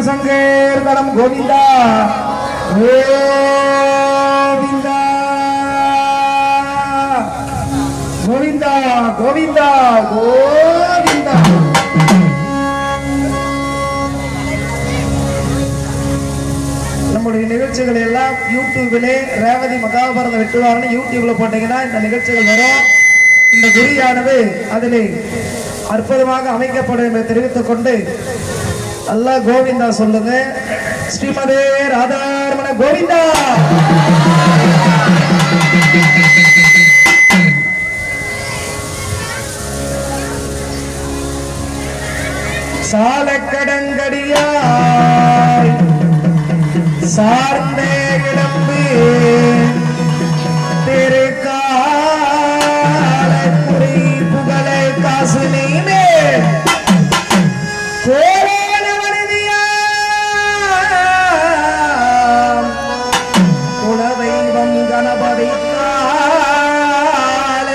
சங்கேர்கணம் கோவிந்தா கோவிந்தா கோவிந்தா கோவிந்தா கோவிந்தா. நம்முடைய நிகழ்ச்சிகள் எல்லாம் யூடியூபிலே ரேவதி மகாபாரத வெட்டுவாரன்னு யூடியூப்ல போட்டீங்கன்னா இந்த நிகழ்ச்சிகள் வரும். இந்த குறியானது அதிலே அற்புதமாக அமைக்கப்படும் என்று தெரிவித்துக் கொண்டு அல்லா கோவிந்தா சொல்லுங்க. ஸ்ரீமதே ராதாரமண கோவிந்தா. சாலக்கடங்கடியாய் சார்ந்தே இழந்து திருக்காலக்குறி புகழை காசு நீமே குலதெய்வம் கணபதி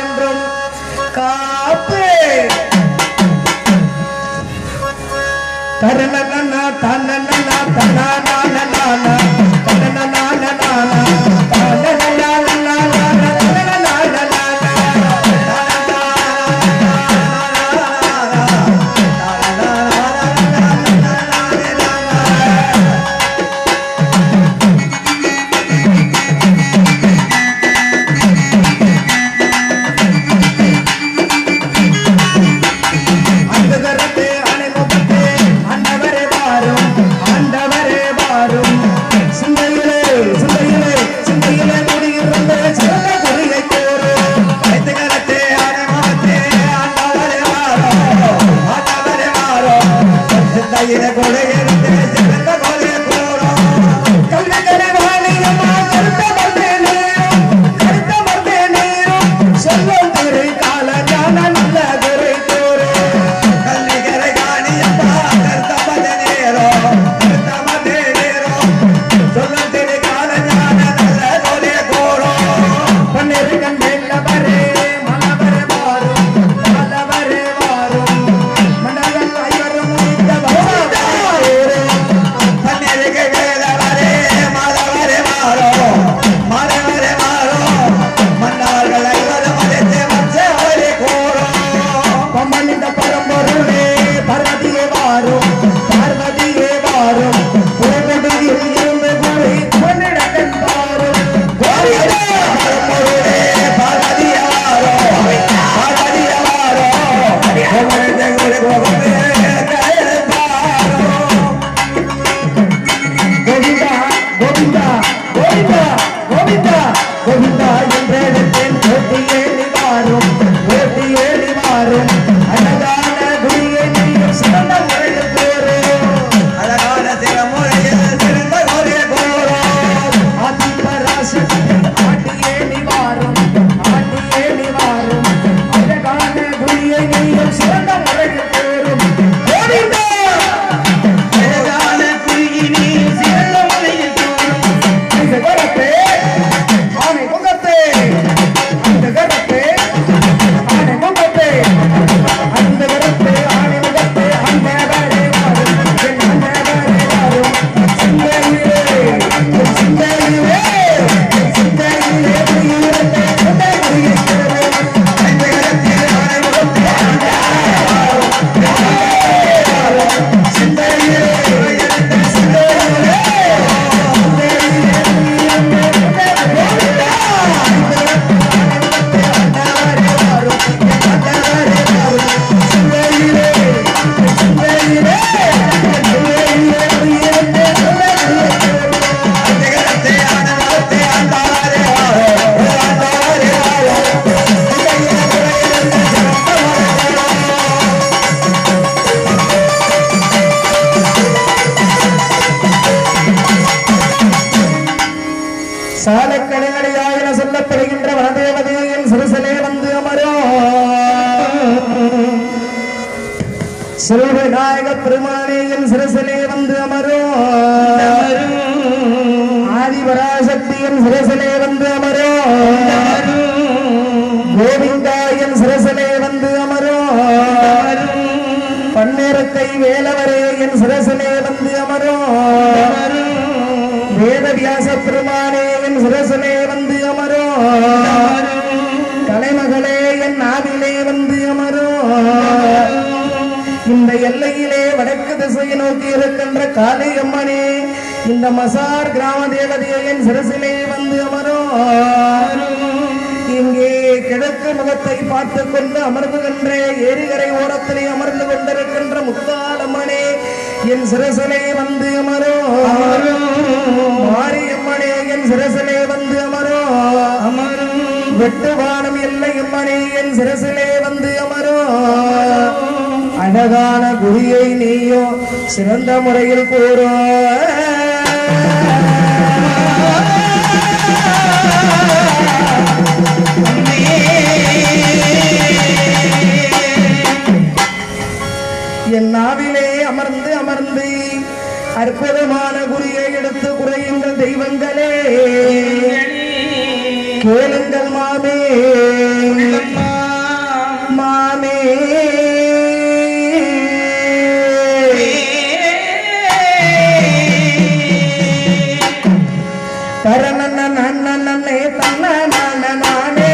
என்றும் காப்பு தரண தன்ன தன்னா சாலக்கடங்கடியாய் சொல்லப்படுகின்ற வனதேவதையின் சிறுசலே வந்து அமரும். சிறுவிநாயக பெருமானேயின் சிறுசலே வந்து அமரும். ஆதிபராசக்தியின் சிறுசலே வந்து அமரும். கோவிந்தாயின் சிறுசலே வந்து அமரும். பன்னிரக்கை வேலவரே என் சிரசிலே வந்து அமரும். வேதவியாச பெருமானே என் சிரசிலே வந்து அமரோ கலைமகளே என் நாவிலே வந்து அமரோ இந்த எல்லையிலே வடக்கு திசையை நோக்கி இருக்கின்ற காளி அம்மனே இந்த மசார் கிராம தேவதையை என் சிரசிலே வந்து அமரோ இங்கே கிழக்கு முகத்தை பார்த்து கொண்டு அமர்ந்துகின்ற ஏரிகரை ஓரத்திலே அமர்ந்து கொண்டிருக்கின்ற முத்தாலம்மனே என் சிரசிலே வந்து அமரோ மாரியம்மனே என் சிரசிலே வந்து அமரோ வெட்டுவானம் எல்லை அம்மனே என் சிரசிலே வந்து அமரோ அழகான குருயை நீயோ சிறந்த முறையில் கூறோ என் நாவிலே அமர்ந்து அமர்ந்து அற்புதமான குறியை எடுத்து குறையுங்கள் தெய்வங்களே கேளுங்கள் மாமே மாமே தரண நன்னே தன்ன நானே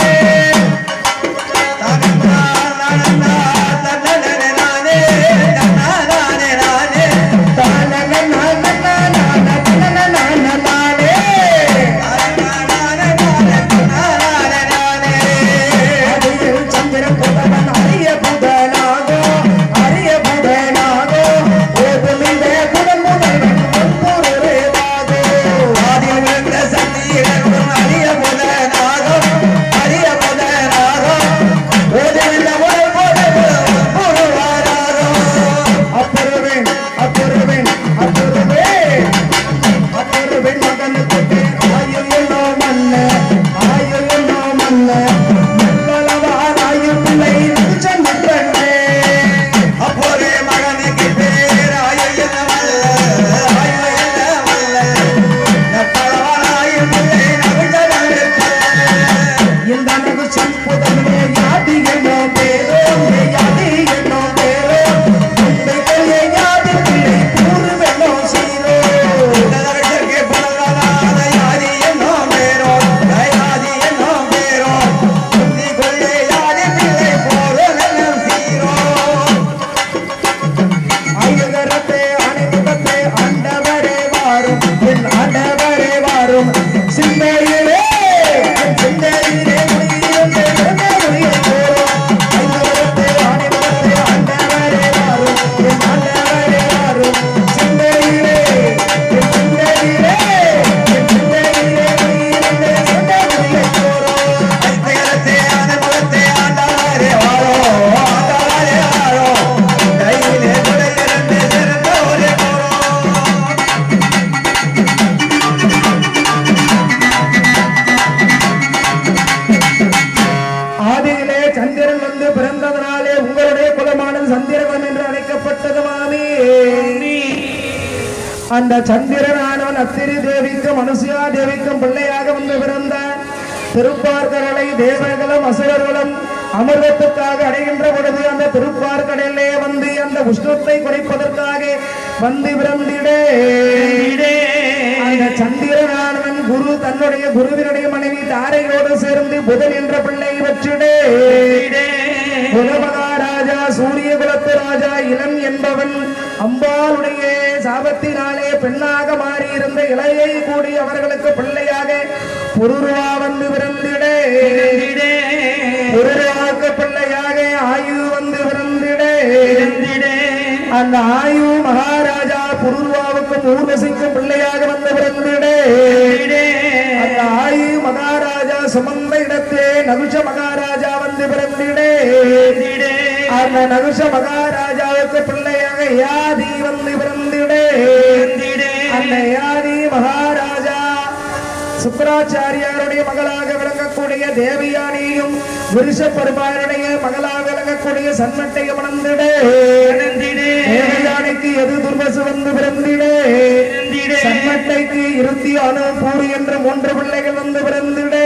அந்த சந்திரனானவன் அத்திரி தேவிக்கும் மனுஷியா தேவிக்கும் பிள்ளையாக வந்து பிறந்த திருப்பார்கடலை தேவர்களும் அசுரர்களும் அமிர்தத்துக்காக அடைகின்ற பொழுது அந்த திருப்பார்கடலே வந்து அந்த உஷ்ணத்தை குறைப்பதற்காக வந்து பிறந்திடே அந்த சந்திரனானவன் குரு தன்னுடைய குருவினுடைய மனைவி தாரையோடு சேர்ந்து புதன் என்ற பிள்ளை வச்சிடே குலமகாராஜா சூரிய குலத்து ராஜா இளம் என்பவன் அம்பாளுடைய சாபத்தினாலே பெண்ணாக மாறியிருந்த இளையை கூடி அவர்களுக்கு பிள்ளையாக புருருவா வந்து பிறந்திடே புருருவாக்கு பிள்ளையாக ஆயு வந்து பிறந்திடே அந்த ஆயு மகாராஜா புருருவாவுக்கு ஊர்வசிக்கும் பிள்ளையாக வந்து பிறந்திடே அந்த ஆயு மகாராஜா சுமந்த இடத்தே நகுஷ மகாராஜா வந்து பிறந்திடே அந்த நகுஷ மகாராஜாவுக்கு பிள்ளையாக யாதி வந்து பிறந்திடே அந்த யாதி மகாராஜா சுக்கராச்சாரியாருடைய மகளாக விளங்கக்கூடிய தேவயானியும் புருஷ பெருமானுடைய மகளாக விளங்கக்கூடிய சன்மட்டை மணந்திடே தேவயானிக்கு எது துர்வசு வந்து பிறந்திடே சன்மட்டைக்கு 26 என்ற 3 பிள்ளைகள் வந்து பிறந்திடே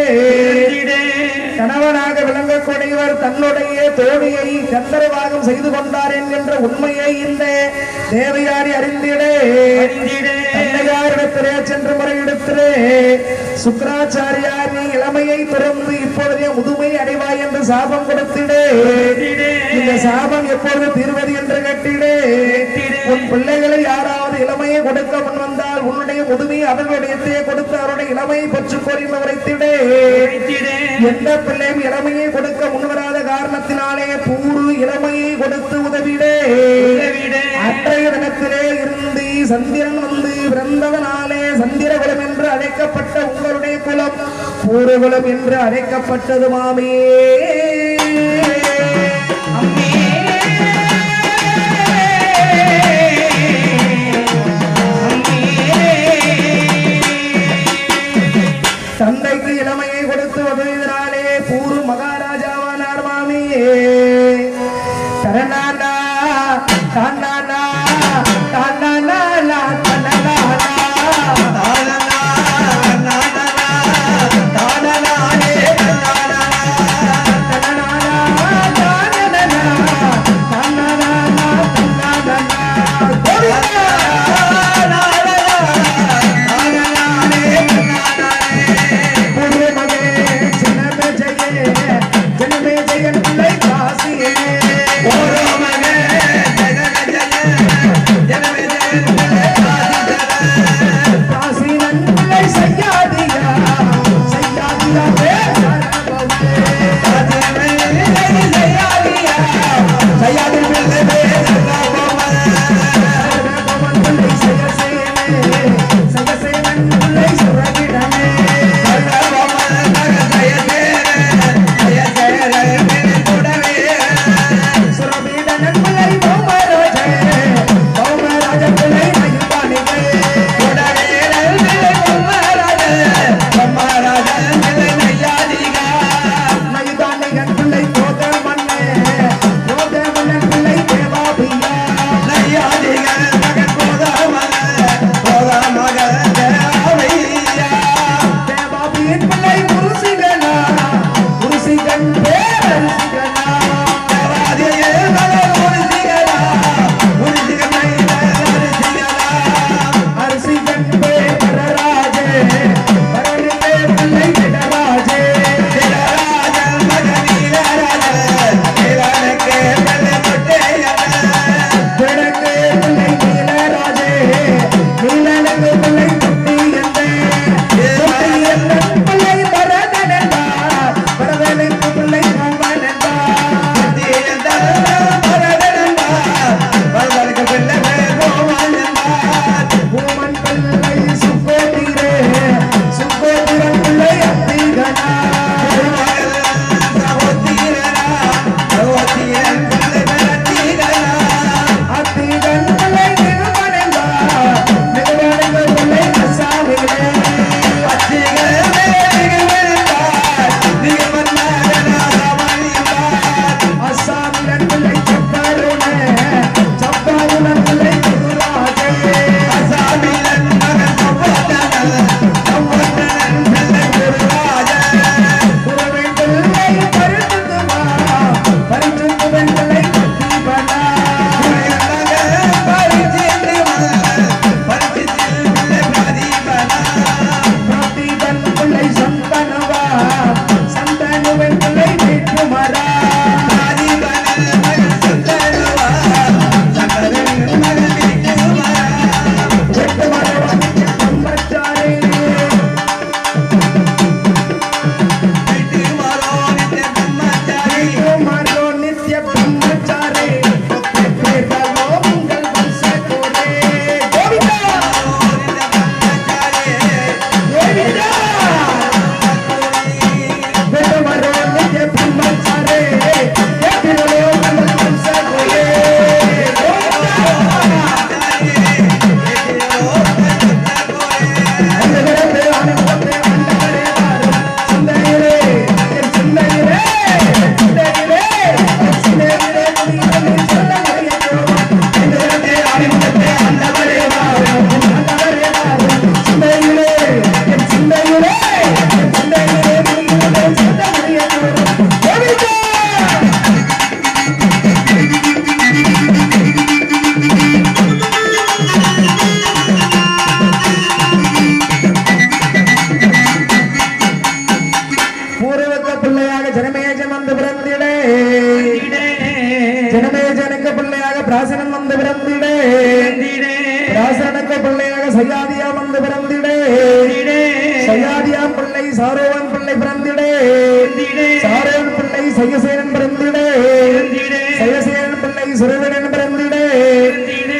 கணவனாக விளங்க கொடைவர் தன்னுடைய தோழியை கந்தரவாகம் செய்து கொண்டார் என்கின்ற உண்மையை இந்த தேவையாரி அறிந்திடே தந்தையாரிடத்திலே சென்று முறையிடத்திலே சுக்கராச்சாரியார் நீ இளமையை துறந்து இப்பொழுதே முதுமை அடைவாய் என்று சாபம் கொடுத்திடே இந்த சாபம் எப்பொழுது தீர்வது என்று கேட்டிடே உன் பிள்ளைகளை யாராவது இளமையை கொடுக்க முன் வந்தால் உன்னுடைய முதுமையை அவர்களுடைய கொடுத்து அவருடைய இளமையை பற்றி கோரி உரைத்திடே எந்த பிள்ளையும் இளமையை கொடுக்க முன்வராத காரணத்தினாலே பூரு இளமையை கொடுத்து உதவிடே அன்றைய தினத்திலே இருந்து சந்திரன் வந்து பிறந்ததனாலே சந்திரகுலம் என்று அழைக்கப்பட்ட உங்களுடைய குலம் பூர்வகுலம் என்று அழைக்கப்பட்டது மாமே தந்தைக்கு இளமையை கொடுத்து உதவினாலே பூரு மகாராஜாவானார் மாமியே தரணானா தாண்டானா தாண்டானா தாண்டானா சையாதியா வந்து பிறந்திடே சையாதியா பிள்ளை சாரோவன் பிள்ளை பிறந்திடே சாரோவன் பிள்ளை சையசேனன் பிறந்திடே சையசேனன் பிள்ளை சுரவேடன் பிறந்திடே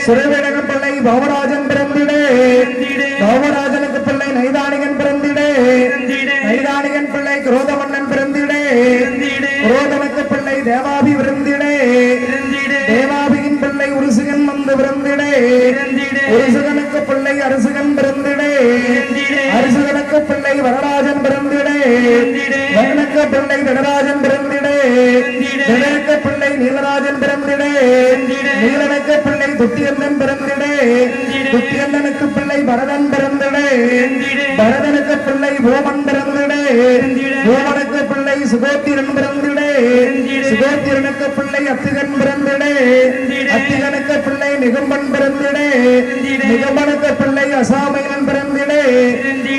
சுரவேடன் பிள்ளை பவராஜன் பிறந்திடே பவராஜனுக்கு பிள்ளை நைதானிகன் பிறந்திடே நைதானிகன் பிள்ளை குரோதமன்னன் பிறந்திடே குரோதனுக்கு பிள்ளை தேவாபி பிறந்திடே தேவாபியின் பிள்ளை உருசுகன் வந்து பிறந்திடே உருசுகனுக்கு பிள்ளை அரசுகன் பிறந்திடே அரசுகனுக்கு பிள்ளை வரராஜன் பிறந்திடே வரனுக்கு பிள்ளை நடராஜன் பிறந்திடே நடனுக்கு பிள்ளை நீலராஜன் பிறந்திடே நீலனுக்கு பிள்ளை துட்டியந்தன் பிறந்திடே துட்டியந்தனுக்கு பிள்ளை பரதன் பிறந்திடே பரதனுக்கு பிள்ளை பூமன் பிறந்திடே பூமனுக்கு பிள்ளை சுகோத்திரன் பிறந்திடே சுகோத்திரனுக்கு பிள்ளை அத்திகன் பிறந்திடே அத்திகனுக்கு பிள்ளை நிகம்பன் பிறந்திடே நிகம்பனுக்கு பிள்ளை அசாமையன் பிறந்திடே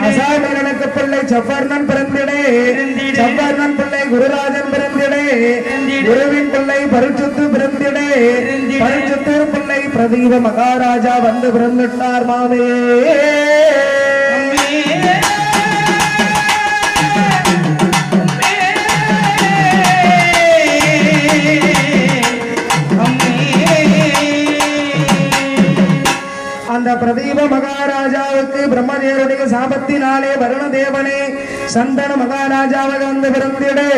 அசாமையனுக்கு பிள்ளை சப்பர்ணன் பிறந்திடே சப்பர்ணன் பிள்ளை குருராஜன் பிறந்திடே குருவின் பிள்ளை பரிசுத்து பிறந்திடே பரிசுத்தூர் பிள்ளை பிரதீப மகாராஜா வந்து பிறந்துட்டார் மாமே அந்த பிரதீப மகாராஜாவுக்கு பிரம்மதேவருடைய சாபத்தினாலே வருண தேவனே சந்தன மகாராஜாவாக வந்து பிறந்திடே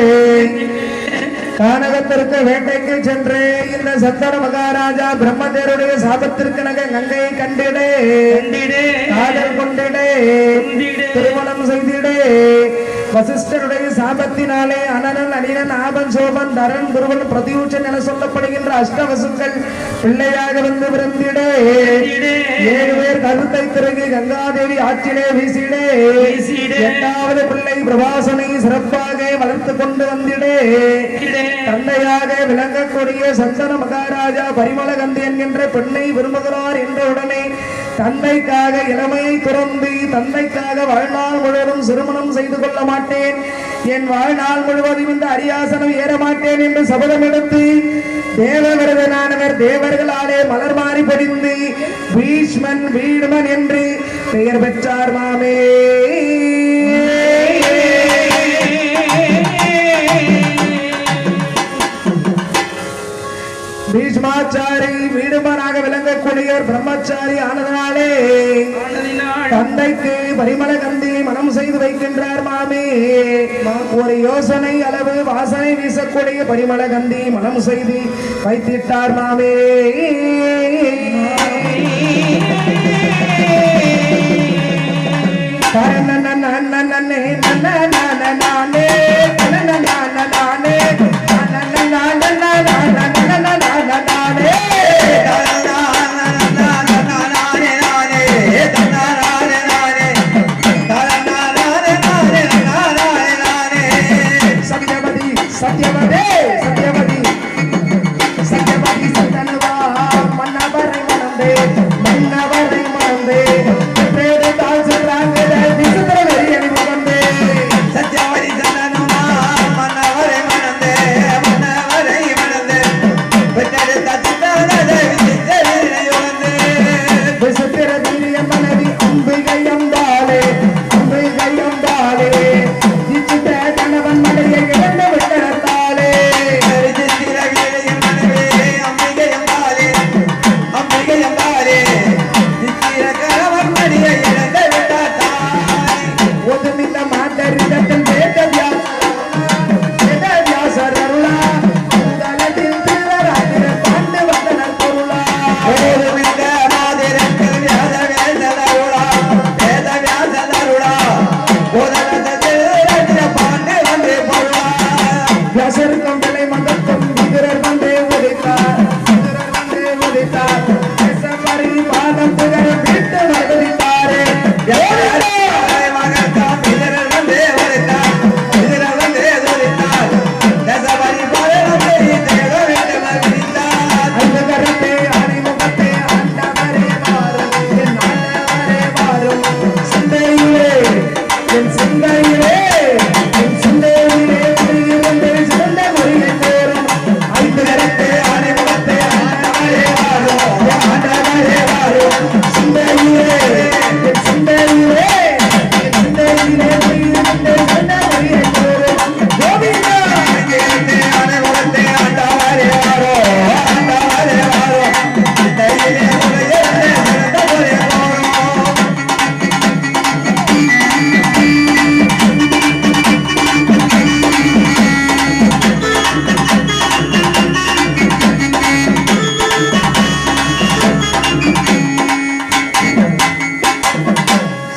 கானகத்திற்கு வேட்டைக்கு சென்று இந்த சந்தன மகாராஜா பிரம்மதேவருடைய சாபத்திற்கு நக கங்கையை கண்டிடே காதல் கொண்டிடே திருமணம் செய்திடே வசிஷ்டருடைய சாபத்தினாலே அனனன் அனினன் ஆபன் சோபன் தரன் துருவன் பிரதியூச்சன் என சொல்லப்படுகின்ற அஷ்டவசுக்கள் பிள்ளையாக வந்து பிறந்திடே 7 பேர் கருத்தை திறகு கங்காதேவி ஆற்றிலே வீசிடே 8வது பிள்ளை பிரபாசனை சிறப்பாக வளர்த்து கொண்டு வந்திடே தந்தையாக விளங்கக்கூடிய சந்தன மகாராஜா பரிமளகந்தி என்கின்ற பெண்ணை விரும்புகிறார் என்ற உடனே தந்தைக்காக இளமையை துறந்து தந்தைக்காக வாழ்நாள் முழுவதும் திருமணம் செய்து கொள்ள மாட்டேன் என் வாழ்நாள் முழுவதும் இந்த அரியாசனம் ஏற மாட்டேன் என்று சபதம் எடுத்து தேவவிரதனானவர் தேவர்களாலே மலர் மாறி படிந்து பீஷ்மன் வீடுமன் என்று பெயர் பெற்றார் மாமே பீஷ்மாச்சாரி வீடுமனாக விளங்கக்கூடிய பிரம்மச்சாரி ஆனதனாலே தந்தைக்கு பரிமளகந்தி மனம் செய்து வைக்கின்றார் மாமே ஒரு யோசனை அளவு வாசனை வீசக்கூடிய பரிமளகந்தி மனம் செய்து வைத்திட்டார் மாமே சத்யவதி சத்யவதி சத்யவதி சந்தனவா மன்னவரை மணந்தே மன்னவரை மணந்தே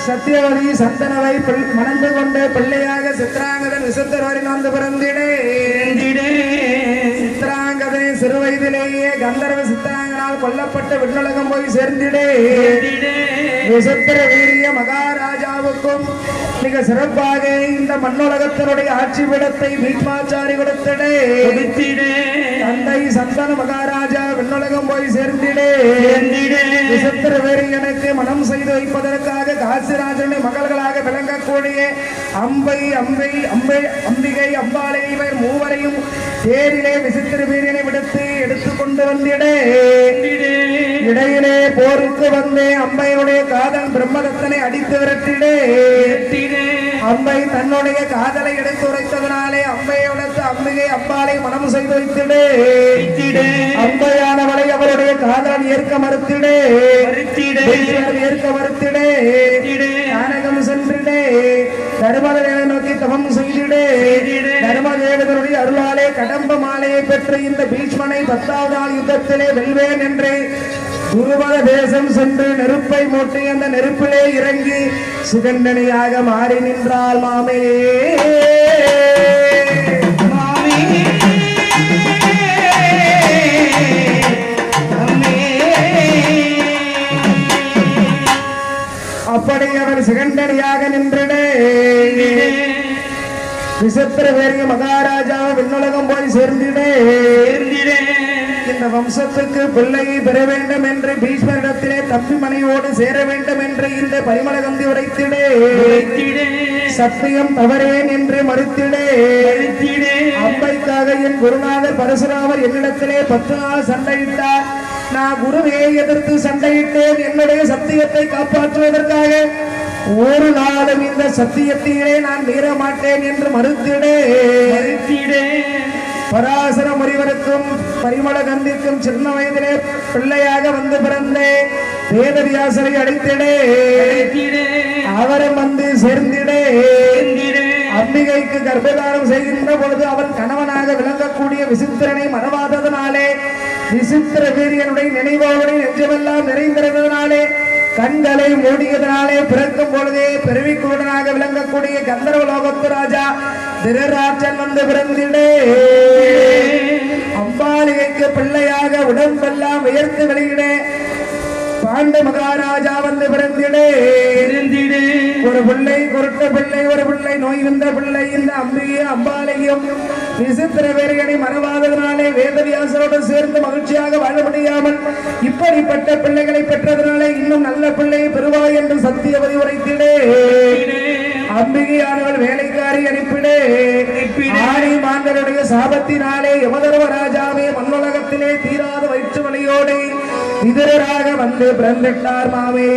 சத்தியவதி சந்தனவை மணந்து கொண்டு பிள்ளையாக சித்ராங்கதன் விசுத்தரவரின் வந்து பிறந்திடே சித்ராங்கதை சிறு வயதிலேயே கந்தர்வ சித்தாங்கனால் கொல்லப்பட்டு விண்ணுலகம் போய் சேர்ந்திடே விசுத்திர வீரிய மகாராஜாவுக்கும் மிக சிறப்பாக இந்த மண்ணுலகத்தினுடைய ஆட்சி பீடத்தை பீஷ்மாச்சாரி கொடுத்திடே தந்தை சந்தன மகாராஜா விண்ணுலகம் போய் சேர்ந்திடே விசுத்திர வீரியனுக்கு மனம் செய்து வைப்பதற்காக காசிராஜனுடைய மகள்களாக விளங்கக்கூடிய அம்பிகை அம்பாளை இவர் மூவரையும் தேரிலே விசித்திர வீரியனை விடுத்து எடுத்துக்கொண்டு வந்திடே இடையிலே போருக்கு வந்தே அம்பையினுடைய காதல் பிரம்மதத்தனை அடித்து விரட்டிடே அம்பை தன்னுடைய காதலை எடுத்து உரைத்ததனாலே அம்பையோடத்து அம்பிகை அம்பாளை மனம் செய்து வைத்திடே அம்பையானவளை அவருடைய காதலன் ஏற்க மறுத்திடே ஏற்க மறுத்திடே நாடகம் சென்றிடே தர்மதேவனை நோக்கி தவம் செய்திடே தர்மதேவனுடைய அருளாலே கடம்ப மாலையை பெற்று இந்த பீஷ்மனை 10வது நாள் யுத்தத்திலே வெல்வேன் என்று குருவத தேசம் சென்று நெருப்பை மூட்டி அந்த நெருப்பிலே இறங்கி சுகண்டனையாக மாறி நின்றாள் மாமே அப்படி அவர் சுகண்டனையாக நின்றனே விசித்திர வீரிய மகாராஜா விண்ணுலகம் போய் சேர்ந்திடே இந்த வம்சத்துக்கு பிள்ளையை பெற வேண்டும் என்று பீஷ்மரிடத்திலே தம்பி மனையோடு சேர வேண்டும் என்று இந்த பரிமளகந்தி உரைத்திடே சத்தியம் தவறேன் என்று மறுத்திடே அம்பைக்காக என் குருநாதர் பரசுராமர் என்னிடத்திலே 10 நாள் சண்டையிட்டார். நான் குருவை எதிர்த்து சண்டையிட்டேன். என்னுடைய சத்தியத்தை காப்பாற்றுவதற்காக ஒரு நாளும் இந்த சத்தியத்திலே நான் மீற மாட்டேன் என்று மறுத்திடே பராசர முனிவருக்கும் பரிமளகந்திக்கும் சின்ன வயதிலே பிள்ளையாக வந்து பிறந்தே வேதவியாசரை அழைத்திடே அவரும் வந்து சேர்ந்திடே அம்பிகைக்கு கர்ப்பதானம் செய்கின்ற பொழுது அவன் கணவனாக விளங்கக்கூடிய விசித்திரனை மறவாததனாலே விசித்திர வீரியனுடைய நினைவோடு நெஞ்சமெல்லாம் நிறைந்திருந்ததனாலே கண்களை மூடியதனாலே பிறக்கும் பொழுதே பெருவிக்குடனாக விளங்கக்கூடிய கந்தர்வ லோகத்து ராஜா திருராஜன் வந்து பிறந்திடே அம்பாலிகைக்கு பிள்ளையாக உடம்பெல்லாம் உயர்த்து வெளியிடே பாண்ட மகாராஜா வந்து பிறந்திடே ஒரு பிள்ளை குருட்ட பிள்ளை ஒரு பிள்ளை நோய் வந்த பிள்ளை இந்த அம்பிகையும் அம்பாலையும் விசித்திர வீரியனை மறவாததனாலே வேதவியாசரோடு சேர்ந்து மகிழ்ச்சியாக வாழ முடியாமல் இப்படிப்பட்ட பிள்ளைகளை பெற்றதனாலே இன்னும் நல்ல பிள்ளையை பெறுவாய் என்று சத்தியவதி உரைத்திடே அம்பிகையானவள் வேலைக்காரி அனுப்பிடே ஆணி மாந்தருடைய சாபத்தினாலே யமதர்ம ராஜாவே மண்ணுலகத்திலே தீராத வயிற்று வலியோடு இதராக வந்து பிறந்திட்டார் மாமே.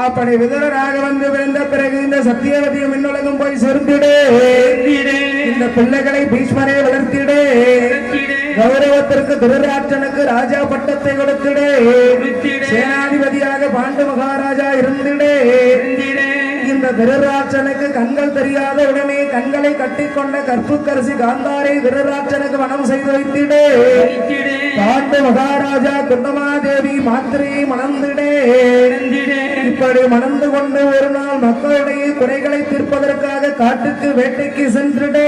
அப்படி விதராக வந்து பிறந்த பிறகு இந்த சத்தியவதியும் மின்னுலகம் போய் சேர்ந்திடே இந்த பிள்ளைகளை பீஷ்மரே வளர்த்திடே கௌரவத்திற்கு திருராஜனுக்கு ராஜா பட்டத்தை கொடுத்திடே சேனாதிபதியாக பாண்டு மகாராஜா இருந்திடே இந்த திருராஜனுக்கு கண்கள் தெரியாத உடனே கண்களை கட்டிக்கொண்ட கற்புக்கரசி காந்தாரை திருராஜனுக்கு மனம் செய்து வைத்திடே பாண்டு மகாராஜா குந்தமாதேவி மாத்திரையை மணந்திடே இப்படி மணந்து கொண்டு ஒரு நாள் மக்களுடைய குறைகளை தீர்ப்பதற்காக காட்டுக்கு வேட்டைக்கு சென்றிடே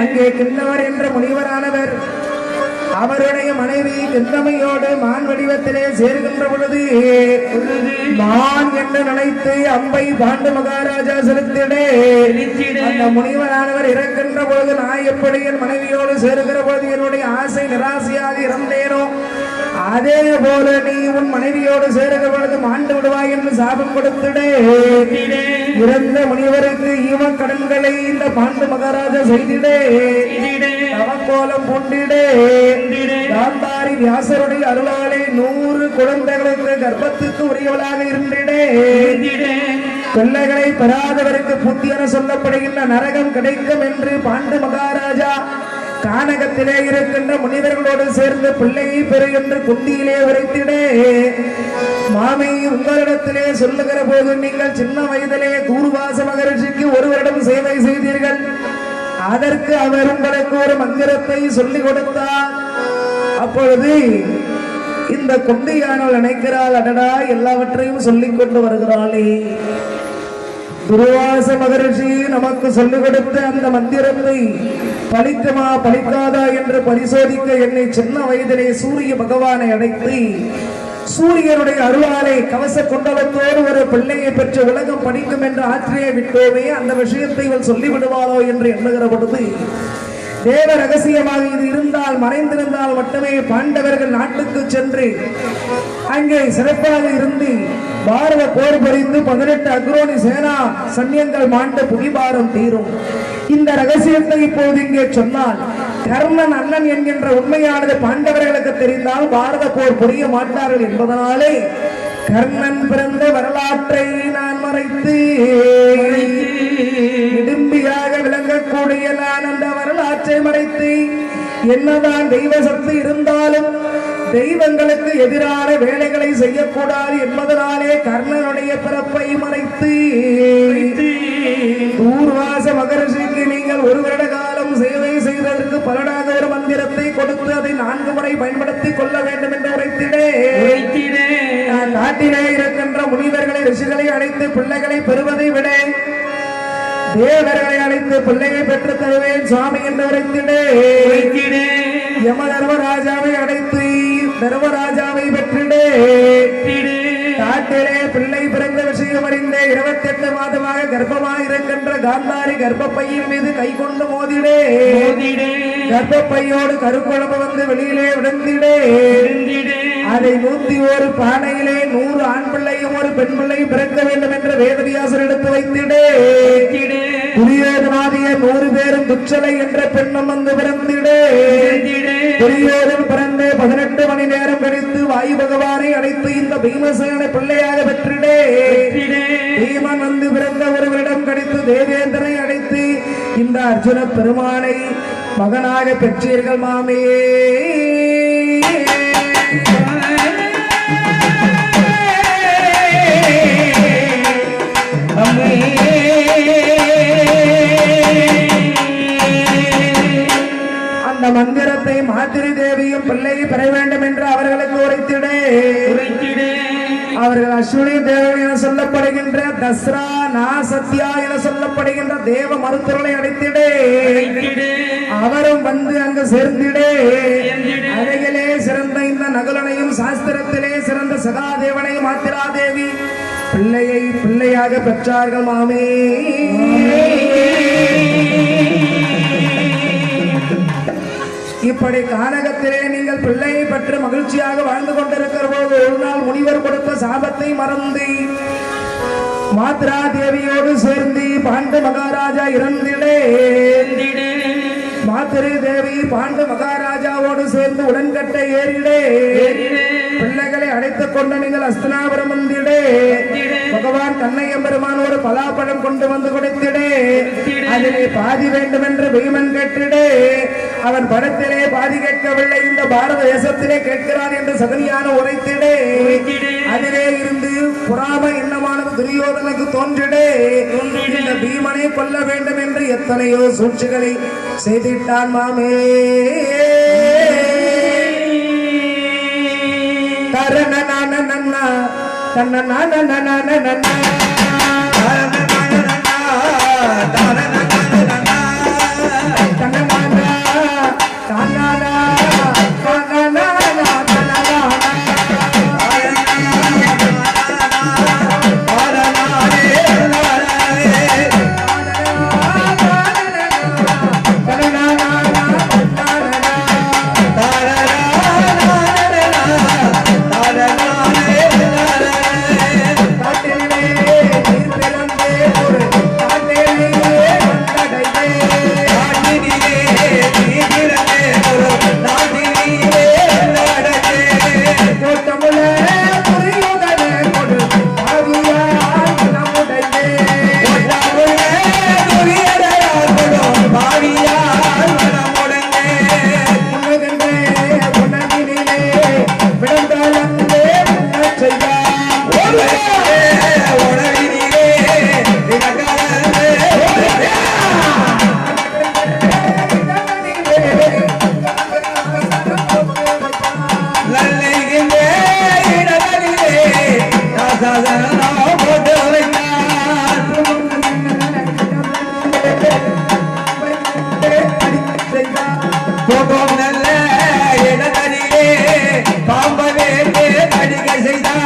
அங்கே கிண்ணவர் என்ற முனிவரானவர் அவருடைய மனைவி கிந்தமையோடு மான் வடிவத்திலே சேர்கின்ற பொழுது மான் என்று நினைத்து அம்பை பாண்டு மகாராஜா செலுத்திடே அந்த முனிவரானவர் இறக்கின்ற பொழுது நான் எப்படி என் மனைவியோடு சேருகிற பொழுது என்னுடைய ஆசை நிராசையாக இறந்தேனோ அதே போல நீ உன் மனைவியோடு சேருகிற பொழுது மாண்டு விடுவாய் என்று சாபம் கொடுத்திடே இறந்த முனிவருக்கு ஈம கடன்களை இந்த பாண்டு மகாராஜா செய்திடே தவக்கோலம் பூண்டிடே காந்தாரி வியாசருடைய அருளாலே 100 குழந்தைகளுக்கு கர்ப்பத்துக்கு உரியவளாக இருந்திடே பிள்ளைகளை பெறாதவருக்கு புத்தி என சொல்லப்படுகின்ற நரகம் கிடைக்கும் என்று பாண்டு மகாராஜா கானகத்திலே இருக்கின்ற முனிவர்களோடு சேர்ந்து பிள்ளையை பெறுகின்ற குந்தியிலே உரைத்திடே மாமி உங்களிடத்திலே சொல்லுகிற போது நீங்கள் சின்ன வயதிலே தூர்வாச மகரிஷிக்கு 1 வருடம் சேவை செய்தீர்கள். அதற்கு அவர் உங்களுக்கு ஒரு மந்திரத்தை சொல்லிக் கொடுத்தார். அப்பொழுது இந்த கொண்டையானவள் நினைக்கிறாள், அடடா எல்லாவற்றையும் சொல்லிக் கொண்டு வருகிறாளே, துர்வாச மகரிஷி நமக்கு சொல்லிக் கொடுத்த அந்த மந்திரத்தை பலிக்குமா பலிக்காதா என்று பரிசோதிக்க என்னை சின்ன வயதிலே சூரிய பகவானை அழைத்து சூரியனுடைய அருளாலே கவச குண்டலத்தோடு ஒரு பிள்ளையை பெற்று உலகம் படிக்கும் என்று ஆற்றியை விட்டோமே, அந்த விஷயத்தை இவள் சொல்லிவிடுவாளோ என்று எண்ணுகிற பொழுது தேவ ரகசியமாக இது இருந்தால் மறைந்திருந்தால் மட்டுமே பாண்டவர்கள் நாட்டுக்கு சென்று அங்கே சிறப்பாக இருந்து பாரத போர் புரிந்து 18 அக்ரோனி சேனா சன்னியங்கள் மாண்ட புகிபாரம் தீரும். இந்த ரகசியத்தை இப்போது இங்கே சொன்னால் கர்ணன் அண்ணன் என்கின்ற உண்மையானது பாண்டவர்களுக்கு தெரிந்தால் பாரத போர் புரிய மாட்டார்கள் என்பதனாலே கர்ணன் பிறந்த வரலாற்றை நான் மறைத்து இடும்பியாக விளங்கக்கூடிய நான் அந்த வரலாற்றை மறைத்து என்னதான் தெய்வ சக்தி இருந்தாலும் தெய்வங்களுக்கு எதிரான வேலைகளை செய்யக்கூடாது என்பதனாலே கர்ணனுடைய பிறப்பை மறைத்து தூர்வாச மகரிஷிக்கு நீங்கள் ஒரு வருட காலம் சேவை செய்ததற்கு பலனாக ஒரு மந்திரத்தை கொடுத்து அதை 4 முறை பயன்படுத்திக் கொள்ள வேண்டும் என்று உரைத்திடே நாட்டிலே இருக்கின்ற முனிவர்களை ரிஷிகளை அழைத்து பிள்ளைகளை பெறுவதை விட தேவர்களை அழைத்து பிள்ளையை பெற்று தருவேன் சுவாமி என்று உரைத்திடே யம தர்மராஜாவை அழைத்து தர்மராஜாவை பெற்றிடே காட்டிலே பிள்ளை பிறந்த விஷயம் அறிந்த 28 மாதமாக கர்ப்பமாக இருக்கின்ற காந்தாரி கர்ப்பப்பையின் மீது கை கொண்டு மோதிடே கர்ப்பப்பையோடு கருக்குழம்பு வந்து வெளியிலே விழுந்திடே அதை 101 பானையிலே 100 ஆண் பிள்ளையும் ஒரு பெண் பிள்ளையும் பிறக்க வேண்டும் என்று வேதவியாசர் எடுத்து வைத்திடே துரியோதனாதிய 100 பேரும் துச்சலை என்ற பெண்ணும் வந்து பிறந்திடே துரியோதன் பிறந்த 18 மணி நேரம் கழித்து வாயு பகவானை அழைத்து இந்த பீமசேன பிள்ளையாக பெற்றிடே பீமன் வந்து பிறந்த ஒரு வருடம் கழித்து தேவேந்திரனை அழைத்து இந்த அர்ஜுன பெருமானை மகனாக பெற்றீர்கள் மாமே. அந்த மந்திரத்தை மாத்திரி தேவியும் பிள்ளையை பெற வேண்டும் என்று அவர்களுக்கு உரைத்திடே அவர்கள் அஸ்வினி தேவன் என சொல்லப்படுகின்ற தஸ்ரா நா சத்யா என சொல்லப்படுகின்ற தேவ மருத்துவர்களை அழைத்திடே அவரும் வந்து அங்கு சேர்ந்திடே அழகிலே சிறந்த இந்த நகுலனையும் சாஸ்திரத்திலே சிறந்த சகாதேவனையும் மாத்திரா தேவி பிள்ளையை பிள்ளையாக பெற்றார்கள் மாமே. இப்படி கானகத்திலே நீங்கள் பிள்ளையை பெற்று மகிழ்ச்சியாக வாழ்ந்து கொண்டிருக்கிற போது ஒரு நாள் முனிவர் கொடுத்த சாபத்தை மறந்து மாத்ரா தேவியோடு சேர்ந்து பாண்டு மகாராஜா இறந்திடே மாத்திரை தேவி பாண்டு மகாராஜாவோடு சேர்ந்து உடன்கட்டை ஏறிடே பிள்ளைகளை அழைத்துக் கொண்டு நீங்கள் அஸ்தினாபுரம் வந்திடே பகவான் கண்ணையம் பெருமான் ஒரு பலாப்பழம் கொண்டு வந்து கொடுத்திடே அதிலே பாதி வேண்டும் என்று பீமன் கேட்டிடே அவன் படத்திலே பாதி கேட்கவில்லை இந்த பாரத தேசத்திலே கேட்கிறான் என்று சகனியான உரைத்திடே அதிலே இருந்து புறாம எண்ணமானது துரியோதனுக்கு தோன்றிடே இந்த பீமனை கொல்ல வேண்டும் என்று எத்தனையோ சூழ்ச்சிகளை செய்திட்டான் மாமே. தரண நன்னா தன்ன நன்னா காட்டினிலே போகும் நல்ல இடங்களிலே பாம்பவே நடிகை செய்தான்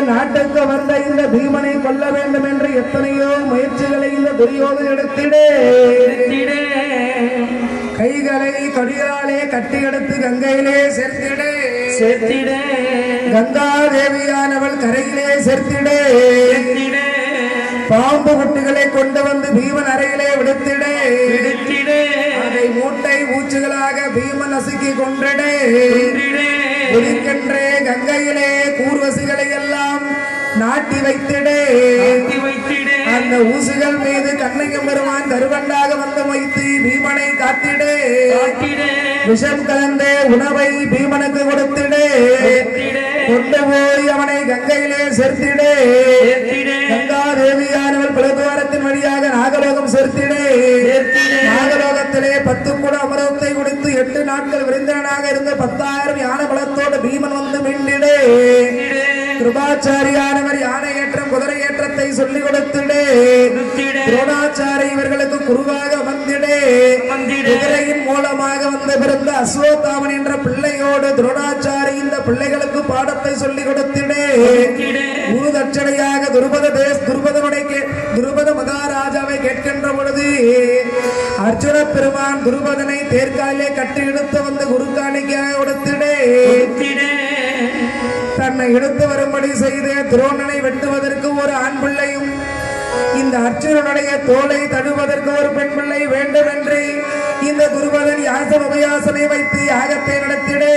நாட்டுக்கு வந்த இந்த பீமனை கொல்ல வேண்டும் என்று எத்தனையோ முயற்சிகளை இந்த துரியோதனன் எடுத்திடே கைகளை கொடியாலே கட்டி எடுத்து கங்கையிலே சேர்த்திடே கங்கா தேவியானவள் கரையிலே சேர்த்திடே பாம்பு குட்டிகளை கொண்டு வந்து பீமன் அறையிலே விடுத்திடே அதை மூட்டை ஊச்சுகளாக பீமன் நசுக்கி கொண்டிடே ஒதுக்கென்றே கங்கையிலே கூர்வசிகளை எல்லாம் நாட்டி வைத்திடே அந்த ஊசுகள் மீது கண்ணையும் பெருமான் கருவண்டாக வந்து வைத்து பீமனை காத்திடே விஷம் கலந்த உணவை பீமனுக்கு கொடுத்திடே கொண்டு போய் அவனை கங்கையிலே சேர்த்திடே கங்கா தேவியானவள் பிளதுவாரத்தின் வழியாக நாகலோகம் சேர்த்திடே நாகலோகத்திலே 10 கூட அமரத்தை கொடுத்து 8 நாட்கள் விருந்தினனாக இருந்த 10,000 யானை பலத்தோடு பீமன் வந்து மீண்டிடே கிருபாச்சாரியானவர் யானை ஏற்றம் குதிரை ஏற்றத்தை சொல்லிக் கொடுத்திடே துரோணாச்சாரி இவர்களுக்கு குருவாக வந்திடே குதிரையின் மூலமாக வந்து பிறந்த அஸ்வத்தாமன் என்ற பிள்ளையோடு துரோணாச்சாரி இந்த பிள்ளைகளுக்கு பாடத்தை சொல்லிக் கொடுத்திடே குரு தட்சணையாக துருபத மகாராஜாவை கேட்கின்ற பொழுது அர்ஜுன பெருமான் துருபதனை தேர்காலே கட்டி இழுத்து வந்து குருக்காணிக்காக கொடுத்திடே தன்னை எடுத்து வரும்படி செய்து துரோணனை வெட்டுவதற்கு ஒரு ஆண் பிள்ளையும் இந்த அர்ஜுனனுடைய தோலை தடுவதற்கு ஒரு பெண் பிள்ளை வேண்டும் என்று இந்த துருபதன் யாசம் உபயாசனை வைத்து யாகத்தை நடத்திடே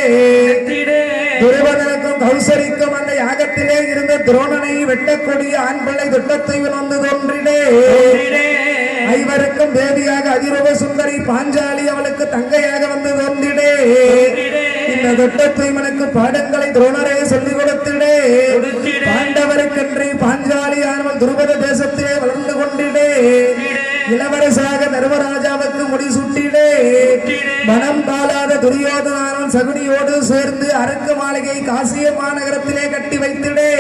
துருபதனுக்கும் கௌசரிக்கும் அந்த யாகத்திலே இருந்த துரோணனை வெட்டக்கூடிய ஆண் பிள்ளை திட்டத்தை வந்து தோன்றிடே ஐவருக்கும் தேவியாக அதிரூப சுந்தரி பாஞ்சாலி அவளுக்கு தங்கையாக வந்து தோன்றிடே இந்த திட்டத்தை மனுக்கு பாடங்களை துரோணரே சொல்லிக் கொடுத்திடே பாண்டவருக்கென்று பாஞ்சாலியானவள் துருபத தேசத்திலே வளர்ந்து கொண்டிடே இளவரசாக தர்மராஜாவுக்கு முடிசூட்டிடே மனம் தாளாத துரியோதனானவன் சகுனியோடு சேர்ந்து அரக்கு மாளிகை காசிய மாநகரத்திலே கட்டி வைத்திடே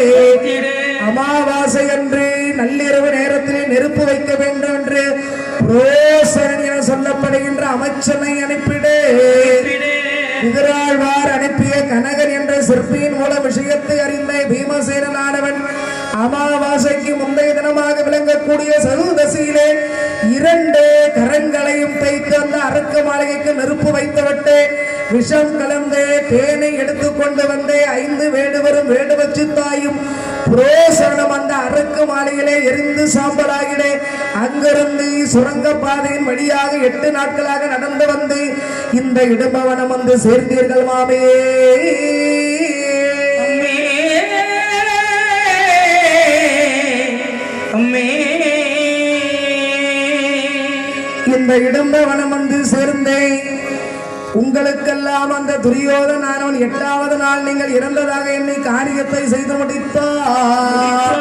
அமாவாசை அன்று நள்ளிரவு நேரத்திலே நெருப்பு வைக்க வேண்டும் என்று புரோசனன் என சொல்லப்படுகின்ற அமைச்சனை அனுப்பிடே குதிராழ்வார் அனுப்பிய கனகன் என்ற சிற்பியின் மூல விஷயத்தை அறிந்த பீமசேனனானவன் அமாவாசைக்கு முந்தைய தினமாக விளங்கக்கூடிய சதுர்தசியிலே 2 கரங்களையும் தைத்து அந்த அரக்க மாளிகைக்கு நெருப்பு வைத்துவிட்டு விஷம் கலந்து தேனை தொடர்ந்து வந்தே 5 வேடுவரும் வேடுவச்சு தாயும் புரோசனம் அந்த அரக்கு மாலையிலே எரிந்து சாம்பலாகிலே அங்கிருந்து சுரங்க பாதையின் வழியாக 8 நாட்களாக நடந்து வந்து இந்த இடும்பவனம் வந்து சேர்ந்தீர்கள் மாமே. இந்த இடும்பவனம் வந்து சேர்ந்தேன். உங்களுக்கெல்லாம் அந்த துரியோதனன் 8வது நாள் நீங்கள் இறந்ததாக என்னை காரியத்தை செய்து முடித்தார்.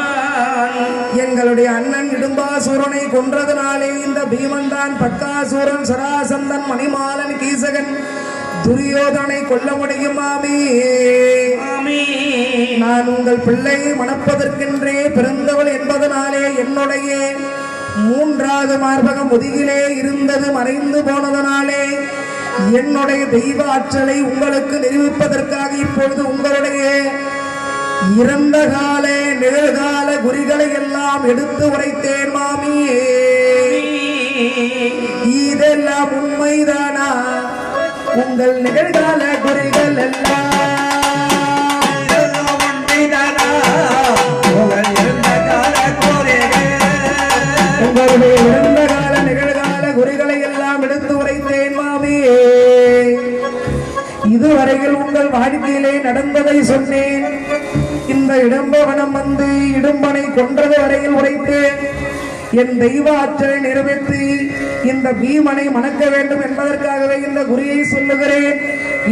எங்களுடைய அண்ணன் இடும்பாசூரனை கொன்றதுனாலே இந்த பீமன் தான் பக்காசூரன் சராசந்தன் மணிமாலன் கீசகன் துரியோதனை கொல்ல முடியுமாமே. நான் உங்கள் பிள்ளையை மணப்பதற்கென்றே பிறந்தவள் என்பதனாலே என்னுடைய 3வது மார்பகம் முதுகிலே இருந்தது மறைந்து போனதனாலே என்னுடைய தெய்வ ஆற்றலை உங்களுக்கு நிரூபிப்பதற்காக இப்பொழுது உங்களுடைய இறந்த கால நிகழ்கால குறிகளை எல்லாம் எடுத்து உரைத்தேன் மாமியே. இதெல்லாம் உண்மைதானா? உங்கள் நிகழ்கால குறிகள் எல்லாம் உங்களுடைய இறந்த கால நிகழ்கால குறிகளை எல்லாம் எடுத்து உரைத்தேன் மாமியே. இதுவரையில் உங்கள் வாழ்க்கையிலே நடந்ததை சொன்னேன். இந்த இடும்பவனம் வந்து இடும்பனை கொன்றது வரையில் உரைத்தேன். என் தெய்வ ஆற்றலை நிறைவேற்றி இந்த பீமனை மணக்க வேண்டும் என்பதற்காகவே இந்த குறியை சொல்லுகிறேன்.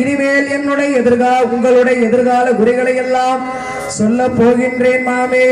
இனிமேல் என்னுடைய உங்களுடைய எதிர்கால குறிகளை எல்லாம் சொல்ல போகின்றேன் மாமே.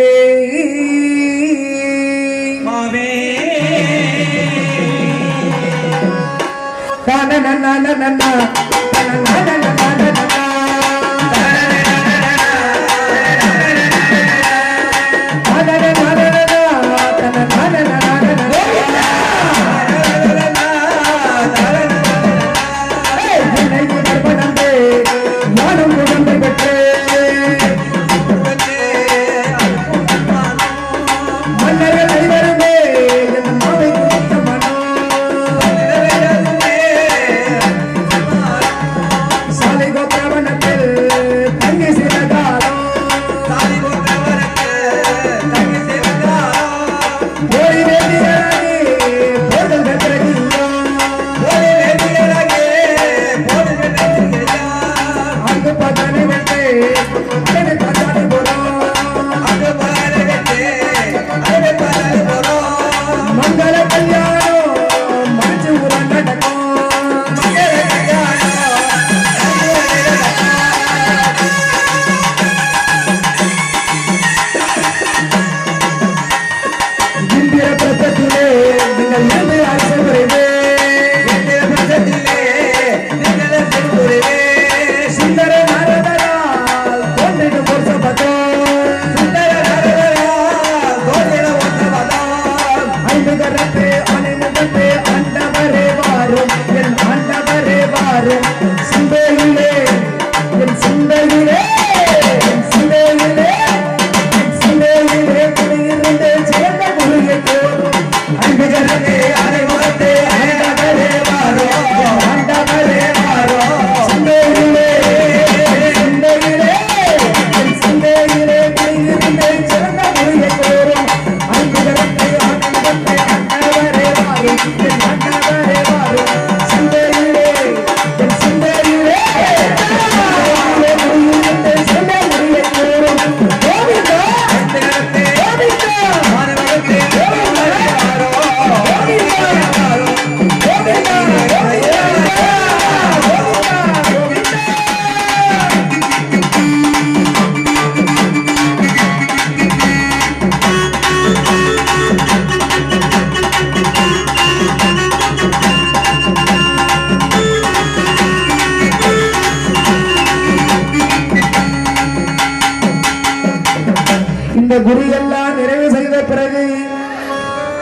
குறியெல்லாம் நிறைவு செய்த பிறகு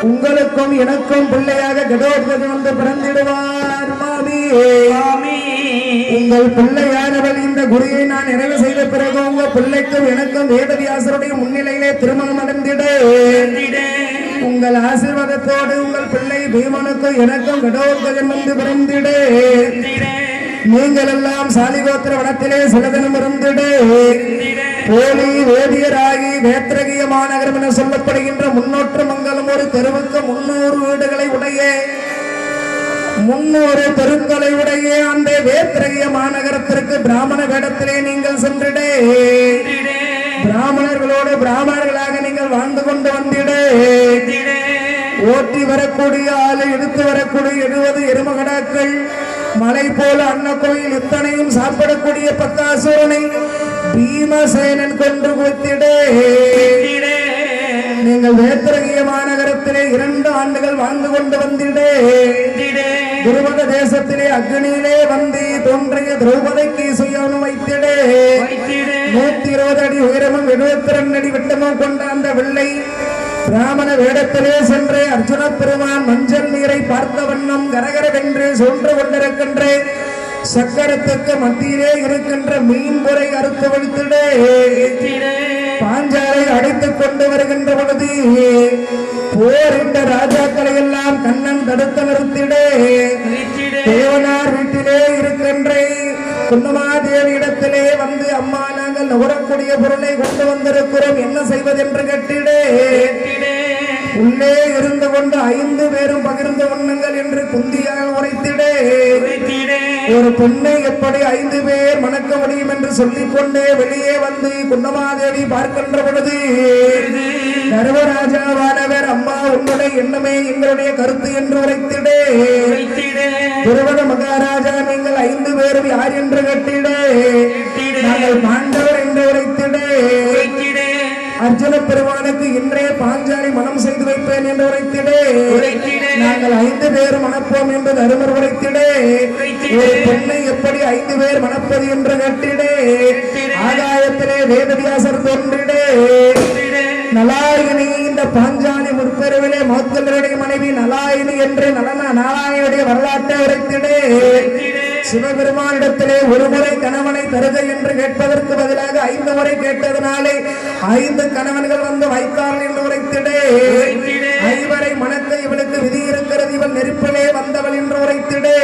உங்களுக்கும் எனக்கும் பிள்ளையாக கடோத்கஜன் வந்து பிறந்திடுவார் மாமி. உங்கள் பிள்ளையானவள் இந்த குறியை நான் நிறைவு செய்த பிறகு உங்க பிள்ளைக்கும் எனக்கும் வேதவியாசருடைய முன்னிலையிலே திருமணம் அடைந்திட உங்கள் ஆசீர்வாதத்தோடு உங்கள் பிள்ளை பீமனுக்கும் எனக்கும் கடோத்கஜன் வந்து பிறந்திட நீங்கள் எல்லாம் சாலிகோத்திர வனத்திலே சிலதனம் இருந்திடு போலி வேதியராகி வேத்திரகிய மாநகரம் என சொல்லப்படுகின்ற முன்னோற்று மங்கலம் ஒரு தெருவுக்கு 300 வீடுகளை உடைய 300 தெருக்களை உடைய அந்த வேத்திரகிய மாநகரத்திற்கு பிராமண வேடத்திலே நீங்கள் சென்றிடே பிராமணர்களோடு பிராமணர்களாக நீங்கள் வாழ்ந்து கொண்டு வந்திடே ஓட்டி வரக்கூடிய ஆளு எடுத்து வரக்கூடிய 70 எருமகடாக்கள் மலை போல அன்ன கோயில் இத்தனையும் சாப்பிடக்கூடிய பக்காசுரனை பீமசேனன் கொன்று குவித்திடே நீங்கள் வேத்திரகிய மாநகரத்திலே 2 ஆண்டுகள் வாழ்ந்து கொண்டு வந்திடே குருவத தேசத்திலே அக்னியிலே வந்து தோன்றிய திரௌபதிக்கு சுயனு வைத்திடே 120 அடி உயரமும் 72 அடி விட்டமும் கொண்ட அந்த வெள்ளை பிராமண வேடத்திலே சென்று அர்ஜுன பெருமான் மஞ்சள் நீரை பார்த்த வண்ணம் கரகரவென்று சோன்று கொண்டிருக்கின்ற சக்கரத்துக்கு மத்தியிலே இருக்கின்ற மீன் பொறை அறுத்து வைத்திடே பாஞ்சாலை அடித்துக் கொண்டு வருகின்ற பொழுது போரிட்ட ராஜாக்களை எல்லாம் கண்ணன் தடுத்து நிறுத்திடே தேவனார் வீட்டிலே இருக்கின்ற குன்னமாதேவி இடத்திலே வந்து அம்மா நாங்கள் நுகரக்கூடிய பொருளை கொண்டு வந்திருக்கிறோம் என்ன செய்வதென்று கேட்டிடே உள்ளே இருந்து கொண்டு 5 பேரும் பகிர்ந்து உண்ணுங்கள் என்று குந்தியாக உரைத்திடே ஒரு பெண்ணை எப்படி 5 பேர் மணக்க முடியும் என்று சொல்லிக் கொண்டே வெளியே வந்து குன்னமாதேவி பார்க்கின்ற பொழுது தர்மராஜாவானவர் அம்மா உன்னுடைய எண்ணமே எங்களுடைய கருத்து என்று உரைத்திடே திருவத மகாராஜா நீங்கள் 5 பேரும் யார் என்று கேட்டிடே நாங்கள் பாண்டவர் என்று உரைத்திடே அர்ஜுன பெருமானுக்கு இன்றே பாஞ்சாலி மனம் செய்து வைப்பேன் என்று உரைத்திடே நாங்கள் 5 பேர் மணப்போம் என்று தருமர் உரைத்திடே ஒரு பெண்ணை எப்படி 5 பேர் மணப்பது என்று கேட்டிடே ஆகாயத்திலே வேதவியாசர் தோன்றிடே நலாயினி இந்த பாஞ்சாலி முற்பெருவிலே மௌத்தலருடைய மனைவி நலாயினி என்று நாராயணுடைய வரலாற்றை உரைத்திடே சிவபெருமானிடத்திலே ஒரு முறை கணவனை தருக என்று கேட்பதற்கு பதிலாக 5 முறை கேட்டதனாலே 5 கணவன்கள் வந்து வைத்தார்கள் என்று உரைத்திடே 5 மணக்க இவளுக்கு விதி இருக்கிறது இவள் நெருப்பிலே வந்தவள் என்று உரைத்திடே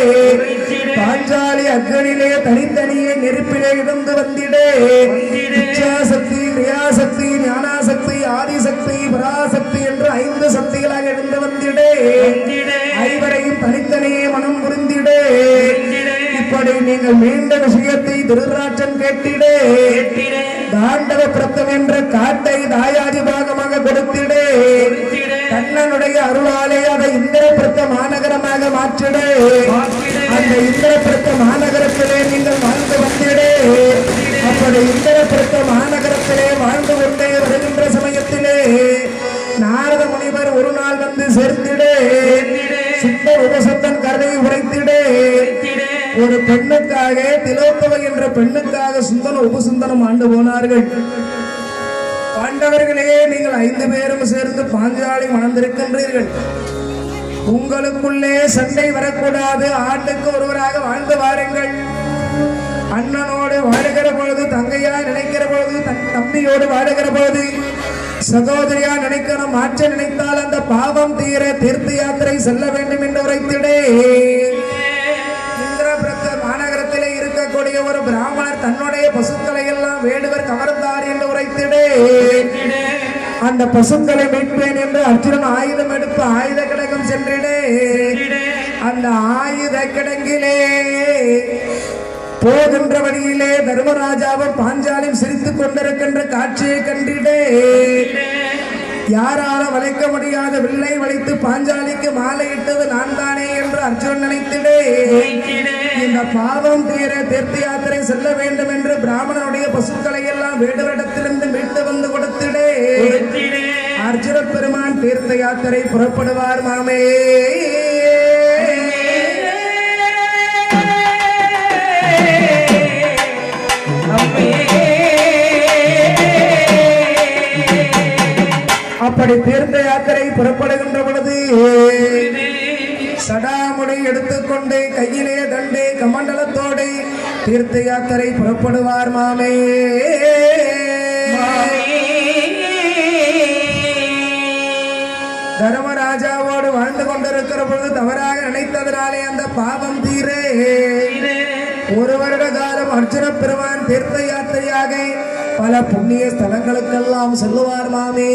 பாஞ்சாலி அக்னியிலே தனித்தனியே நெருப்பிலே இருந்து வந்திடே இச்சாசக்தி கிரியாசக்தி ஞானாசக்தி ஆதிசக்தி பராசக்தி என்று 5 சக்திகளாக இருந்து வந்திடே 5 தனித்தனியே மனம் புரிந்திடே இப்படி நீங்கள் மீண்ட விஷயத்தை திருராட்சன் கேட்டிடே தாண்டவ பிரத்தம் என்ற காட்டை தாயாதி பாகமாக கொடுத்திடே கண்ணனுடைய அருளாலே அதை இந்திர பிரத்த மாநகரமாக மாற்றிடே அந்த இந்திர பிரத்த மாநகரத்திலே நீங்கள் வாழ்ந்து வந்திடே அப்படி இந்திர பிரத்த மாநகரத்திலே வாழ்ந்து கொண்டே வருகின்ற சமயத்திலே நாரத முனிவர் ஒரு நாள் வந்து சேர்த்திடே சித்த உபசத்தன் கருணை உரைத்திடே ஒரு பெண்ணுக்காக திலோத்தவை என்ற பெண்ணுக்காக சுந்தரம் உபசுந்தரம் ஆண்டு போனார்கள் பாண்டவர்களே நீங்கள் 5 பேரும் சேர்ந்து பாஞ்சாலி மணந்திருக்கின்றீர்கள் உங்களுக்குள்ளே சண்டை வரக்கூடாது ஆண்டுக்கு ஒருவராக வாழ்ந்து வாருங்கள் அண்ணனோடு வாழுகிற பொழுது தங்கையா நினைக்கிற பொழுது தம்பியோடு வாழுகிற பொழுது சகோதரியா நினைக்கணும் மாற்ற நினைத்தால் அந்த பாவம் தீர தீர்த்த யாத்திரை செல்ல வேண்டும் என்று உரைத்திடே மாநகரத்திலே இருக்கக்கூடிய ஒரு பிராமணர் தன்னுடைய பசுக்களை எல்லாம் வேடுவர் கவர்ந்தார் என்று உரைத்திடே அந்த பசுக்களை மீட்பேன் என்று அர்ஜுனன் ஆயுதம் எடுத்து ஆயுத கிடங்கம் சென்றிடே அந்த ஆயுத கிடங்கிலே போகின்ற வழியிலே தர்மராஜாவும் பாஞ்சாலியும் சிரித்துக் கொண்டிருக்கின்ற காட்சியை கண்டிடே யாரால வளைக்க முடியாத வில்லை வளைத்து பாஞ்சாலிக்கு மாலையிட்டது நான் தானே என்று அர்ஜுனன் நினைத்திடே இந்த பாவம் தீர தீர்த்த யாத்திரை செல்ல வேண்டும் என்று பிராமணனுடைய பசுக்களை எல்லாம் வேடுவரிடத்திலிருந்து மீட்டு வந்து கொடுத்திடே அர்ஜுன பெருமான் தீர்த்த யாத்திரை புறப்படுவார் மாமே அப்படி தீர்த்த யாத்திரை புறப்படுகின்ற பொழுது சடாமுடி எடுத்துக்கொண்டு கையிலே தண்டை கமண்டலத்தோடு தீர்த்த யாத்திரை புறப்படுவார் மாமே தர்மராஜாவோடு வாழ்ந்து கொண்டிருக்கிற பொழுது தவறாக நினைத்ததனாலே அந்த பாவம் தீரே ஒரு வருட காலம் அர்ஜுன பெருமான் தீர்த்த யாத்திரையாக பல புண்ணிய ஸ்தலங்களுக்கெல்லாம் செல்லுவார் மாமே.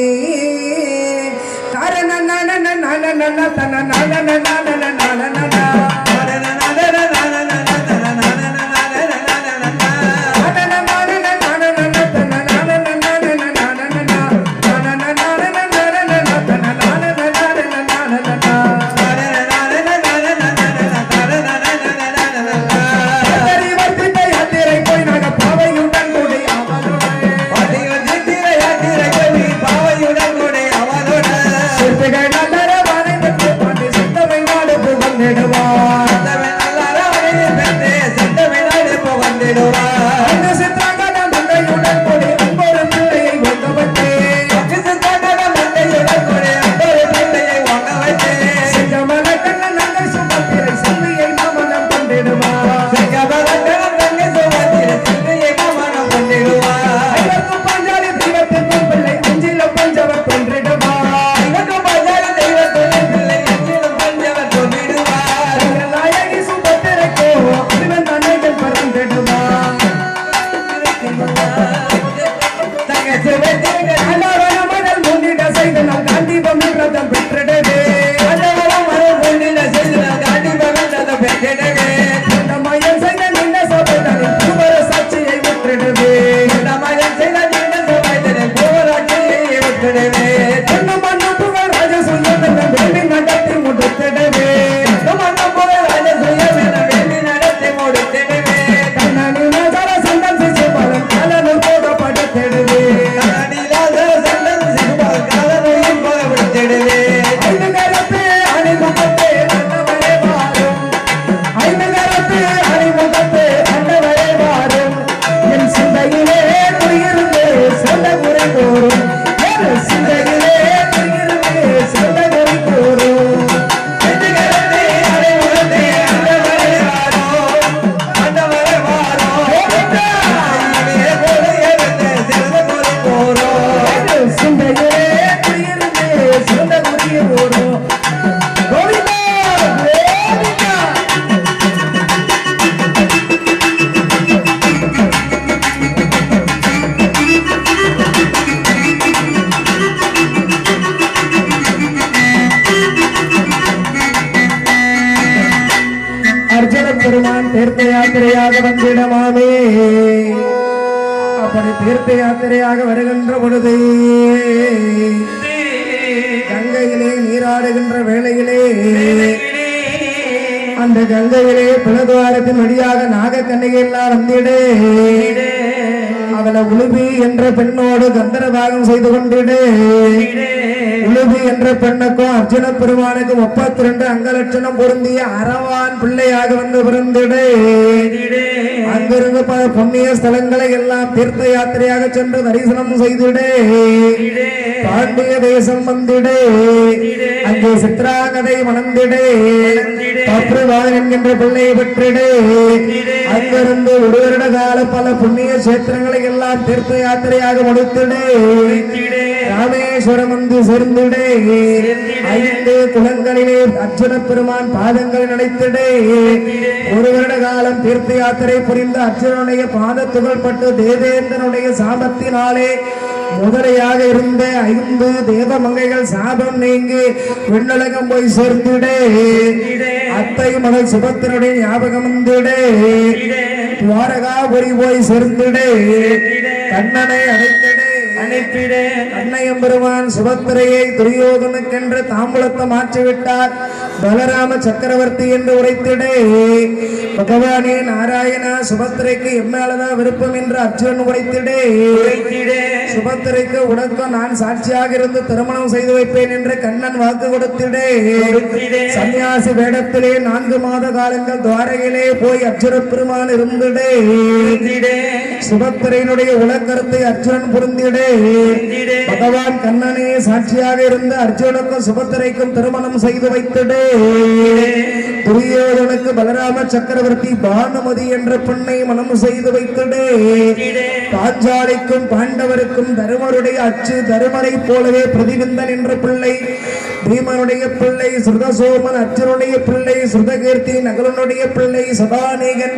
பெருமான் தீர்த்த யாத்திரையாக வந்திடமாமே. அப்படி தீர்த்த யாத்திரையாக வருகின்ற பொழுது கங்கையிலே நீராடுகின்ற வேளையிலே அந்த கங்கையிலே புலதுவாரத்தின் வழியாக நாகக்கண்ணிகை எல்லாம் வந்திடு. அவளை உளுபி என்ற பெண்ணோடு கந்தரபாகம் செய்து கொண்டிடு. உளுபி என்ற பெண்ணுக்கும் அர்ஜுன பெருமானுக்கும் 32 அங்கலட்சணம் பொருந்திய அரவான் பிள்ளையாக வந்து பிறந்திடு. அங்கிருந்து பல புண்ணிய ஸ்தலங்களை எல்லாம் தீர்த்த யாத்திரையாக சென்று தரிசனம் செய்திடு. பாண்டிய தேசம் வந்திடு. அங்கே சித்ராங்கதை மணந்திடு. பத்ருவான் என்கின்ற பிள்ளையை பெற்றிடு. அங்கிருந்து ஒரு வருட கால பல புண்ணிய கஷேத்திரங்களை எல்லாம் தீர்த்த யாத்திரையாக முடித்திடு. ராமேஸ்வரம் வந்து சேர்ந்திடு. 5 குளங்களிலே அர்ஜுன பெருமான் பாதங்கள் நினைத்திடு. ஒரு வருட காலம் தீர்த்த யாத்திரை புரிந்த அர்ஜுனனுடைய பாத துகள்பட்டு தேவேந்திரனுடைய சாபத்தினாலே முதலையாக இருந்த 5 தேவ மங்கைகள் சாபம் நீங்கி விண்ணுலகம் போய் சேர்ந்திடு. அத்தை மகள் சுபத்திரனுடைய ஞாபகம் வந்திடு. துவாரகாபுரி போய் சேர்ந்திடு. கண்ணனை அணைத்திடு. கண்ணையம் பெருமான் சுபத்திரையை துரியோதனுக்கென்று தாம்பூலத்தை மாற்றிவிட்டார். பலராம சக்கரவர்த்தி என்று உரைத்திடு. பகவானே நாராயணா, சுபத்திரைக்கு எம்மேலதான் விருப்பம் என்று அர்ஜுனன் உரைத்திடு. சுபத்திரைக்கு உனக்கும் நான் சாட்சியாக இருந்து திருமணம் செய்து வைப்பேன் என்று கண்ணன் வாக்கு கொடுத்திடு. சன்னியாசி வேடத்திலே 4 மாத காலங்கள் துவாரகையிலே போய் அர்ஜுன பெருமான் இருந்திடு. சுபத்திரையினுடைய உலக்கருத்தை அர்ஜுனன் புரிந்திடு. பகவான் கண்ணனே சாட்சியாக இருந்து அர்ஜுனுக்கும் சுபத்திரைக்கும் திருமணம் செய்து வைத்திடு. துரியோதனுக்கு பலராம சக்கரவர்த்தி பானுமதி என்ற பெண்ணை மனம் செய்து வைத்திடு. பாஞ்சாலிக்கும் பாண்டவருக்கும் தருமருடைய அச்சு தருமரை போலவே பிரதிபிந்தன் என்ற பிள்ளை, பீமனுடைய பிள்ளை சுருதசோமன், அர்ஜுனுடைய பிள்ளை சுருதகீர்த்தி, நகுலனுடைய பிள்ளை சதாநீகன்,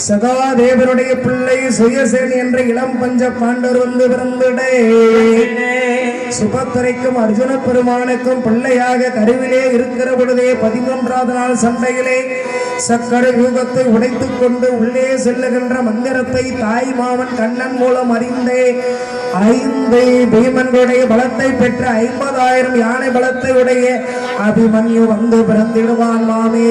சகாதேவனுடைய பிள்ளை சுயசேன் என்ற இளம் பஞ்ச பாண்டவர் வந்து பிறந்திடே. சுபத்திரைக்கும் அர்ஜுன பெருமானுக்கும் பிள்ளையாக கருவிலே இருக்கிற பொழுதே 13வது நாள் சண்டையிலே சக்கர யூகத்தை உடைத்துக் கொண்டு உள்ளே செல்லுகின்ற மந்திரத்தை தாய் மாமன் கண்ணன் மூலம் அறிந்தே 5 பீமன்களுடைய பலத்தை பெற்ற 50,000 யானை பலத்தை உடைய அபிமன்யு வந்து பிறந்திடுவான் மாமே.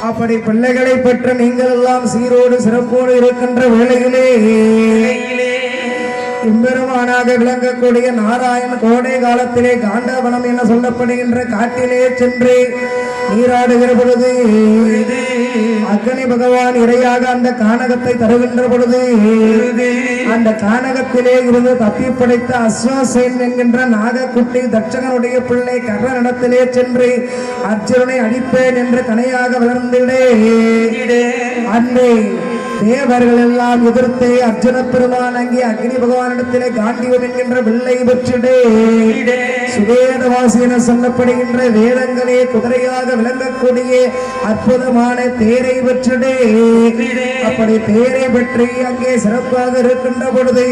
அப்படி பிள்ளைகளை பெற்ற நீங்கள் எல்லாம் சீரோடு சிறப்போடு இருக்கின்ற வேளையிலே இம்பெருமானாக விளங்கக்கூடிய நாராயண் கோடை காலத்திலே காண்டவனம் என சொல்லப்படுகின்ற காட்டிலே சென்று நீராடுகிற பொழுது அக்னி பகவான் இறையாக அந்த கானகத்தை தருகின்ற பொழுது அந்த கானகத்திலே இருந்து தப்பி படைத்த அஸ்வாசேன் என்கின்ற நாகக்குட்டி தட்சகனுடைய பிள்ளை கர்ணனிடத்திலே சென்று அர்ஜுனனை அடிப்பேன் என்று கனையாக வளர்ந்திடே. அன்பே தேவர்கள் எல்லாம் எதிர்த்து அர்ஜுன பெருமான் அங்கே அக்னி பகவானிடத்திலே காண்டிவம் என்கின்ற வில்லை பெற்றிடே. சுவேதவாசி என சொல்லப்படுகின்ற வேதங்களே குதிரையாக விளங்கக்கூடிய அற்புதமான தேரை பெற்றிடே. அப்படி தேரை பெற்று அங்கே சிறப்பாக இருக்கின்ற பொழுது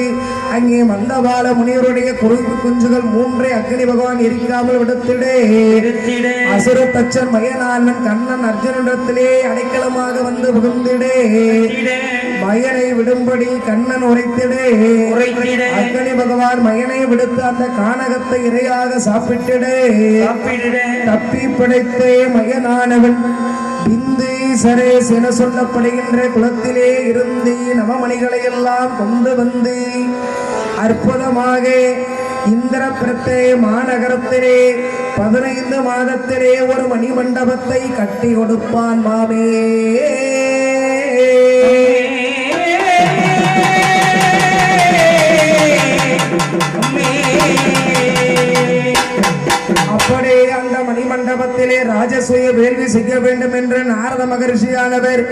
அங்கே மந்தபால முனிவருடைய குறுக்கு குஞ்சுகள் 3 அக்னி பகவான் எரிக்காமல் விடுத்திடே. அசுர தச்சன் மயனானன் கண்ணன் அர்ஜுனிடத்திலே அடைக்கலமாக வந்து புகுந்திடே. மயனை விடும்படி கண்ணன் உரைத்திடே. அக்னி பகவான் மயனை விடுத்து அந்த கானகத்தை இரையாக சாப்பிட்டிடே. தப்பி பிழைத்தே மயனானவன் பிந்து சரேஸ் என சொல்லப்படுகின்ற குளத்திலே இருந்து நவமணிகளை எல்லாம் கொண்டு வந்து அற்புதமாக இந்திரபிரத்தே மாநகரத்திலே 15 மாதத்திலே ஒரு மணி மண்டபத்தை கட்டி கொடுப்பான் மாமே. அப்படியே அந்த மணிமண்டபத்திலே ராஜசூய வேள்வி செய்ய வேண்டும் என்று நாரத மகர்ஷியானவர்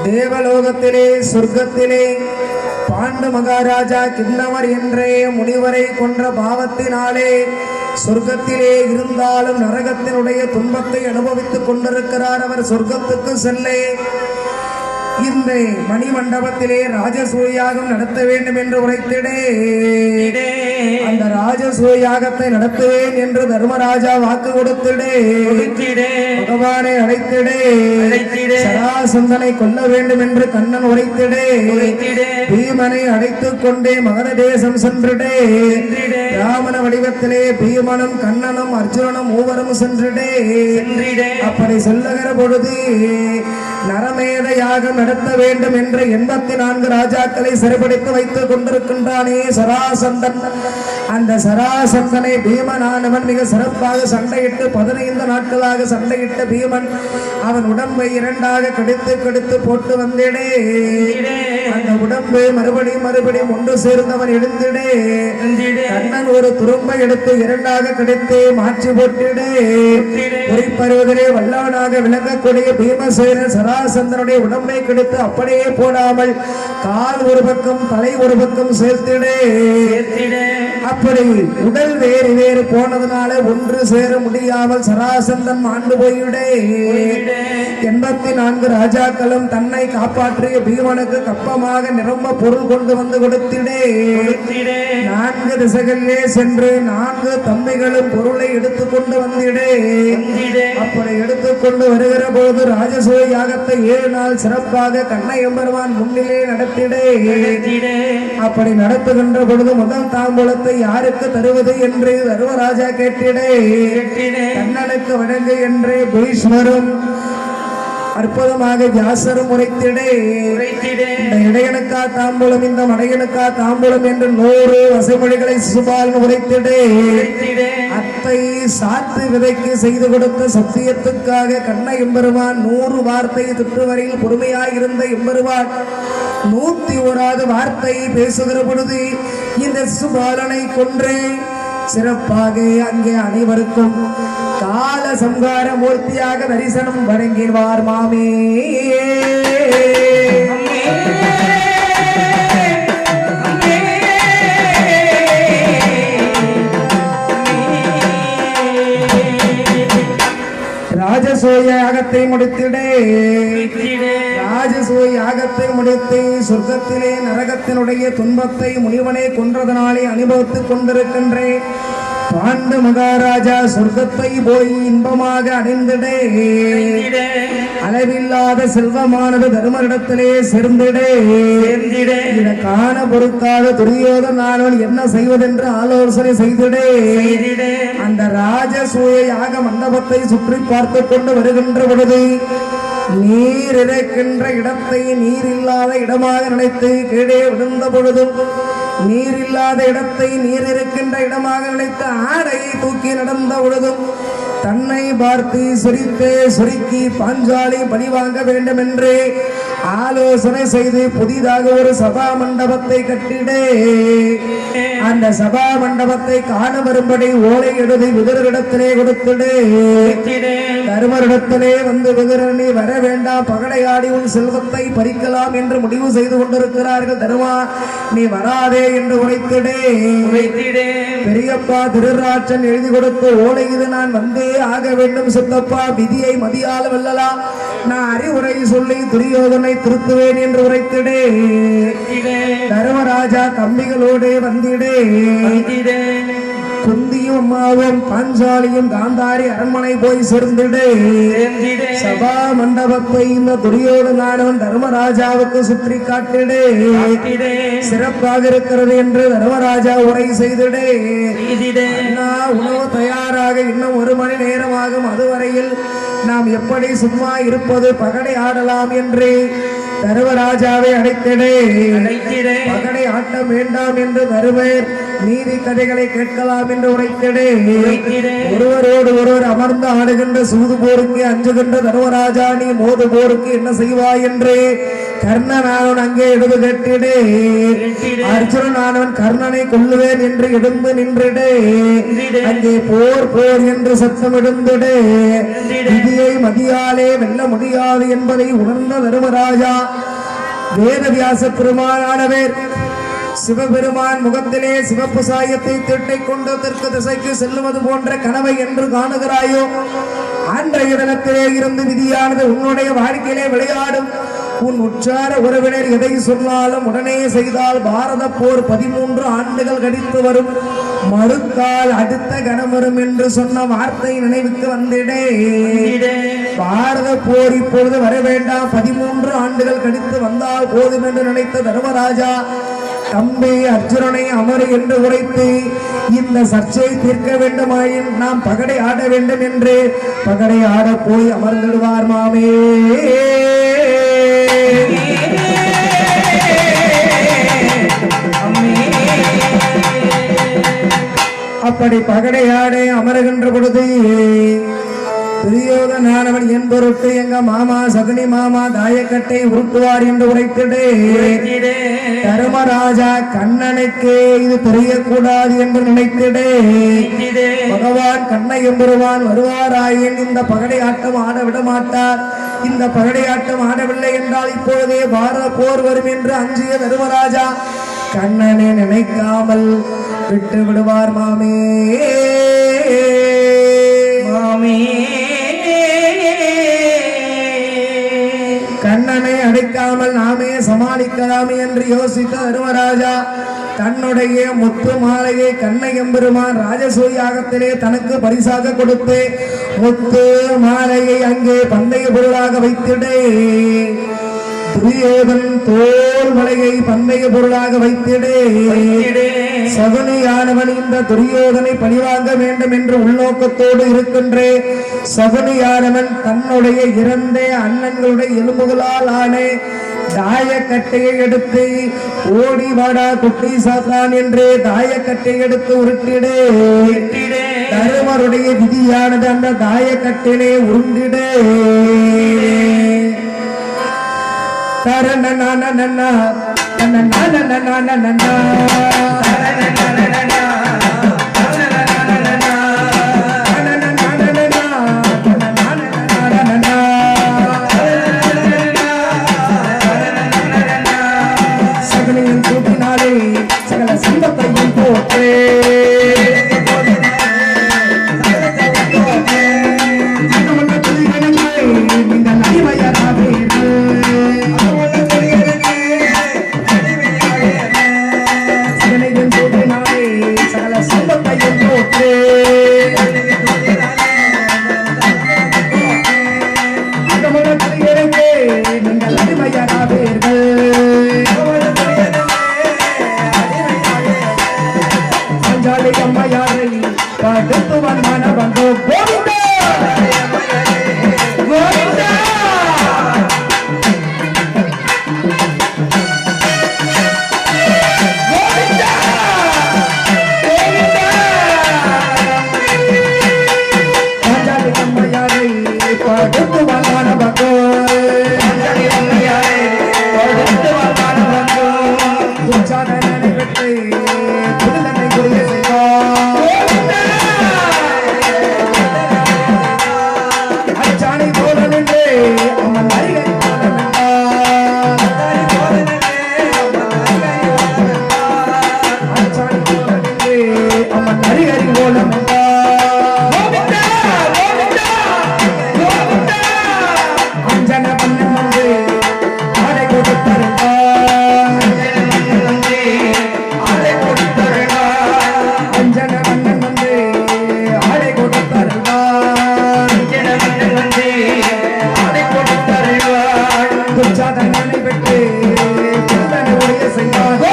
தேவலோகத்திலே சொர்க்கத்திலே பாண்டு மகாராஜா கிண்ணவர் என்றே முனிவரை கொன்ற பாவத்தினாலே சொர்க்கத்திலே இருந்தாலும் நரகத்தினுடைய துன்பத்தை அனுபவித்துக் கொண்டிருக்கிறார். அவர் சொர்க்கத்துக்கு செல்ல இந்த மணிமண்டபத்திலே ராஜசூயாகம் நடத்த வேண்டும் என்று உரைத்திடே. அந்த ராஜசூயாகத்தை நடத்துவேன் என்று தர்மராஜா வாக்கு கொடுத்திடே. பகவானை அழைத்திடே. சராசந்தனை கொல்ல வேண்டும் என்று கண்ணன் உரைத்திடே. பீமனை அழைத்துக் கொண்டே மகத தேசம் சென்றிடே. ராமன வடிவத்திலே பீமனும் கண்ணனும் அர்ஜுனனும் மூவரும் சென்றிடே. அப்படி செல்லுகிற பொழுது நரமேத யாகம் நடத்த வேண்டும் என்று 84 ராஜாக்களை சிறைபிடித்து வைத்துக் கொண்டிருக்கின்றானே சராசந்தன். அந்த சராசந்தனை பீமனானவன் மிக சிறப்பாக சண்டையிட்டு 15 நாட்களாக சண்டையிட்ட பீமன் அவன் உடம்பை 2ஆக கடித்து போட்டு வந்திடே. அந்த உடம்பு மறுபடியும் ஒன்று சேர்ந்தவன் எழுந்திடே. கண்ணன் ஒரு துரும்பை எடுத்து 2ஆக கடித்து மாற்றி போட்டிடே. குறிப்பருவதிலே வல்லவனாக விளங்கக்கூடிய பீமசேனன் சராசந்தனுடைய உடம்பை கடித்து அப்படியே போடாமல் கால் ஒரு பக்கம் தலை ஒரு பக்கம் சேர்த்திடே. அப்படி உடல் வேறு போனதுனால ஒன்று சேர முடியாமல் சராசந்தன் மாண்டு போயிடே. 84 ராஜாக்களும் தன்னை காப்பாற்றிய பீமனுக்கு கப்பமாக நிரம்ப பொருள் கொண்டு வந்து கொடுத்திடே. 4 திசைகளிலே சென்று 4 தம்பிகளும் பொருளை எடுத்துக்கொண்டு வந்திடே. அப்படி எடுத்துக்கொண்டு வருகிற போது ராஜசூய யாகத்தை 7 நாள் சிறப்பாக கண்ணை எம்பெருமான் முன்னிலே நடத்திடே. அப்படி நடத்துகின்ற பொழுது முதல் தாம்பூலத்தை யாருக்கு தருவது என்று தர்மராஜா கேட்டிடே. கண்ணனுக்கு வழங்கு என்று பீஷ்மரும் அற்புதமாக வியாசரும் உரைத்திடே. இந்த இடையனுக்கா தாம்பூலம் இந்த மடையனுக்கா தாம்பூலம் என்று 100 வசைமொழிகளை சிசுபாலன் உரைத்திடே. அத்தை சாத்து விதைக்கு செய்து கொடுத்த சத்தியத்துக்காக கண்ண எம்பெருமான் 100 வார்த்தை தொற்று வரையில் பொறுமையாக இருந்த எம்பெருமான் 101வது வார்த்தை பேசுகிற பொழுது இந்த சிசுபாலனை கொன்றே சிறப்பாக அங்கே அனைவருக்கும் கால சம்ஹார மூர்த்தியாக தரிசனம் வழங்கினார் மாமே. ராஜசூய யாகத்தை முடித்திடே, ராஜசூய யாகத்தை முடித்து சொர்க்கத்திலே நரகத்தினுடைய துன்பத்தை முனிவனை கொன்றதனாலே அனுபவித்துக் கொண்டிருக்கின்றேன். பாண்டு மகாராஜா சொர்க்கத்தை போய் இன்பமாக அடைந்திடே, அளவில்லாத செல்வமானது தர்மரிடத்திலே சேர்ந்திடே. இதை காண பொறுக்காத துரியோதனன் என்ன செய்வதென்று ஆலோசனை செய்திடே. அந்த ராஜசூய யாக மண்டபத்தை சுற்றி பார்த்து கொண்டு வருகின்ற பொழுது நீர் இருக்கின்ற இடத்தை நீர் இல்லாத இடமாக நினைத்து கீழே விழுந்த பொழுதும், நீர் இல்லாத இடத்தை நீர் இருக்கின்ற இடமாக நினைத்து ஆடையை தூக்கி நடந்த பொழுதும் தன்னை பார்த்து சிரித்தே சுருக்கி பாஞ்சாலி பழி வாங்க வேண்டும் என்று ஆலோசனை செய்து புதிதாக ஒரு சபா மண்டபத்தை கட்டிடே. அந்த சபா மண்டபத்தை காண வரும்படி ஓலை எழுதி விதுரரிடத்திலே கொடுத்திடே. தருமரிடத்திலே வந்து விதுரர், நீ வர வேண்டாம், பகடையாடி உன் செல்வத்தை பறிக்கலாம் என்று முடிவு செய்து கொண்டிருக்கிறார்கள். தருமா, நீ வராதே என்று உரைத்திடே. பெரியப்பா திருராட்சன் எழுதி கொடுத்த ஓலை இது, நான் வந்தே ஆக வேண்டும் சித்தப்பா, விதியை மதியால வெல்லலாம், நான் அறிவுரை சொல்லி துரியோதனை திருத்துவேன் என்று உரைத்திடே. தர்மராஜா தம்பிகளோடு வந்திடே. குந்தியும் அம்மாவும் பாஞ்சாலியும் காந்தாரி அரண்மனை போய் சேர்ந்திடே. சபா மண்டபத்தை இந்த துரியோதனன் தர்மராஜாவுக்கு சுற்றி காட்டிடே. சிறப்பாக இருக்கிறது என்று தர்மராஜா உரை செய்திடே. உணவு தயாராக இன்னும் 1 மணி நேரமாகும், அதுவரையில் நாம் எப்படி சும்மா இருப்பது, பகடை ஆடலாம் என்று தர்மராஜாவை அழைத்திடே. பகடை ஆட்ட வேண்டாம் என்று தருவர், நீதி கதைகளை கேட்கலாம் என்று உரைத்திடே. ஒருவரோடு ஒருவர் அமர்ந்து ஆடுகின்ற சூது போருக்கு அஞ்சுகின்ற தர்மராஜா, நீ மோது போருக்கு என்ன செய்வாய் என்று கர்ணனானவன் அங்கே எழுது கேட்டிடே. அர்ஜுனனானவன் கர்ணனை கொல்லுவேன் என்று எழுந்து நின்றிடே. அங்கே போர் போர் என்று சத்தம் எழுந்திடே. விதியை மதியாலே வெல்ல முடியாது என்பதை உணர்ந்த தர்மராஜா வேதவியாச பெருமானானவர் சிவபெருமான் முகத்திலே சிவப்பு சாயத்தை திட்டை கொண்டு தெற்கு திசைக்கு செல்லுவது போன்ற கனவை என்று காணுகிறாயோ, அன்றைய தினத்திலே இருந்து விதியானது உன்னுடைய வாழ்க்கையிலே விளையாடும். உன் உற்றார உறவினர் எதை சொன்னாலும் உடனே செய்தால் பாரத போர் 13 ஆண்டுகள் கழித்து வரும், மறுத்தால் அடுத்த கணம் வரும் என்று சொன்ன வார்த்தை நினைவுக்கு வந்திடே. பாரத போர் இப்பொழுது வர வேண்டாம், 13 ஆண்டுகள் கழித்து வந்தால் போதும் என்று நினைத்த தர்மராஜா தம்பி அர்ஜுனனை அமரு என்று உரைத்து, இந்த சர்ச்சை தீர்க்க வேண்டுமாயின் நாம் பகடை ஆட வேண்டும் என்று பகடை ஆட போய் அமர்ந்திடுவார் மாமே. அப்படி பகடையாடே அமருகின்ற பொழுது துரியோதனன் என் பொருட்டு எங்க மாமா சகுனி மாமா தாயக்கட்டை உருட்டுவார் என்று உரைத்திடே. தர்மராஜா கண்ணனுக்கு இது தெரியக்கூடாது என்று நினைத்திடே. பகவான் கண்ணை எம்பெருவான் வருவாராயின் இந்த பகடை ஆட்டம் ஆட விட மாட்டார். இந்த பகடை ஆட்டம் ஆடவில்லை என்றால் இப்பொழுதே பாரத போர் வரும் என்று அஞ்சிய தர்மராஜா கண்ணனை நினைக்காமல் விட்டு விடுவார் மாமே. கண்ணனை அடைக்காமல் நாமே சமாளிக்கலாமே என்று யோசித்த தர்மராஜா தன்னுடைய முத்து மாலையை கண்ணை எம்பெருமான் ராஜசூயாகத்திலே தனக்கு பரிசாக கொடுத்து முத்து மாலையை அங்கே பந்தய பொருளாக வைத்திடே. துரியோதன் தோல் மலையை பந்தய பொருளாக வைத்திடே. சகுனியானவன் இந்த துரியோதனை பழிவாங்க வேண்டும் என்று உள்நோக்கத்தோடு இருக்கின்ற சகுனியானவன் தன்னுடைய இறந்த அண்ணன்களுடைய எலும்புகளால் ஆன தாயக்கட்டையை எடுத்து ஓடி வாடா குட்டி சாத்தான் என்று தாயக்கட்டையை எடுத்து உருட்டிடே. தருமருடைய விதியானது அந்த தாயக்கட்டிலே உருண்டிடே. தரண கொடுத்து வந்தான பக்கோ உச்சாதனை வெற்றி புதுதன்னை குறிய அச்சாணி போல நின்று அம்மன் அருகே அச்சாணி போல நின்று அம்மன் அருகறி போல அஞ்சன பண்ணன் வந்து ஆடை கொடுத்தாருப்பா அஞ்சன பண்ணன் வந்து ஆடை கொடுத்தாருப்பா துச்சாதனை பெற்று புதுதனை உடைய செய்வார்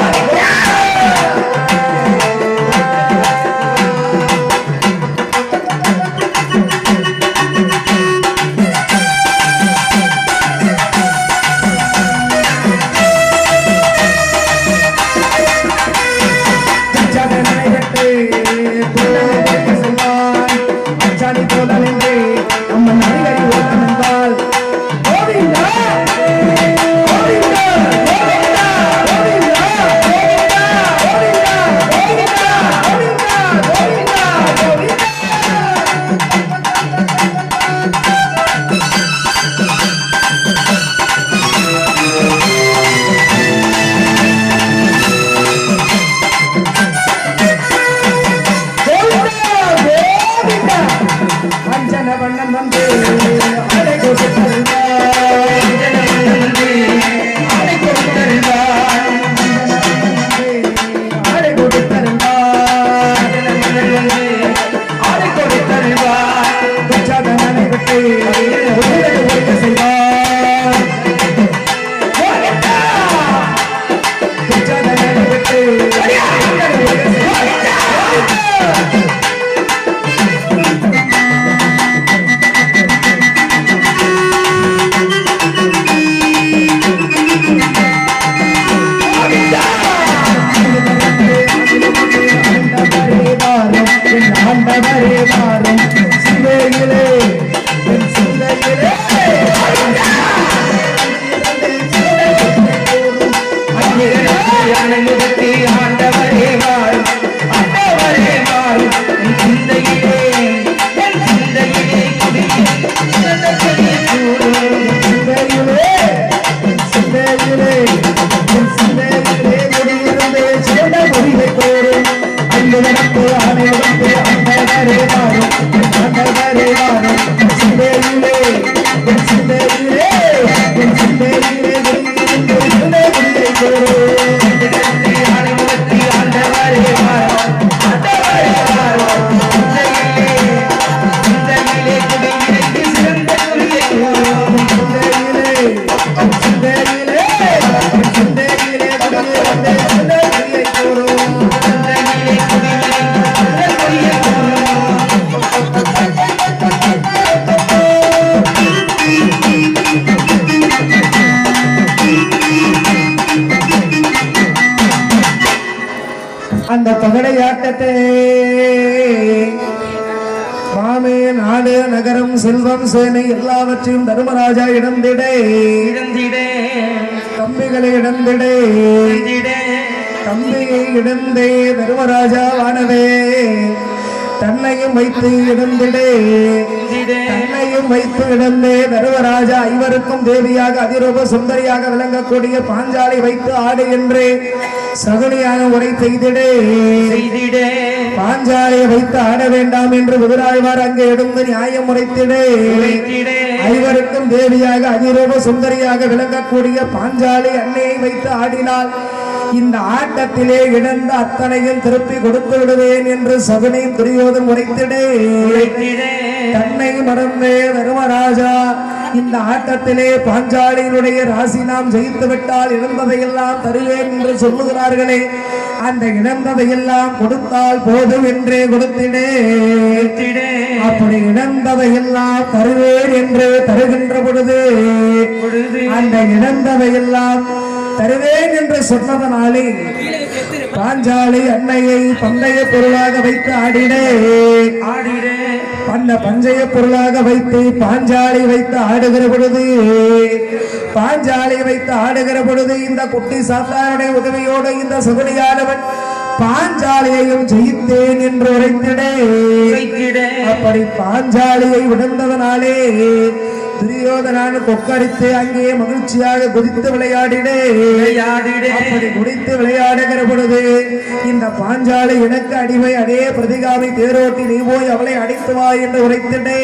அந்த பகடையாட்டத்தை மாமே நாடு நகரம் செல்வம் சேனை எல்லாவற்றையும் தர்மராஜா இடந்திடே தம்பிகளை இடந்திடே தம்பியை இடந்தே தர்மராஜா வானவே தன்னையும் வைத்து இடந்திடே தன்னையும் வைத்து இடந்தே தர்மராஜா ஐவருக்கும் தேவியாக அதிரூப சுந்தரியாக விளங்கக்கூடிய பாஞ்சாலை வைத்து ஆடு என்று சகுனியான உரை செய்திடே பாஞ்சாலையை வைத்து ஆட வேண்டாம் என்று முதலாழ்வார் அங்கே எடுந்து நியாயம் உரைத்திடே ஐவருக்கும் தேவியாக அதிரூப சுந்தரியாக விளங்கக்கூடிய பாஞ்சாலை அன்னையை வைத்து ஆடினால் இந்த ஆட்டத்திலே இழந்த அத்தனையும் திருப்பி கொடுத்து விடுவேன் என்று சகுனியும் துரியோதன் உரைத்திடே தன்னை மறந்தே தர்மராஜா இந்த ஆட்டத்திலே பாஞ்சாலியினுடைய ராசி நாம் ஜெயித்து விட்டால் இழந்ததையெல்லாம் தருவேன் என்று சொல்லுகிறார்களே அந்த இழந்ததையெல்லாம் கொடுத்தால் போதும் என்றே கொடுத்திடே அப்படி இழந்ததையெல்லாம் தருவேன் என்று தருகின்ற பொழுது அந்த இழந்ததையெல்லாம் தருவேன் என்று சொன்னதனாலே பாஞ்சாலி அன்னையை பந்தய பொருளாக வைத்து ஆடினே அந்த பஞ்சய பொருளாக வைத்து பாஞ்சாலி வைத்து ஆடுகிற பொழுது பாஞ்சாலி வைத்து ஆடுகிற பொழுது இந்த குட்டி சாத்தானுடைய உதவியோடு இந்த சுகுனியானவன் பாஞ்சாலியையும் ஜெயித்தேன் என்று உரைத்திடே அப்படி பாஞ்சாலியை உணர்ந்ததனாலே துரியோதனான் கொக்கரித்து அங்கே மகிழ்ச்சியாக குதித்து விளையாடினே அப்படி குதித்து விளையாடுகிற பொழுது இந்த பாஞ்சாலி எனக்கு அடிமை அதே பிரதிகாமி தேரோட்டி நீ போய் அவளை அடித்து வா என்று உரைத்திடே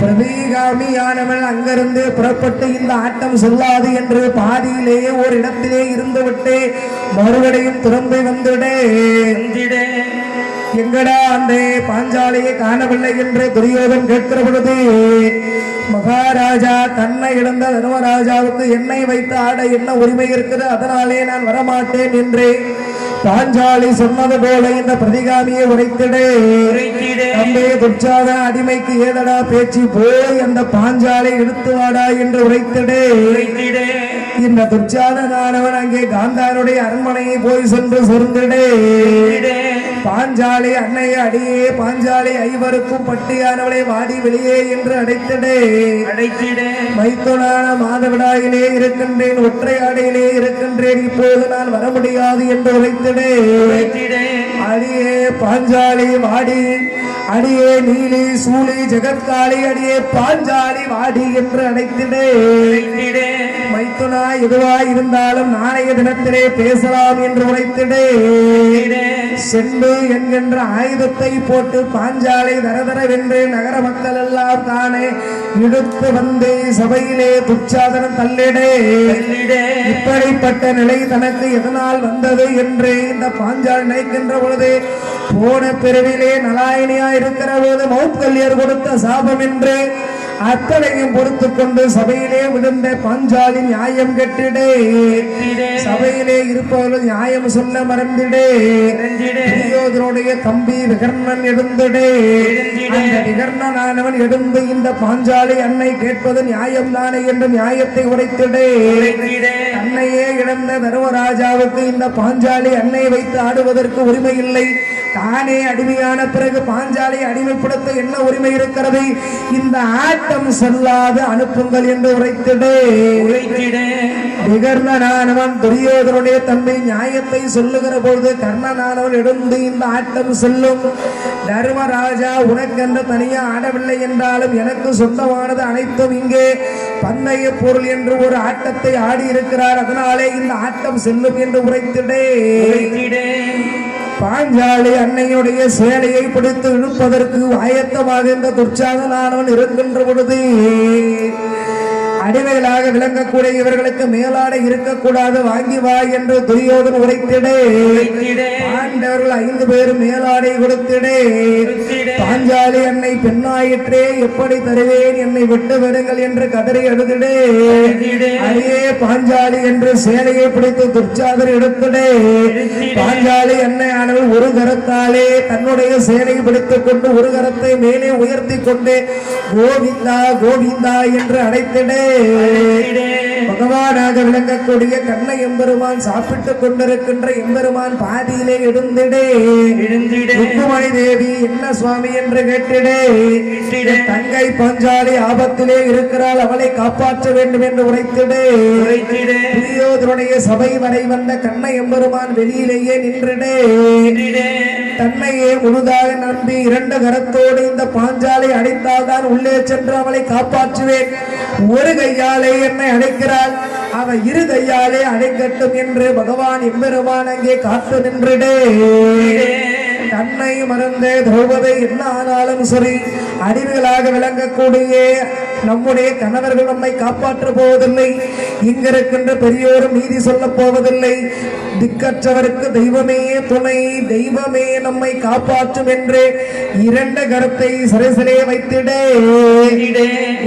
பிரதிகாமியானவள் அங்கிருந்து புறப்பட்டு இந்த ஆட்டம் சொல்லாது என்று பாதியிலேயே ஒரு இடத்திலே இருந்து விட்டு மறுபடியும் திரும்பி வந்துடே எங்கடா அந்த பாஞ்சாலியை காணவில்லை என்று துரியோதன் கேட்கிற பொழுது மகாராஜா தன்னை இழந்த தர்மராஜாவுக்கு என்னை வைத்து ஆட என்ன உரிமை இருக்குது அதனாலே நான் வரமாட்டேன் என்று பாஞ்சாலி சொன்னது போல இந்த பிரதிகாமியை உரைத்திடே தம்பே துர்ச்சாத அடிமைக்கு ஏதடா பேச்சு போய் அந்த பாஞ்சாலை எடுத்து வாடா என்று உரைத்திடே இந்த துர்ச்சாதனானவன் அங்கே காந்தாருடைய அரண்மனையை போய் சென்று சொர்ந்திடே பாஞ்சாலி அன்னையை அடியே பாஞ்சாலி ஐவருக்கும் பட்டியானவளை வாடி வெளியே என்று அடைத்திடே மைத்துனான மாதவிடாயிலே இருக்கின்றேன் ஒற்றை ஆடையிலே இருக்கின்றேன் இப்போது நான் வர முடியாது என்று உரைத்திடே அடியே பாஞ்சாலி வாடி அடியே நீலி சூழி ஜெகத்காளி அடியே பாஞ்சாலி வாடி என்று அழைத்திடே மைத்துனா எதுவாய் இருந்தாலும் நாளைய தினத்திலே பேசலாம் என்று உரைத்திடே செண்டு என்கின்ற ஆயுதத்தை போட்டு பாஞ்சாலை தரதரவென்று நகர மக்கள் எல்லாம் தானே இழுத்து வந்து சபையிலே துச்சாதனம் தள்ளிடே இப்படிப்பட்ட நிலை தனக்கு எதனால் வந்தது என்று இந்த பாஞ்சாலை நினைக்கின்ற பொழுது போன பிறவிலே நலாயினியா இருக்கிற போது மௌத்கல்யர் கொடுத்த சாபம் என்று அத்தனையும் பொறுத்து கொண்டு சபையிலே விழுந்த பாஞ்சாலி நியாயம் கெட்டிடே சபையிலே இருப்பவர்கள் நியாயம் சொல்ல மறந்திடே துரியோதனுடைய தம்பி விகர்ணன் எழுந்திடே அந்த விகர்ணனானவன் எழுந்து இந்த பாஞ்சாலி அன்னை கேட்பது நியாயம் தானே என்று நியாயத்தை உரைத்திடே அன்னையே இழந்த தர்மராஜாவுக்கு இந்த பாஞ்சாலி அன்னை வைத்து ஆடுவதற்கு உரிமை இல்லை தானே அடிமையான பிறகு பாஞ்சாலை அடிமைப்படுத்த என்ன உரிமை இருக்கிறது இந்த ஆட்டம் செல்லாது அனுப்புங்கள் என்று உரைத்திடே விகர்ணனானவன் துரியோதனுடைய தம்பி நியாயத்தை சொல்லுகிற பொழுது கர்ணனானவன் எழுந்து இந்த ஆட்டம் செல்லும் தர்மராஜா உனக்கென்று தனியா ஆடவில்லை என்றாலும் எனக்கு சொந்தமானது அனைத்தும் இங்கே பந்தய பொருள் என்று ஒரு ஆட்டத்தை ஆடி இருக்கிறார் அதனாலே இந்த ஆட்டம் செல்லும் என்று உரைத்திடே பாஞ்சாலி அன்னையுடைய சேலையை பிடித்து இழுப்பதற்கு ஆயத்தமாக இந்த துர்ச்சாதனானவன் இருக்கின்ற பொழுது அடிமைகளாக விளங்கக்கூடிய இவர்களுக்கு மேலாடை இருக்கக்கூடாது வாங்கி வா என்று துரியோதன் உரைத்திடே பாண்டவர்கள் 5 பேரும் மேலாடை கொடுத்திடே பாஞ்சாலி அன்னை பெண்ணாயிற்றே எப்படி தருவேன் என்னை விட்டு விடுங்கள் என்று கதறி எழுதிடே அடியே பாஞ்சாலி என்று சேலையை பிடித்து துர்ச்சாதன் எடுத்திடே பாஞ்சாலி அன்னை ஆனவள் ஒரு கரத்தாலே தன்னுடைய சேலையை பிடித்துக் கொண்டு ஒரு கரத்தை மேலே உயர்த்தி கொண்டு கோவிந்தா கோவிந்தா என்று அழைத்திடே பகவானாக விளங்கக்கூடிய கண்ண எம்பெருமான் சாப்பிட்டுக் கொண்டிருக்கின்ற எம்பெருமான் பாதியிலே எழுந்திடே ருக்குமணி தேவி என்ன சுவாமி என்று கேட்டிடே தங்கை பாஞ்சாலி ஆபத்திலே இருக்கிறாள் அவளை காப்பாற்ற வேண்டும் என்று உரைத்திடே துரியோதனுடைய சபை வரை வந்த கண்ண எம்பெருமான் வெளியிலேயே நின்றிடே தன்னையே முழுதாக நம்பி 2 கரத்தோடு இந்த பாஞ்சாலை அடைத்தால் தான் உள்ளே சென்று அவளை காப்பாற்றுவேன் ஒரு கையாலே என்னை அடைக்கிறாள் அவ 2 கையாலே அடைக்கட்டும் என்று பகவான் எம்பெருமான் அங்கே காத்து நின்றிடே தன்னை மறந்தே திரௌபதி என்ன ஆனாலும் சரி அடிமைகளாக விளங்கக்கூடிய நம்முடைய கணவர்கள் நம்மை காப்பாற்ற போவதில்லை இங்கிருக்கின்ற பெரியோரும் நீதி சொல்ல போவதில்லை திக்கற்றவருக்கு தெய்வமே துணை தெய்வமே நம்மை காப்பாற்றும் என்று 2 கரத்தை சரசிலே வைத்திடே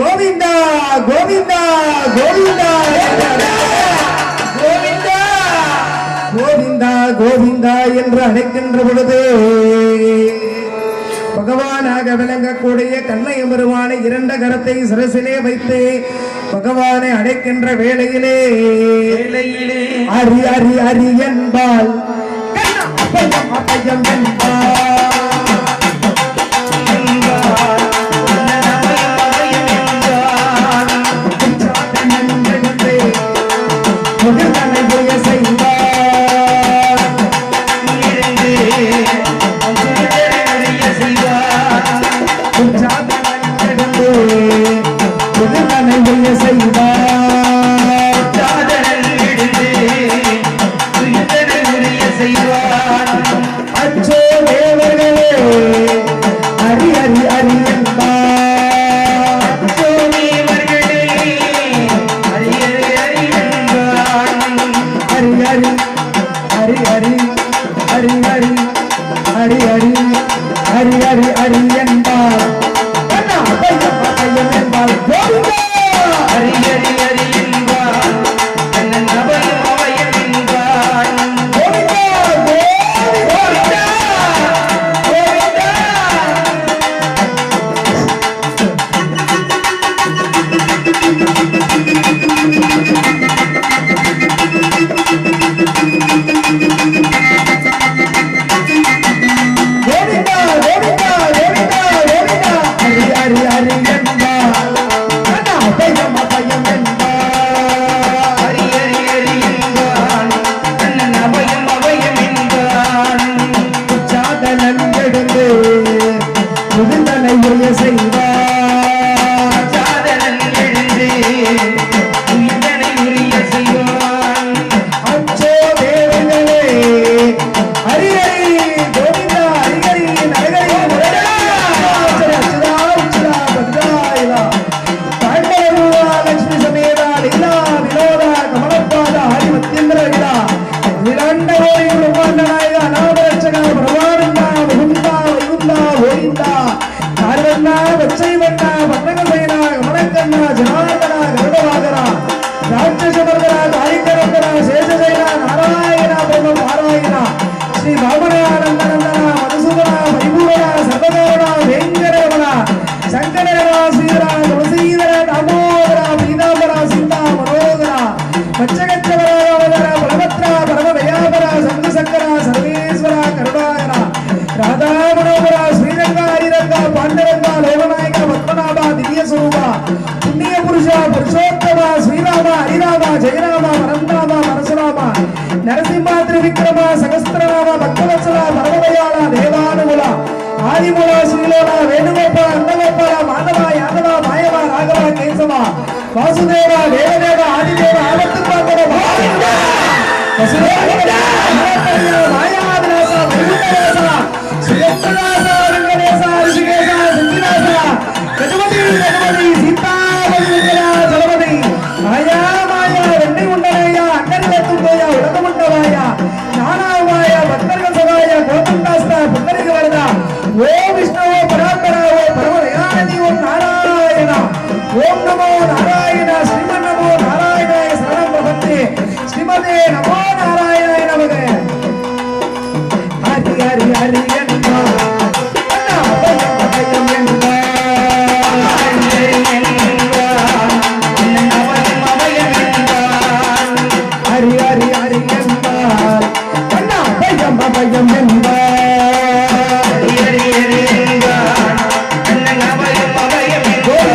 கோவிந்தா கோவிந்தா கோவிந்தா கோவிந்தா கோவிந்தா கோவிந்தா என்று அழைக்கின்ற பொழுது பகவானாக விளங்கக்கூடிய கண்ணை பெருமானை 2 கரத்தை சிரசிலே வைத்து பகவானை அடைக்கின்ற வேளையிலே வேளையிலே அரி அரி அரி என்பால் அப்பயம் அப்பயம் என்பால் నరసింహ త్రివిక్రమ సహస్రనామ భక్తవత్సల పరమదయాళ దేవానుగుల ఆదిమూల శ్రీలోల వేణుగోపాల అందగోపాల మాధవ యాదవ మాయవ రాఘవ కేశవ వాసుదేవ దేవదేవ ఆదిదేవ ఆవర్తపాదవ మాయావిలాస వైకుంఠవాస శ్రీయత్రదాస రంగదేశ ఋషికేశ సిద్ధిదాస గజపతి గజపతి సీతాపతి జలపతి మాయా మాయా వెండి ఉండనయ్యా అక్కడికెత్తుందయ్యా ఉడకముండవాయ నానావాయ భక్తర్గ సవాయ గోతందాస్త పుత్తరికి వరద ఓ విష్ణువు పరాత్పర ఓ పరమ దయానిధి ఓం నారాయణ ఓం నమో నారాయణ శ్రీమన్నమో నారాయణాయ శరణం ప్రపత్తే శ్రీమతే నమో నారాయణాయ నమః హరి హరి హరి అన్నా ஹரி ஹரி ஹரி என்பார் அண்ணா பயம் அபயம் என்பார் ஹரி ஹரி ஹரி என்பார் அண்ணா பயம் அபயம் என்பார்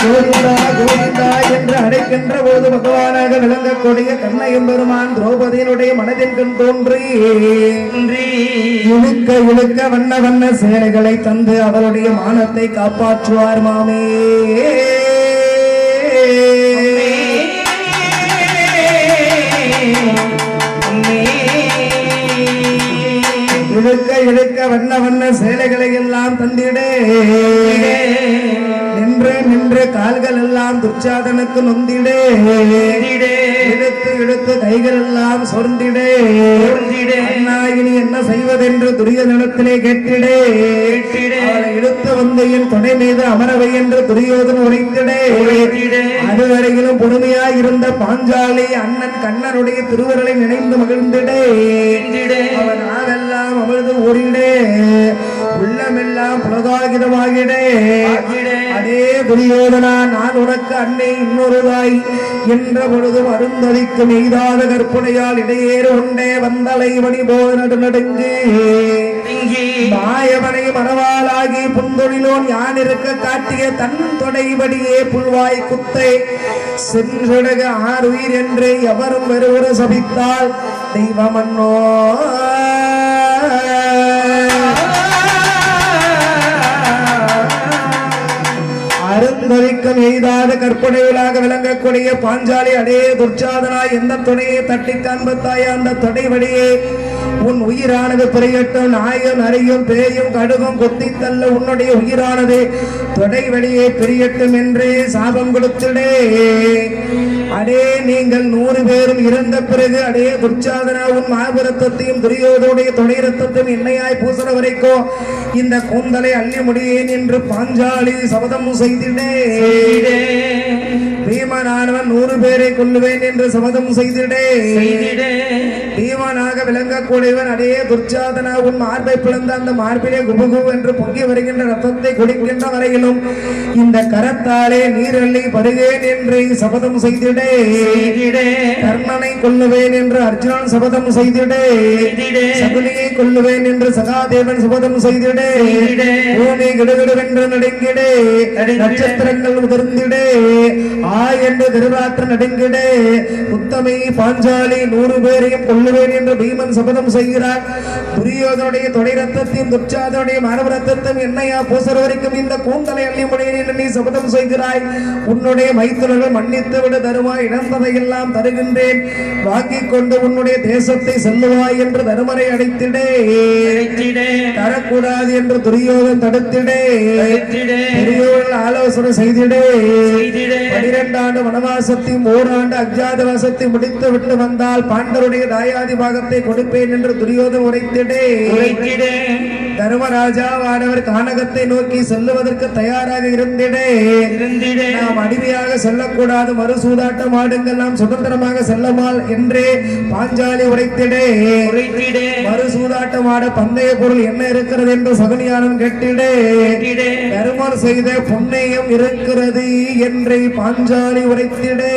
கோவிந்தா கோவிந்தா என்று அழைக்கின்ற போது பகவானாக விளங்கக்கூடிய கண்ணையும் பெருமான் திரௌபதியினுடைய மனதின் கண் தோன்றி இழுக்க இழுக்க வண்ண வண்ண சேலைகளை தந்து அவருடைய மானத்தை காப்பாற்றுவார் மாமே இழுக்க இழுக்க வண்ண வண்ண சேலைகளை எல்லாம் தந்திடே நின்று நின்று கால்கள் எல்லாம் துச்சாதனுக்கு நொந்திடே இழுத்து இழுத்து கைகள் எல்லாம் சொர்ந்திடே இனி என்ன செய்வதென்று துரியோதனத்திலே கேட்டிடே அவளை இழுத்து வந்து என் துணை மீது அமரவை என்று துரியோதன் உரைத்திடே அதுவரையிலும் பொறுமையாய் இருந்த பாஞ்சாலி அண்ணன் கண்ணனுடைய திருவருளை நினைந்து மகிழ்ந்திடே அவன் நாவெல்லாம் அமிழ்ந்து ஓடிடே உள்ள உள்ளமெல்லாம் புலகாகிதமாகிடே. அதே துரியோதனா, நான் உனக்கு அன்னை இன்னொரு தாய் என்ற பொழுதும் அருந்ததிக்கும் எய்தாத கற்பனையால் இடையேறு உண்டே வந்தலை மணி போது நடுநடுங்கு மாயவனை மணவாளாகி புந்தொழிலோன் யான் இருக்க காட்டிய தன் தொடைபடியே புல்வாய் குத்தை சென்றடக ஆறுயிர் என்று எவரும் வெறுவரு சபித்தால் தெய்வமன்னோ அருந்ததிக்கம் எய்தாத கற்பனைகளாக விளங்கக்கூடிய பாஞ்சாலி அடே துர்ச்சாதனா, எந்த துணையை தட்டி காண்பத்தாய அந்த தொடைவடியே உன் உயிரானது பிரியட்டும். நாயும் நரியும் பேயும் கடுகும் கொத்தி தள்ள உன்னுடைய உயிரானது தொடை வழியே பிரியட்டும் என்று சாபம் கொடுத்துடே. அடே நீங்கள் 100 பேரும் இறந்த பிறகு அடே துர்ச்சாதனா, உன் மாபுரத்தையும் துரியோதனுடைய தொடை ரத்தத்தையும் எண்ணெயாய் பூசண வரைக்கும் இந்த கூந்தலை அள்ளி முடியேன் என்று பாஞ்சாலி சபதம் செய்திடே. பீமனானவன் 100 பேரை கொல்லுவேன் என்று சபதம் செய்திடே. பீமனாக விளங்கக்கூடியவன் அடே துர்ச்சாதனா, உன் மார்பை பிளந்த அந்த மார்பிலே குபுகு என்று பொங்கி வருகின்ற ரத்தத்தை குடிக்கின்ற வரையிலும் இந்த கரத்தாலே நீரள்ளி பருகேன் என்று சபதம் செய்திடே. கர்ணனை கொல்லுவேன் என்று அர்ஜுனன் சபதம் செய்திடே. சகுனியை கொல்லுவேன் என்று சகாதேவன் சபதம் செய்திடே. பூமி கிடுகிடுவென்று நடுங்கிடே. நட்சத்திரங்கள் உதிர்ந்திடே. என்று திருராற்ற நடுங்கிடே. உத்தமை பாஞ்சாலி 100 பேரையும் கொல்லுவேன் என்று பீமன் சபதம் செய்கிறார். துரியோதனுடைய தொடை ரத்தத்தையும் துர்ச்சாதனுடைய மானவ ரத்தத்தையும் என்னையா பூசற வரைக்கும் இந்த கூந்தலை அள்ளி முடியேன் என்று நீ சபதம் செய்கிறாய். உன்னுடைய மைத்துனர்கள் மன்னித்து விட தருவாய், இழந்ததையெல்லாம் தருகின்றேன், வாங்கிக் கொண்டு உன்னுடைய தேசத்தை செல்லுவாய் என்று தருமரை அடைத்திடே. தரக்கூடாது என்று துரியோதன் தடுத்திடே. பெரியோர்கள் ஆலோசனை செய்திடே. 12 ஆண்டு வனவாசத்தையும் 1 ஆண்டு அஜ்ஞாதவாசத்தை முடித்து விட்டு வந்தால் பாண்டவருடைய தாயாதி பாகத்தை கொடுப்பேன் என்று துரியோதன் உரைத்திடே. தர்மராஜாவானவர் கானகத்தை நோக்கி செல்லுவதற்கு தயாராக இருந்திடே. நாம் அடிமையாக செல்லக்கூடாது, மறு சூதாட்டம் ஆடுங்கள், நாம் சுதந்திரமாக செல்லமால் என்றே பாஞ்சாலி உரைத்திடே. மறு சூதாட்டம் ஆட பந்தய பொருள் என்ன இருக்கிறது என்று சகுனியானம் கேட்டிடே. தர்மர் செய்த புண்ணியம் இருக்கிறது என்றே பாஞ்சாலி உரைத்திடே.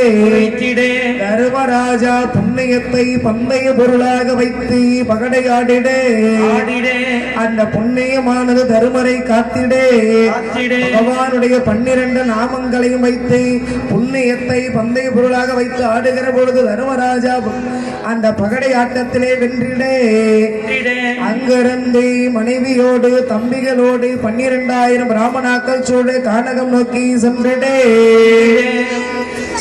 தர்மராஜா புண்ணியத்தை பந்தய பொருளாக வைத்து பகடையாடிடே. அந்த புண்ணியமானது தருமரை காத்திடே. பகவானுடைய 12 நாமங்களையும் வைத்து புண்ணியத்தை பந்தய பொருளாக வைத்து ஆடுகிற பொழுது தர்மராஜா அந்த பகடை ஆட்டத்திலே வென்றிடே. அங்கிருந்து மனைவியோடு தம்பிகளோடு 12,000 பிராமணாக்கள் சூடு கானகம் நோக்கி சென்றிடே.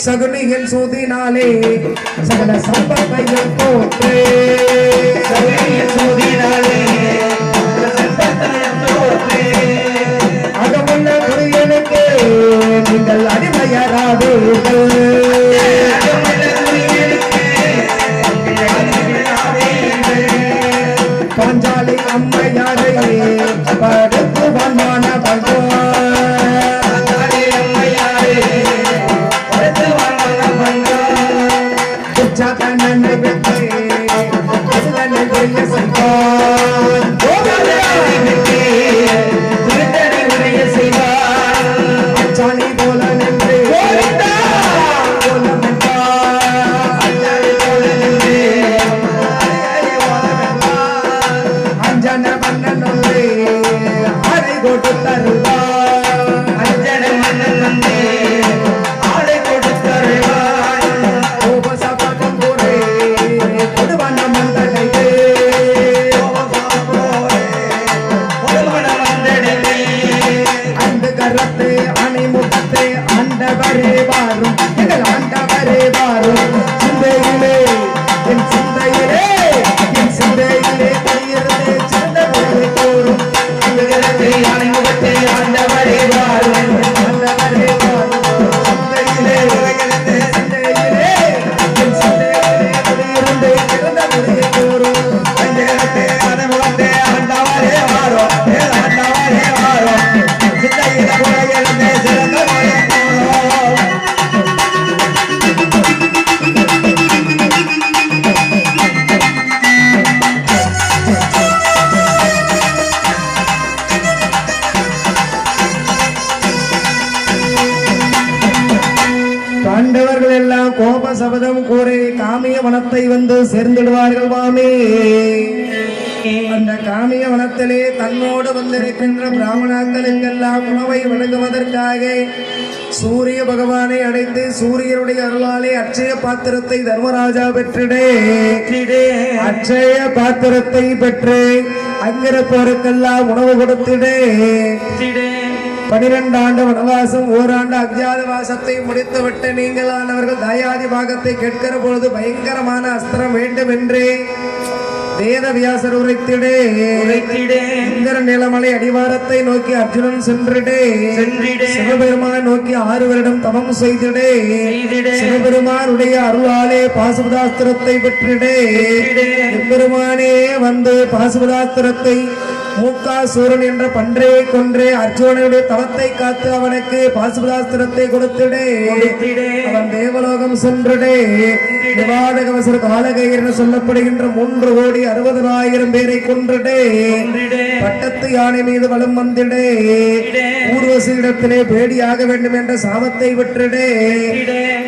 சகுனியின் சூதினாலே சகல சம்பத்தைகள் போற்றே. அகமுள்ள துரியனுக்கு நீங்கள் அடிமையராவீர்கள். பாஞ்சாலி அம்மையாரை படுத்து வந்தான பாண்டவர்கள் எல்லாம் கோப சபதம் கூறி காமிய வனத்தை வந்து சேர்ந்திடுவார்கள் வாமே. அந்த காமிய வனத்திலே தன்னோடு வந்திருக்கின்ற பிராமணாக்களுக்கெல்லாம் உணவை வழங்குவதற்காக சூரிய பகவானை அடைந்து சூரியனுடைய அருளாலே அட்சய பாத்திரத்தை தர்மராஜா பெற்றிடே. அட்சய பாத்திரத்தை பெற்று அங்கிருப்பவருக்கெல்லாம் உணவு கொடுத்திடே. 12 ஆண்டு வனவாசம், ஓராண்டு அஜ்ஞாதவாசத்தை முடித்துவிட்டு நீங்களானவர்கள் தாயாதி பாகத்தை கேட்கிற பொழுது பயங்கரமான அஸ்திரம் வேண்டும் என்று வேதவியாசர் உரைத்திடே. இந்திர நிலமலை அடிவாரத்தை நோக்கி அர்ஜுனன் சென்றிடே. சிவபெருமான் நோக்கி 6 வருடம் தவம் செய்திடே. சிவபெருமானுடைய அருளாலே பாசுபதாஸ்திரத்தை பெற்றிடே. பெருமானே வந்து பாசுபதாஸ்திரத்தை மூக்காசூரன் என்ற பன்றையை கொன்று அர்ஜுனனுடைய தவத்தை காத்து அவனுக்கு பாசுபதாஸ்திரத்தை கொடுத்திடே. அவன் தேவலோகம் சென்றிடே. நிவாதகவசர காலகையர் என்று சொல்லப்படுகின்ற 3,60,00,000 பேரை கொன்றிடே. பட்டத்து யானை மீது வலம் வந்திடே. ஊர்வசியிடத்திலே பேடியாக வேண்டும் என்ற சாபத்தை விட்டுடே.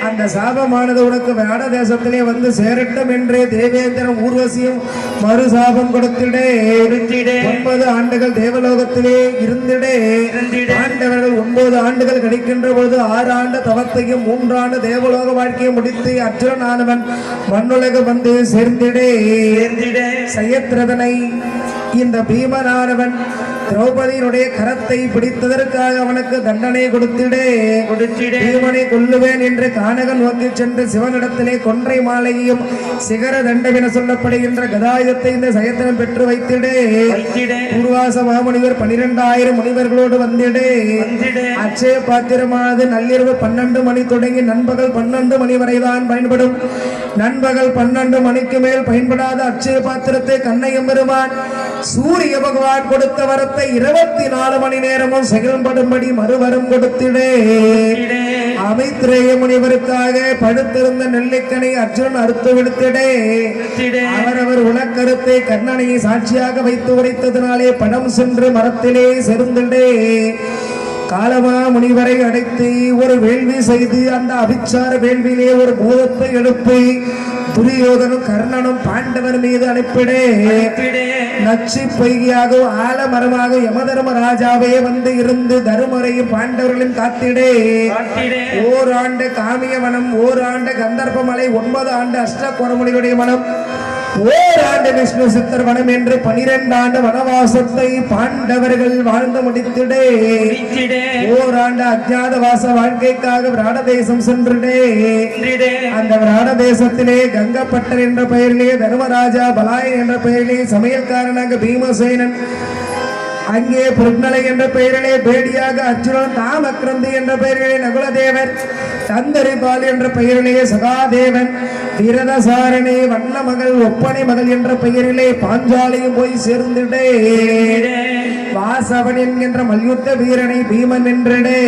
அந்த சாபமானது உனக்கு வேட தேசத்திலே வந்து சேரட்டும் என்று தேவேந்திரன் ஊர்வசியும் மறு சாபம் கொடுத்திடே. 9 ஆண்டுகள் தேவலோகத்திலே இருந்திடே. பாண்டவர்கள் 9 ஆண்டுகள் கழிக்கின்ற பொழுது 6 ஆண்டு தவத்தையும் 3 ஆண்டு தேவலோக வாழ்க்கையை முடித்து அர்ஜுனன் ஆனவன் மண்ணுலக வந்து சேர்ந்திடே. சயத்ரதனை இந்த பீமனானவன் திரௌபதியினுடைய கரத்தை பிடித்ததற்காக அவனுக்கு தண்டனை கொடுத்திடே. பீமனை கொல்லுவேன் என்று கானகன் நோக்கி சென்று சிவனிடத்திலே கொன்றை மாலையையும் சிகர தண்டமென சொல்லப்படுகின்ற கதாயுதத்தை இந்த சயத்திரம் பெற்று வைத்திடே. பூர்வாச மாமுனிவர் 12,000 முனிவர்களோடு வந்திடே. அட்சய பாத்திரமானது நள்ளிரவு 12 மணி தொடங்கி நண்பகல் 12 மணி வரைதான் பயன்படும். நண்பகல் 12 மணிக்கு மேல் பயன்படாத அட்சய பாத்திரத்தை கண்ணையும் பெருமான் சூரிய பகவான் கொடுத்த வரத்தை 24 மணி நேரமும் செயல்படும்படி மறுவரம் கொடுத்திடே. அமைத்திரேய முனிவருக்காக படுத்திருந்த நெல்லிக்கனை அர்ஜுனன் அறுத்து விடுத்திடே. அவரவர் உலக்கருத்தை கண்ணனையை சாட்சியாக வைத்து உரைத்ததினாலே படம் சென்று மரத்திலே செருந்திடே. காலமா முனிவரை அடைத்து ஒரு வேள்வி செய்து அந்த அபிச்சார வேள்வியிலே ஒரு பூதத்தை எழுப்பி துரியோதனும் கர்ணனும் பாண்டவர் மீது அனுப்பிடே. நச்சு பொய்கையாக ஆலமரமாக யமதர்ம ராஜாவே வந்து இருந்து தருமரையும் பாண்டவர்களையும் காத்திடே. ஓராண்டு காமிய வனம், ஓராண்டு கந்தர்ப்ப மலை, 9 ஆண்டு அஷ்டகோரமுனிகளுடைய மனம், ஓராண்டு விஷ்ணு சித்தர் வனம் என்று 12 ஆண்டு வனவாசத்தை பாண்டவர்கள் வாழ்ந்து முடித்திடே. ஓராண்டு அஜ்ஞாத வாச வாழ்க்கைக்காக விராட தேசம் சென்றிடே. அந்த விராட தேசத்திலே கங்கப்பட்டர் என்ற பெயரிலே தர்மராஜா, பலாயன் என்ற பெயரிலே சமையல்காரனாக பீமசேனன், அங்கே புருக்னலை என்ற பெயரிலே பேடியாக அர்ஜுனன், தாமக்ரந்தி என்ற பெயரிலே நகுலதேவர், தந்தரிபால் என்ற பெயரிலே சகாதேவன், விரதசாரணி, வண்ண மகள், ஒப்பனை மகள் என்ற பெயரிலே பாஞ்சாலியும் போய் சேர்ந்திடே. வாசவன் என்கின்ற மல்யுத்த வீரனை பீமன் என்றிடே.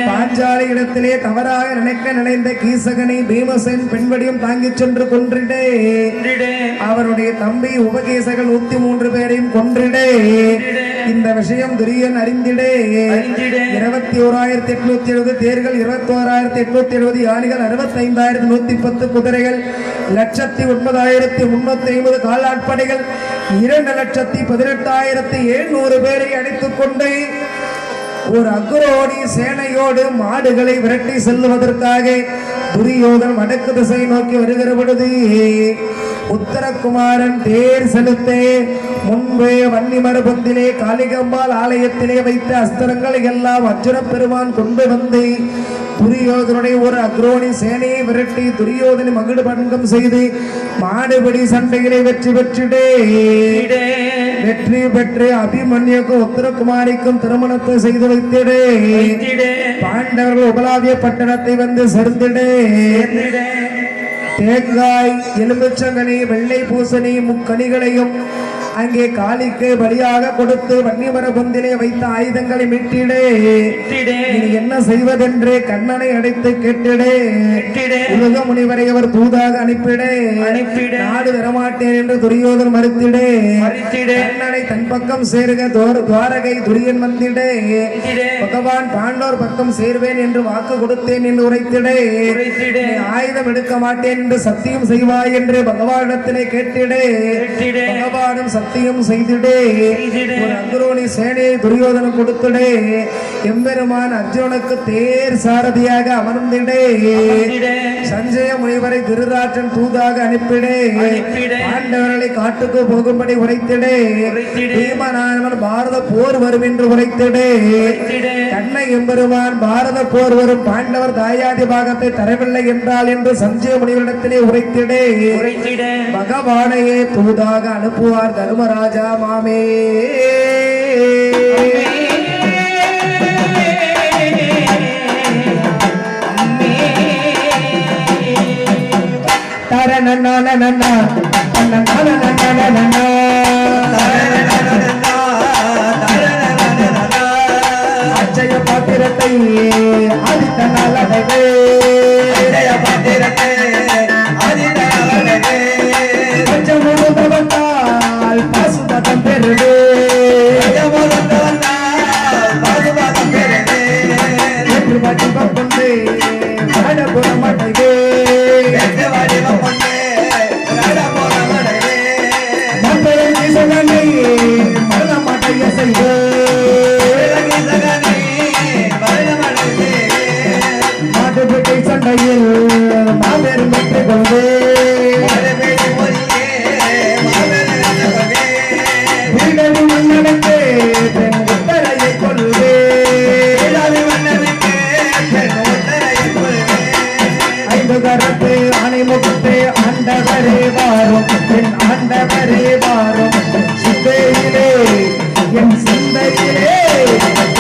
பாஞ்சாலி இடத்திலே தவறாக நினைந்த கீசகனை பீமசேன் பெண்வடியும் தாங்கிச் சென்று கொன்றிடே. அவருடைய தம்பி உபகேசகன் 103 பேரையும் கொன்றிடே. இந்த விஷயம் துரியன் அறிந்திடே. 21,870 தேர்கள், 21,870 யானைகள், 65,110 குதிரைகள், 1,09,350 காலாட்படைகள், 2,18,700 பேரை அடித்துக் கொண்டு ஒரு அக்ரோணி சேனையோடு மாடுகளை விரட்டி செல்லுவதற்காக துரியோதன் வடக்கு திசை நோக்கி வருகிற பொழுது உத்தரகுமாரன் தேர் செலுத்தே முன்பே வன்னி மரபத்திலே காளிகம்பாள் ஆலயத்திலே வைத்த அஸ்திரங்களை எல்லாம் அர்ஜுன பெருமான் கொண்டு வந்து துரியோதனுடைய ஒரு அக்ரோணி சேனையை விரட்டி துரியோதனை மகிடு பங்கம் செய்து மாடுபடி சண்டைகளை வெற்றி பெற்று அபிமன்யுக்கும் உத்தரகுமாரிக்கும் திருமணத்தை செய்து வைத்திடே. பாண்டவர்கள் உபலாவிய பட்டணத்தை வந்து சேர்ந்திடே. தேங்காய், எலுமிச்சங்கனி, வெள்ளை பூசணி, முக்கணிகளையும் அங்கே காளிக்கு பலியாக கொடுத்து வன்னிமர பொந்திலே வைத்த ஆயுதங்களை மீட்டிடே. இனி என்ன செய்வதென்று கண்ணனை அடைத்து கேட்டிடே. உலக முனிவரை அவர் தூதாக அனுப்பிடே. நாடு வரமாட்டேன் என்று துரியோதன் மறுத்திடே. கண்ணனை தன் பக்கம் சேருக துவாரகை துரியன் வந்திடே. பகவான் பாண்டோர் பக்கம் சேர்வேன் என்று வாக்கு கொடுத்தேன் என்று உரைத்திடே. ஆயுதம் எடுக்க மாட்டேன் என்று சத்தியம் செய்வாய் என்று பகவானிடத்திலே கேட்டிடே. பகவானும் சத்தியம் செய்திடே. ஒரு அக்ரோணி சேனையை துரியோதனம் கொடுத்திடே. எம்பெருமான் அர்ஜுனனுக்கு தேர் சாரதியாக அமர்ந்திடே. சஞ்சய முனிவரை திருராற்றன் தூதாக அனுப்பிடே. பாண்டவர்களை காட்டுக்கு போகும்படி உரைத்திடே. பீமநாயகன் பாரத போர் வரும் என்று உரைத்திடே. கண்ணை எம்பெருமான் பாரத போர் வரும் பாண்டவர் தாயாதி பாகத்தை தரவில்லை என்றால் என்று சஞ்சய முனிவரிடத்திலே உரைத்திடே. பகவானையே தூதாக அனுப்புவார் தர்மராஜா மாமே. அச்சய பாத்திரத்தை ஆதித்த நாளடவே. பஞ்சமுழுதவத்தால் பாசுபதம் பெறுவே. வடிவம் கொண்டு வாடபுறம் அடைவே. மரணமடைய செய்வே. மாட்டுப்பேட்டை சண்டையில் மாபெரும் வெற்றி கொள்வே. வீடவி மன்னனுக்கு பெண் உத்தரையை கொள்வே. ஐந்து கரத்து அணை முகத்து ஆண்டவரே வாரும் என் ஆண்டவரே வாரும். சிந்தையிலே என் சிந்தையிலே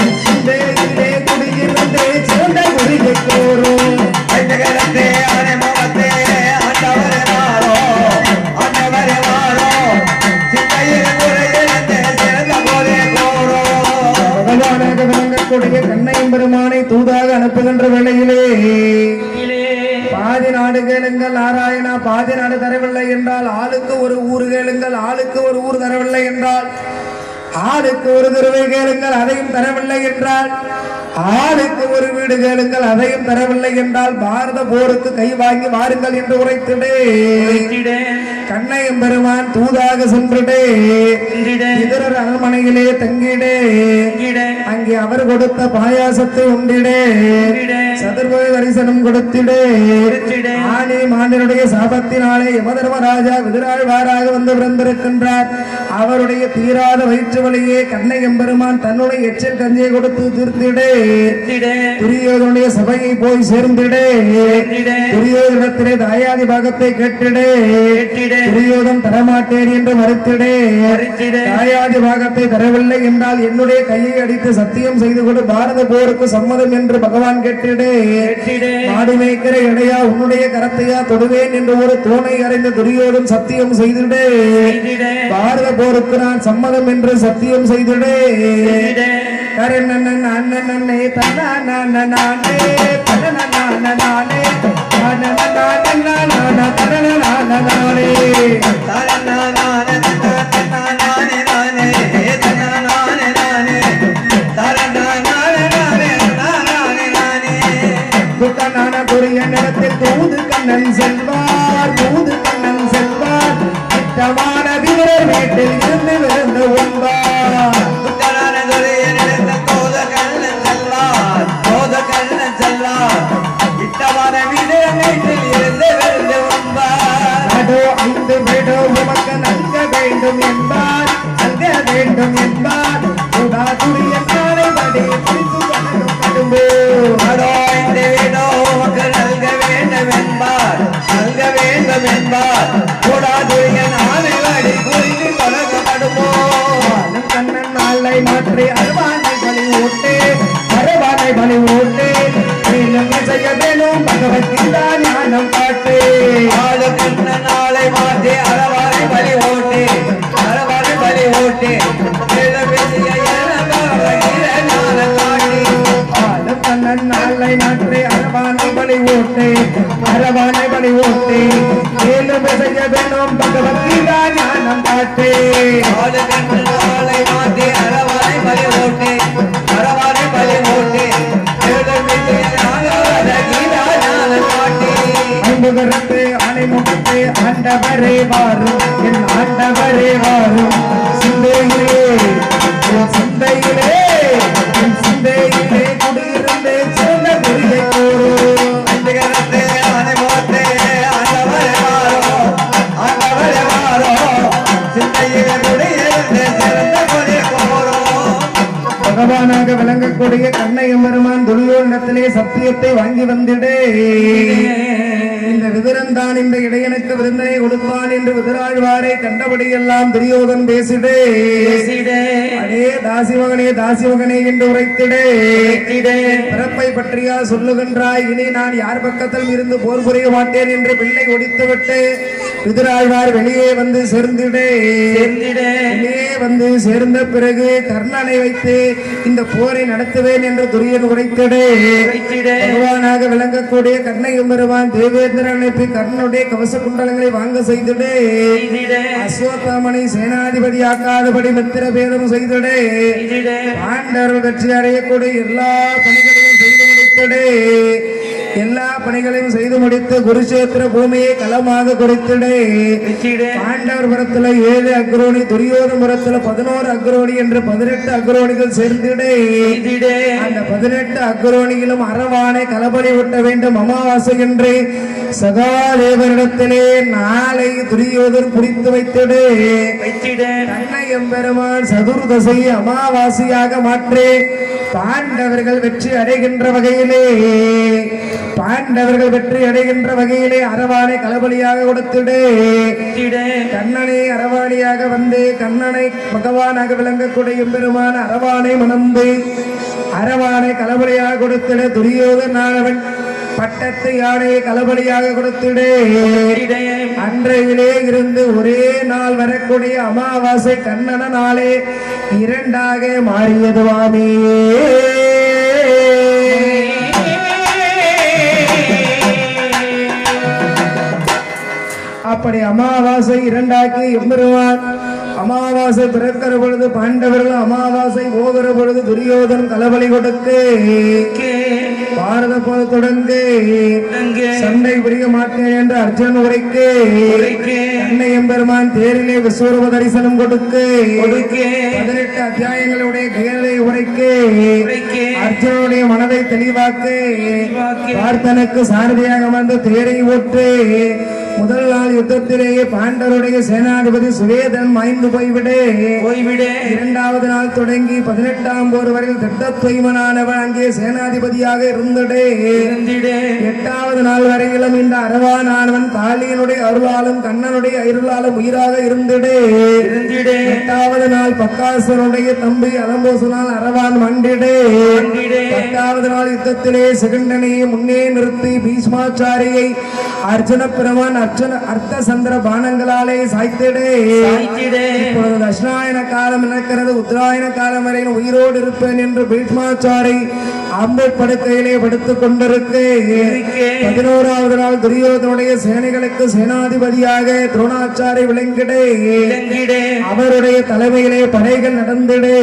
என் சிந்தையிலே குடியிருந்து சிறந்த குடியை கோரும். ஐந்து கரத்து அணை முகத்து ஆண்டவரே வாரும் ஆண்டவரே வாரும். சிந்தையில் குடியிருந்து சிறந்த குடி கோரும். பகவானாக விளங்கக்கூடிய கண்ணையும் பெருமானை தூதாக அனுப்புகின்ற வேளையிலே பாதி நாடு கேளுங்கள் நாராயணா. பாதி நாடு தரவில்லை என்றால் ஆளுக்கு ஒரு ஊர் கேளுங்கள். ஆளுக்கு ஒரு ஊர் தரவில்லை என்றால் ஆளுக்கு ஒரு தெருவை கேளுங்கள். அதையும் தரவில்லை என்றால் ஆளுக்கு ஒரு வீடு கேளுங்கள். அதையும் தரவில்லை என்றால் பாரத போருக்கு கை வாங்கி வாருங்கள் என்று உரைத்திடே. கண்ணையும் பெருமான் தூதாக சென்றிடே. இதரர் அரண்மனையிலே தங்கிடே. அங்கே அவர் கொடுத்த பாயாசத்தை உண்டிடே. சதுர்வ தரிசனம் கொடுத்திடே. ஆனி மாண்டனுடைய சாபத்தினாலே யமதர்மராஜா விதிராழ்வாராக வந்து பிறந்திருக்கின்றார். அவருடைய தீராத வயிற்று வழியே கண்ணையும் பெருமான் தன்னுடைய எச்சில் கஞ்சியை கொடுத்து தீர்த்திடே. துரியோதனுடைய சபையை போய் சேர்ந்திடே. துரியோதனத்திலே தாயாதி பாகத்தை கேட்டிடே. துரியோதன் தரமாட்டேன் என்று மறுத்திடே. தாயாதி பாகத்தை தரவில்லை என்றால் என்னுடைய கையை அடித்து சத்தியம் செய்து கொண்டு பாரத போருக்கு சம்மதம் என்று பகவான் கேட்டிடே. மாடு மேய்க்கிற இடையா உன்னுடைய கரத்தையா தொடுவேன் என்று ஒரு தோணை அறைந்த துரியோதன் சத்தியம் செய்திடே. பாரத போருக்கு நான் சம்மதம் என்று சத்தியம் செய்திடே. கரணன் அண்ணனே தன்னானே தனனனானே நிலத்தில் தூது கண்ணன் செல்வார். தூது கண்ணன் செல்வார். திட்டமான வீரர் வீட்டில் இருந்து விழுந்து உண்பார். ஐந்து வீடு உமக்கு நல்க வேண்டும் என்பார். நல்க வேண்டும் என்பார். துரிய காலை படி கடும்போ. ஐந்து வீடு உமக்கு நல்க வேண்டும் என்பார். நல்க வேண்டும் என்பார். துரிய நாளை படி குறித்து பழகப்படுமோ. கண்ணன் நாளை மாற்றி அருவானை பலி ஓட்டு. அருவானை பலி ஓட்டு. செய்ய வேணும் பகவத்கீதா ஞானம் காட்டு. ஆடு கண்ண நாளை மாற்றி அறவாரை பலி ஓட்டு. அறவாரை பலி நாளை மாற்றி அரவானை பலி ஓட்டு அரவானை பலி ஓட்டு மேலும் செய்ய வேணும் பகவத்கீதா ஞானம் காட்டு நாளை மாற்றி அரவானை பலி ஓட்டு அரவானை பலி ஓட்டு அன்புகரத்து அணைமுகத்து ஆண்டவரே வாரும் என் ஆண்டவரே வாரும் சிந்தையிலே என் சிந்தையிலே என் சிந்தையிலே குடியிருந்து சிறந்த குறியை கூறும் அன்புகரத்து அணைமுகத்து ஆண்டவரே வாரும் ஆண்டவரே வாரும் சிந்தையிலே குடியிருந்து சிறந்த குறியை கூறும் பகவானாக விளங்கக்கூடிய கண்ணையும் பெருமான் துரியோதனத்திலே சத்தியத்தை வாங்கி வந்திடே இந்த விதுரன் தான் இந்த இடையனுக்கு விருந்தனை கொடுப்பான் என்று விதுராழ்வாரை கண்டபடியெல்லாம் துரியோதன் பேசிடே அடே தாசிமகனே என்று உரைத்திடே பிறப்பை பற்றியா சொல்லுகின்றாய் இனி நான் யார் பக்கத்தில் இருந்து போர் புரிய மாட்டேன் என்று பிள்ளை ஒடித்துவிட்டு விதுராழ்வார் வெளியே வந்து சேர்ந்திடே வெளியே வந்து சேர்ந்த பிறகு கர்ணனை வைத்து இந்த போரை நடத்துவேன் என்று துரியன் உரைத்திடே பகவானாக விளங்கக்கூடிய கர்ணையும் பெருமான் தேவேந்திரன் அனுப்பி கர்ணனுடைய கவச குண்டலங்களை வாங்க செய்திடே அஸ்வத்தாமனை சேனாதிபதி ஆக்காதபடி மித்திர பேதம் செய்திடே பாண்டவர்கள் வெற்றி அடையக்கூடிய எல்லா பணிகளையும் செய்து முடித்திடே எல்லா பணிகளையும் செய்து முடித்து குருஷேத்திர பூமியை களமாக குறித்திடே பாண்டவர் புறத்துல 7 அக்ரோணி துரியோதன புறத்துல 11 அக்ரோணி என்று 18 அக்ரோணிகள் சேர்ந்திடே அந்த 18 அக்ரோணிகளும் அரவானை களபடி விட்ட வேண்டும் அமாவாசை என்று சகாதேவரிடத்திலே நாளை துரியோதன் குறித்து வைத்திடே கண்ணை எம்பெருமான் சதுர்தசை அமாவாசையாக மாற்றி பாண்டவர்கள் வெற்றி அடைகின்ற வகையிலே அரவானை களபலியாக கொடுத்திடே கண்ணனை அரவாணியாக வந்து கண்ணனை பகவானாக விளங்கக்கூடிய பெருமான அரவானை மணந்து அரவானை களபலியாக கொடுத்திட துரியோதனானவன் பட்டத்து யானை களபலியாக கொடுத்திடே அன்றையிலே இருந்து ஒரே நாள் வரக்கூடிய அமாவாசை கண்ணன நாளே 2ஆக மாறியதுவாமே அப்படி அமாவாசை 2ஆக்கி எம்பெருமான் அமாவாசை பிறக்கிற பொழுது பாண்டவர்கள் அமாவாசை போகிற பொழுது துரியோதன் களபலி கொடுக்க பாரத போது தொடங்கு சண்டை புரிய மாட்டேன் என்று அர்ஜுனன் உரைக்க அன்னை எம்பெருமான் தேரிலே விஸ்வரூப தரிசனம் கொடுக்க 18 அத்தியாயங்களுடைய கீழே உரைக்க அர்ஜுனுடைய மனதை தெளிவாக்க பார்த்தனுக்கு சாரதியாக வந்து தேரை ஓட்டு முதல் நாள் யுத்தத்திலேயே பாண்டவருடைய சேனாதிபதி சுவேதன் மாய்ந்து போய்விடு 2வது நாள் தொடங்கி 18ஆம் போர் வரையில் திட்டத்துவமனானவன் அங்கே சேனாதிபதியாக இருந்திடே 8வது நாள் வரையிலும் இந்த அரவானானவன் காளியனுடைய அருளாலும் கண்ணனுடைய அருளாலும் உயிராக இருந்திடே 8வது நாள் பக்காசுரனுடைய தம்பி அலம்போசனால் அரவான் மண்டிடே 10வது நாள் யுத்தத்திலே சிகண்டனையை முன்னே நிறுத்தி பீஷ்மாச்சாரியை அர்ஜுன பிரமான் அர்த்த சந்திர பானங்களாலே சாய்த்திடே இப்பொழுது தட்சிணாயன காலம் நடக்கிறது உத்தராயண காலம் வரையில் உயிரோடு இருப்பேன் என்று பீஷ்மாச்சாரி அம்பு படுக்கையிலே படுத்துக் கொண்டிருக்கு 11வது நாள் துரியோதனுடைய சேனைகளுக்கு சேனாதிபதியாக துரோணாச்சாரி விளங்கிடே அவருடைய தலைமையிலே படைகள் நடந்திடே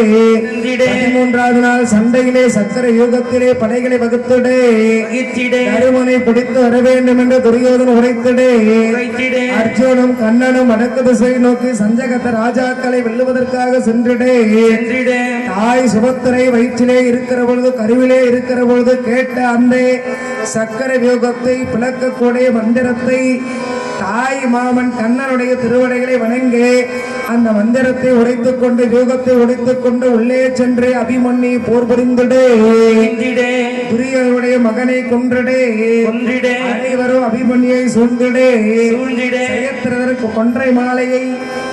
13வது நாள் சண்டையிலே சக்கர யுகத்திலே படைகளை வகுத்திடே தருமனை பிடித்து வர வேண்டும் என்று துரியோதன் உரைத்திடே அர்ஜுனும் கண்ணனும் வடக்கு திசை நோக்கி சஞ்சகத்த ராஜாக்களை வெல்லுவதற்காக சென்றிடே தாய் சுபத்திரை வயிற்றிலே இருக்கிற பொழுது கருவிலே இருக்கிற பொழுது கேட்ட அந்த சக்கர வியூகத்தை பிளக்கக்கூடிய மந்திரத்தை தாய் மாமன் கண்ணனுடைய திருவடைகளை வணங்கி அந்த மந்திரத்தை உடைத்துக் கொண்டு வியூகத்தை உடைத்துக் கொண்டு உள்ளே சென்று அபிமன்யை போர் புரிந்திடே துரியனுடைய மகனை கொன்றிடே அனைவரும் அபிமன்யை சூழ்ந்திடே செயத்திரதற்கு கொன்றை மாலையை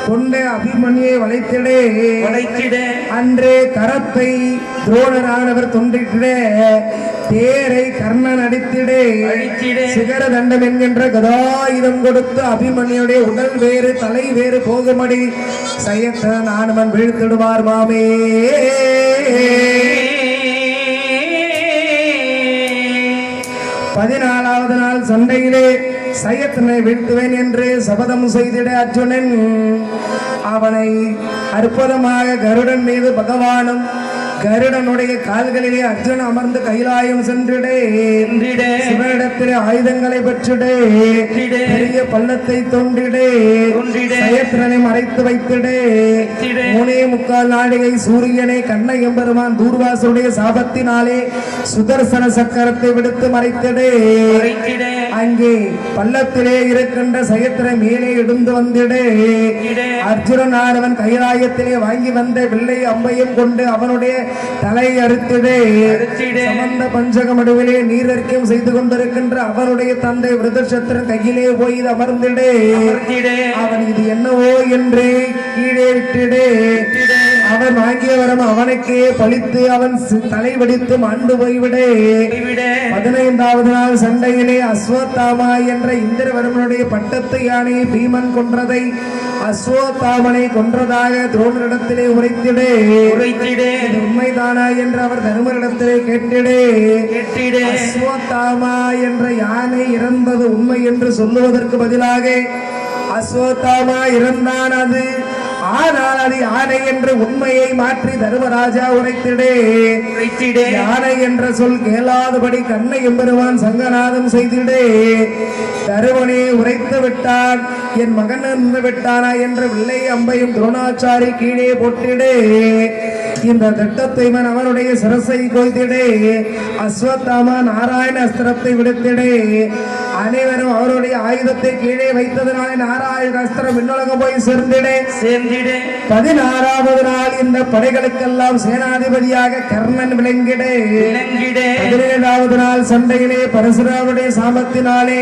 கொண்டு அபிமன்யை வளைத்திடே அன்று கரத்தை துரோணரானவர் தொண்டிட்டே தேரை கர்ணன் அடித்திடே சிகர தண்டம் என்கின்ற கதாயுதம் கொடுத்து அபிமன்யுடைய உடல் வேறு தலை வேறு போகுமடி சயத்த நானுமன் வீழ்த்திடுவார் மாமே 14வது நாள் சண்டையிலே சயத்தினை வீழ்த்துவேன் என்று சபதம் செய்திட அர்ஜுனன் அவனை அற்புதமாக கருடன் மீது பகவானும் கருடனுடைய கால்களிலே அர்ஜுன் அமர்ந்து கைலாயம் சென்றிடே சிவனிடத்திலே ஆயுதங்களை பெற்றிடே பெரிய பள்ளத்தை தோன்றிடே சயத்திரனை மறைத்து வைத்திடே 3.25 நாழிகை சூரியனை கண்ணை எம்பெருமான் தூர்வாசருடைய சாபத்தினாலே சுதர்சன சக்கரத்தை விடுத்து மறைத்திடே அங்கே பள்ளத்திலே இருக்கின்ற சயத்திர மேலே இடுந்து வந்திடே அர்ஜுனன் ஆனவன் கைலாயத்திலே வாங்கி வந்த வில்லை அம்பையும் கொண்டு அவனுடைய தலை அறுத்திடே சமந்த பஞ்சக மடுவிலே நீரர்க்கியம் செய்து கொண்டிருக்கின்ற அவனுடைய தந்தை விருதசத்திரன் கையிலே போய் அமர்ந்திடே அவன் இது என்னவோ என்று கீழே விட்டிடே அவன் வாங்கிய வரம் அவனுக்கே பழித்து அவன் தலை வெடித்து மாண்டு போய்விடே 15வது நாள் சண்டையிலே அஸ்வத்தாமா என்ற இந்திரவர்மனுடைய பட்டத்து யானையை பீமன் கொன்றதை அஸ்வத்தாமனை கொன்றதாக துரோணரிடத்திலே உரைத்திடே இது உண்மைதானா என்று அவர் தருமரிடத்திலே கேட்டிடே அஸ்வத்தாமா என்ற யானை இறந்தது உண்மை என்று சொல்லுவதற்கு பதிலாக அஸ்வத்தாமா இறந்தான் அது ஆனால் அது யானை என்ற உண்மையை மாற்றி தர்மராஜா உரைத்திடே யானை என்ற சொல் கேளாதபடி கண்ணை எம்பெருமான் சங்கநாதம் செய்திடே தருமனே உரைத்து விட்டான் என் மகன் இருந்து விட்டானா என்ற வில்லை அம்பையும் துரோணாச்சாரி கீழே போட்டிடே இந்த திட்டத்தை அவனுடைய சிரசை கொய்திடே அஸ்வத்தாமா நாராயண அஸ்திரத்தை விடுத்திடே அனைவரும் அவருடைய ஆயுதத்தை கீழே வைத்ததனால நாராயண அஸ்திரம் விண்ணுலகம் போய் சேர்ந்திடே 16வது நாள் இந்த படைகளுக்கெல்லாம் சேனாதிபதியாக கர்ணன் விளங்கிடே 17வது நாள் சண்டையிலே பரசுராமுடைய சாபத்தினாலே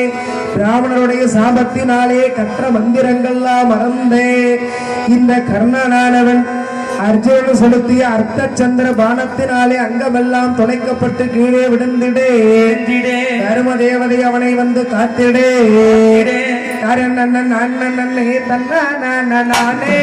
பிராமணருடைய சாபத்தினாலே கற்ற மந்திரங்கள்லாம் மறந்தே இந்த கர்ணனானவன் அர்ஜுனன் செலுத்திய அர்த்த சந்திர பானத்தினாலே அங்கமெல்லாம் துளைக்கப்பட்டு கீழே விழுந்திடே தர்ம தேவதை அவனை வந்து காத்திடே நானே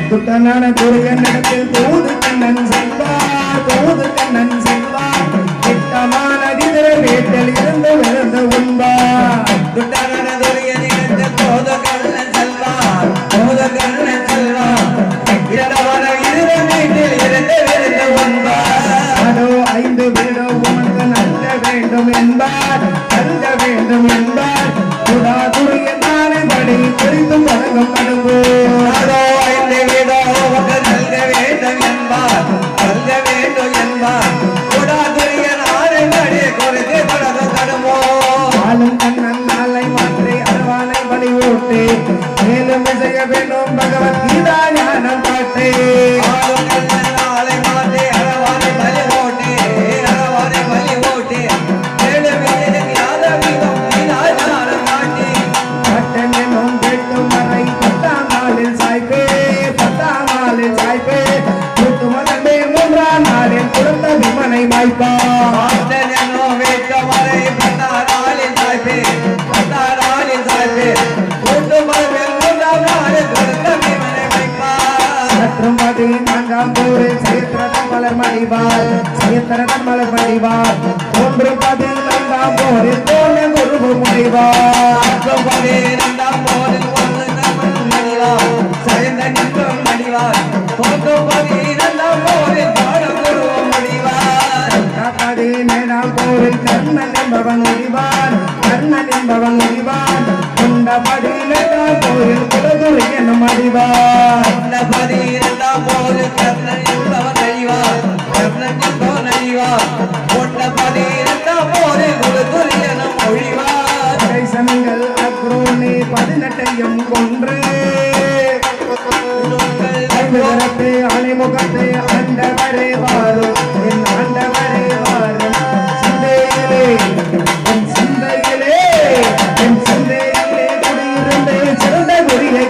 துட்டனான துரியனிடத்தில் தூது கண்ணன் செல்வார் திட்டமான திதிர வீட்டில் இருந்து விழுந்து உண்பார் துட்டனான துரியனிடத்தில் தூது கண்ணன் செல்வார் திட்டமான திதிர வீட்டில் இருந்து விழுந்து உண்பார் அதோ 5 வீடோ உமக்கு நல்க வேண்டும் என்பார் துடா துரியனானை படி குறித்து பழகும் அனுபவோ அதோ 5 வீடோ உமக்கு நல்க வேண்டும் என்பார் துடா துரியனானை படி குறித்து பழகும் அனுபவோ ஆளும் கண்ணன் நாளை மாற்றி அருவானை பலி ஓட்டு மேலும் செய்ய வேண்டும் பகவத்கீதா ஞானம் பாட்டு ஆளும் கண்ணன் நாளை மாற்றி அருவானை பலி ஓட்டு மேலும் ஞான வீதம் ஞானம் காட்டி பட்டன் என்னும் கேட்டும் வரை 10ஆம் நாளில் சாய்ப்பே கூட்டு மதமே 3ஆம் நாளில் கொடுத்த விமனை மாய்ப்பார் சற்றும் பதி 4ஆம் போரில் சயத்திரதன் மலர் மடிவார் 3 பதி 4ஆம் போரில் தோல்ல குருவு முடிவார் பதி 7ஆம் போரில் கர்ணன் என்பவன் முடிவான் கொண்ட பதி 8ஆம் போரில் குலதுரை என்னும் அடிவார் சனங்கள் அக்ரோனி 18ஐயும் கொன்று அணிமுகத்தை ஆண்டவரே வாரும் என் ஆண்டவரே வாரும் சிந்தையிலே குடியிருந்து சிறந்த குறியை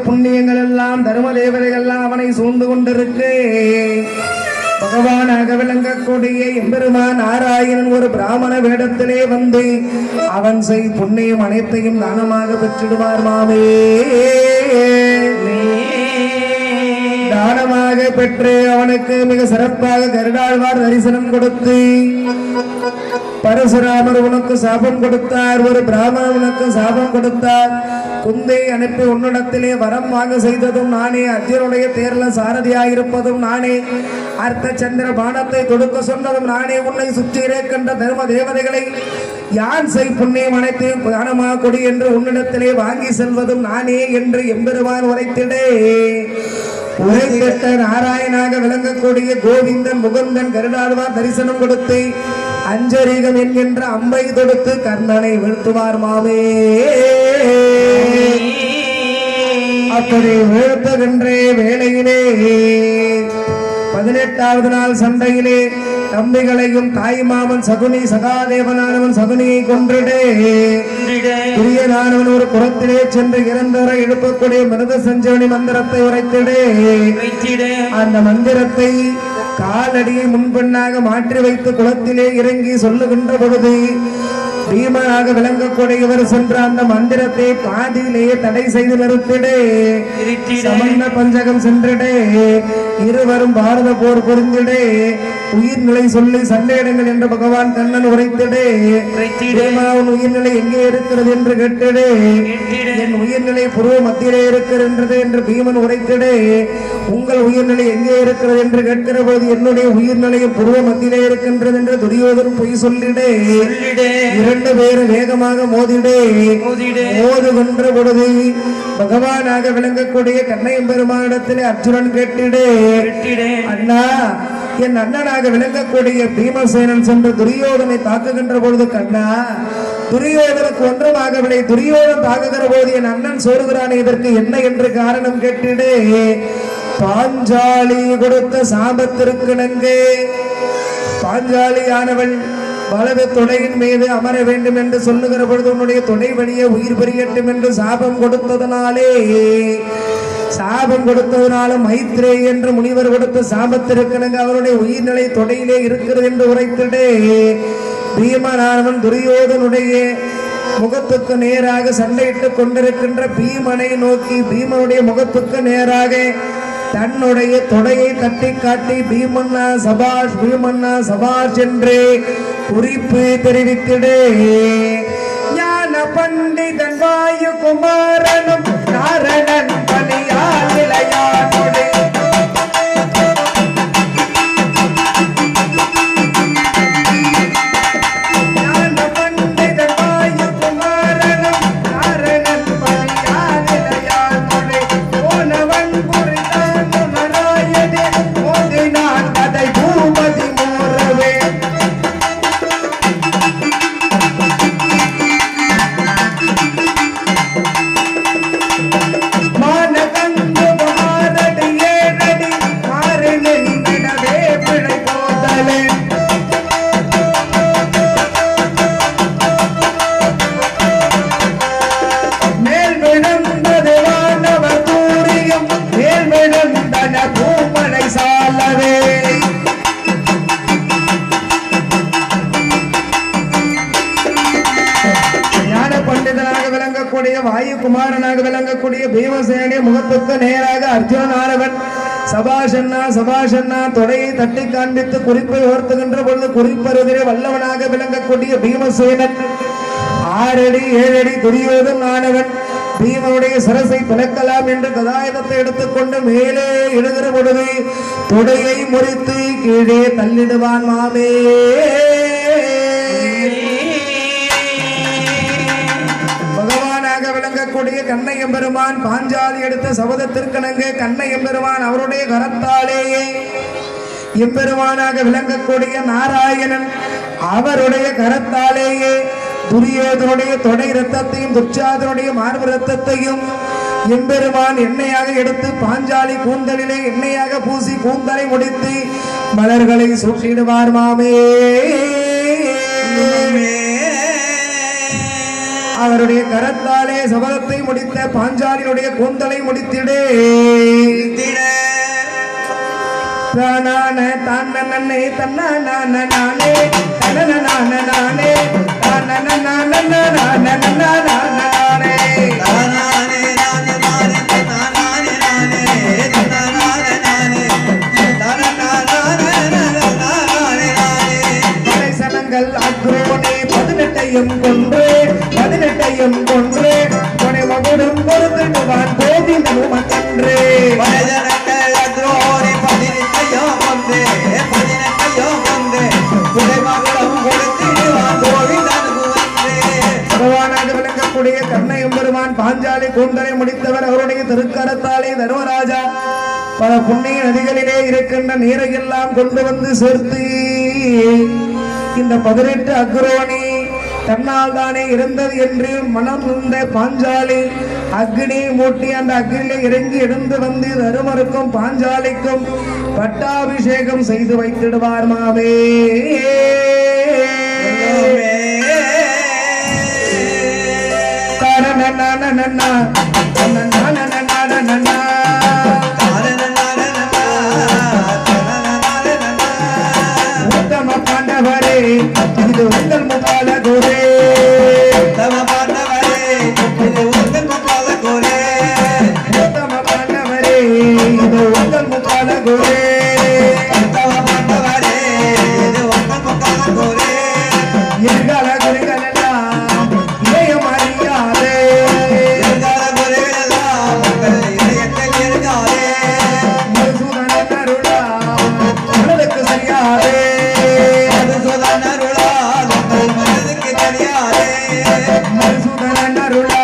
புண்ணியங்கள் எல்லாம் தர்ம தேவதைகள் எல்லாம் அவனை சூழ்ந்து கொண்டிருக்கு. பகவானாக விளங்கக்கூடிய எம்பெருமான் நாராயணன் ஒரு பிராமண வேடத்திலே வந்து அவன் செய் புண்ணியம் அனைத்தையும் தானமாக பெற்றிடுவார் மாமே. தானமாக பெற்று அவனுக்கு மிக சிறப்பாக கருடாழ்வார் தரிசனம் கொடுத்து பரசுராமர் உனக்கு சாபம் கொடுத்தார், ஒரு பிராமணன் உனக்கு சாபம் கொடுத்தார், குந்தை அனுப்பி உன்னிடத்திலே வரம் வாங்க செய்ததும் நானே, அர்ஜுனுடைய தேர்ல சாரதியாயிருப்பதும் நானே, அர்த்த சந்திர பானத்தை தொடுக்க சொன்னதும் நானே, உன்னை சுற்றிலே கண்ட தர்ம தேவதைகளை யான் செய் புண்ணியம் அனைத்தையும் தானமாக கொடி என்று உன்னிடத்திலே வாங்கி செல்வதும் நானே என்று எம்பெருமான் உரைத்திடே. உரைத்திட்ட நாராயணாக விளங்கக்கூடிய கோவிந்தன் முகுந்தன் கருடாழ்வார் தரிசனம் கொடுத்து அஞ்சரீகம் என்கின்ற அம்பை தொடுத்து கர்ணனை வீழ்த்துவார் மாமே. அப்படி வீழ்த்துகின்ற வேளையிலே 18வது நாள் சண்டையிலே தம்பிகளையும் தாய் மாமன் சகுனி சகாதேவனானவன் சகுனியை கொன்றிடே. துரியனானவன் ஒரு புறத்திலே சென்று இறந்தவரை எழுப்பக்கூடிய மிருத சஞ்சீவனி மந்திரத்தை உரைத்திடே. அந்த மந்திரத்தை காலடியை முன்பெண்ணாக மாற்றி வைத்து குளத்திலே இறங்கி சொல்லுகின்ற பொழுது பீமனாக விளங்கக்கூடியவர் சென்ற அந்த மந்திரத்தை பாதியிலேயே தடை செய்து நிறுத்திடே. சமண பஞ்சகம் சென்றிடே. இருவரும் பாரத போர் புரிந்திடே. உயிர்நிலை சொல்லி சண்டையிடுங்கள் என்று பகவான் கண்ணன் உரைத்திடே. உன் உயிர்நிலை எங்கே இருக்கிறது என்று கேட்டிடே. என் உயிர்நிலை புருவ மத்தியிலே இருக்கிறது என்று பீமன் உரைத்திடே. உங்கள் உயிர்நிலை எங்கே இருக்கிறது என்று கேட்கிற போது என்னுடைய உயிர்நிலையும் புருவ மத்தியிலே இருக்கின்றது என்று துரியோதன் பொய் சொல்லிடே. இரண்டு பேரும் வேகமாக மோதிடே. மோதுகின்ற பொழுது பகவானாக விளங்கக்கூடிய கண்ணையம் பெருமானிடத்திலே அர்ஜுனன் கேட்டிடே, அண்ணா என் அண்ணனாக விளங்கக்கூடிய பீமசேனன் சென்று துரியோதனை தாக்குகின்ற பொழுது கண்ணா துரியோதனுக்கு ஒன்றுமாகவில்லை, துரியோதன் தாக்குகிற போது என் அண்ணன் சோறுகிறான், இதற்கு என்ன என்று காரணம் கேட்டிடே. பாஞ்சாலி கொடுத்த சாபத்திற்கு நன்கு பாஞ்சாலியானவள் வலது தொடையின் மீது அமர வேண்டும் என்று சொல்லுகிற பொழுது உன்னுடைய தொடை வழியே உயிர் பெரியட்டும் என்று சாபம் கொடுத்ததனாலே மைத்ரே என்று முனிவர் கொடுத்த சாபத்திற்கு அவருடைய உயிர்நிலை தொடையிலே இருக்கிறது என்று உரைத்திடே. பீமனானவன் துரியோதனுடைய முகத்துக்கு நேராக சண்டையிட்டுக் கொண்டிருக்கின்ற பீமனை நோக்கி பீமனுடைய முகத்துக்கு நேராக தன்னுடைய தொடையை தட்டி காட்டி பீமன்னா சபாஷ் பீமன்னா சபாஷ் என்று குறிப்பு தெரிவித்திடே. ஞான பண்டிதன் வாயு குமாரனும் நாரணன் பணியால் இளையானுடைய வாயு குமாரனாக விளங்கக்கூடிய பீமசேனுடைய முகத்துக்கு நேராக அர்ஜுனனானவன் சபாஷன்னா சபாஷன்னா தொடையை தட்டி காண்பித்து குறிப்பை ஓர்த்துகின்ற பொழுது குறிப்பருதிலே வல்லவனாக விளங்கக்கூடிய பீமசேனன் 6 அடி 7 அடி துரியோதன் ஆனவன் பீமனுடைய சரசை பிளக்கலாம் என்று கதாயுதத்தை எடுத்துக்கொண்டு மேலே இடுகிற பொழுது தொடையை முறித்து கீழே தள்ளிடுவான் மாமே. விளங்கக்கூடிய கண்ணையம் பெருமான் பாஞ்சாலி எடுத்த சபதத்திற்கணங்க கண்ணையம் பெருமான் அவருடைய கரத்தாலேயே எம்பெருமானாக விளங்கக்கூடிய நாராயணன் அவருடைய கரத்தாலேயே துரியோதனுடைய தொடை ரத்தத்தையும் துச்சாதனுடைய மார்பு ரத்தத்தையும் எம்பெருமான் எண்ணெயாக எடுத்து பாஞ்சாலி கூந்தலிலே எண்ணெயாக பூசி கூந்தலை முடித்து மலர்களை சூட்டிடுவார் மாமே. அவருடைய கரத்தாலே சபதத்தை முடித்த பாஞ்சாலியுடைய கூந்தலை முடித்திடே தானே தன்னே தன்னானே தன்னே அக்ரோனே 18 கொன்று கொனை மகுடம் கொடுத்துடுவான் கோவிந்தனும் அன்றே பகவானாக விளங்கக்கூடிய கண்ணை எம்பெருமான் பாஞ்சாலி கூந்தலை முடித்தவர் அவருடைய திருக்கரத்தாலே தர்மராஜா பல புண்ணிய நதிகளிலே இருக்கின்ற நீரை எல்லாம் கொண்டு வந்து சேர்த்து இந்த 18 அக்ரோனி தன்னால் தானே இருந்தது என்று மனம் இருந்த பாஞ்சாலி அக்னியை மூட்டி அந்த அக்னியிலே இறங்கி எழுந்து வந்து தருமருக்கும் பாஞ்சாலிக்கும் பட்டாபிஷேகம் செய்து வைத்திடுவார் மாமே உத்தம பாண்டவரே இது உங்கள் முகால குரே உத்தம பாண்டவரே இது உங்கள் முகால குரே உத்தம பாண்டவரே இது உங்கள் முகால குரே உத்தம பாண்டவரே இது உங்கள் முகால குரே எங்கால குரிகள் எல்லாம் இதயம் அறியாதே எங்கால குரிகள் எல்லாம் உங்கள் இதயத்தில் இருக்காதே மதுசூதன அருளா மனதுக்கு சரியாதே மதுசூதன அருளா உங்கள் மனதுக்கு தெரியாதே மதுசூதன அருளா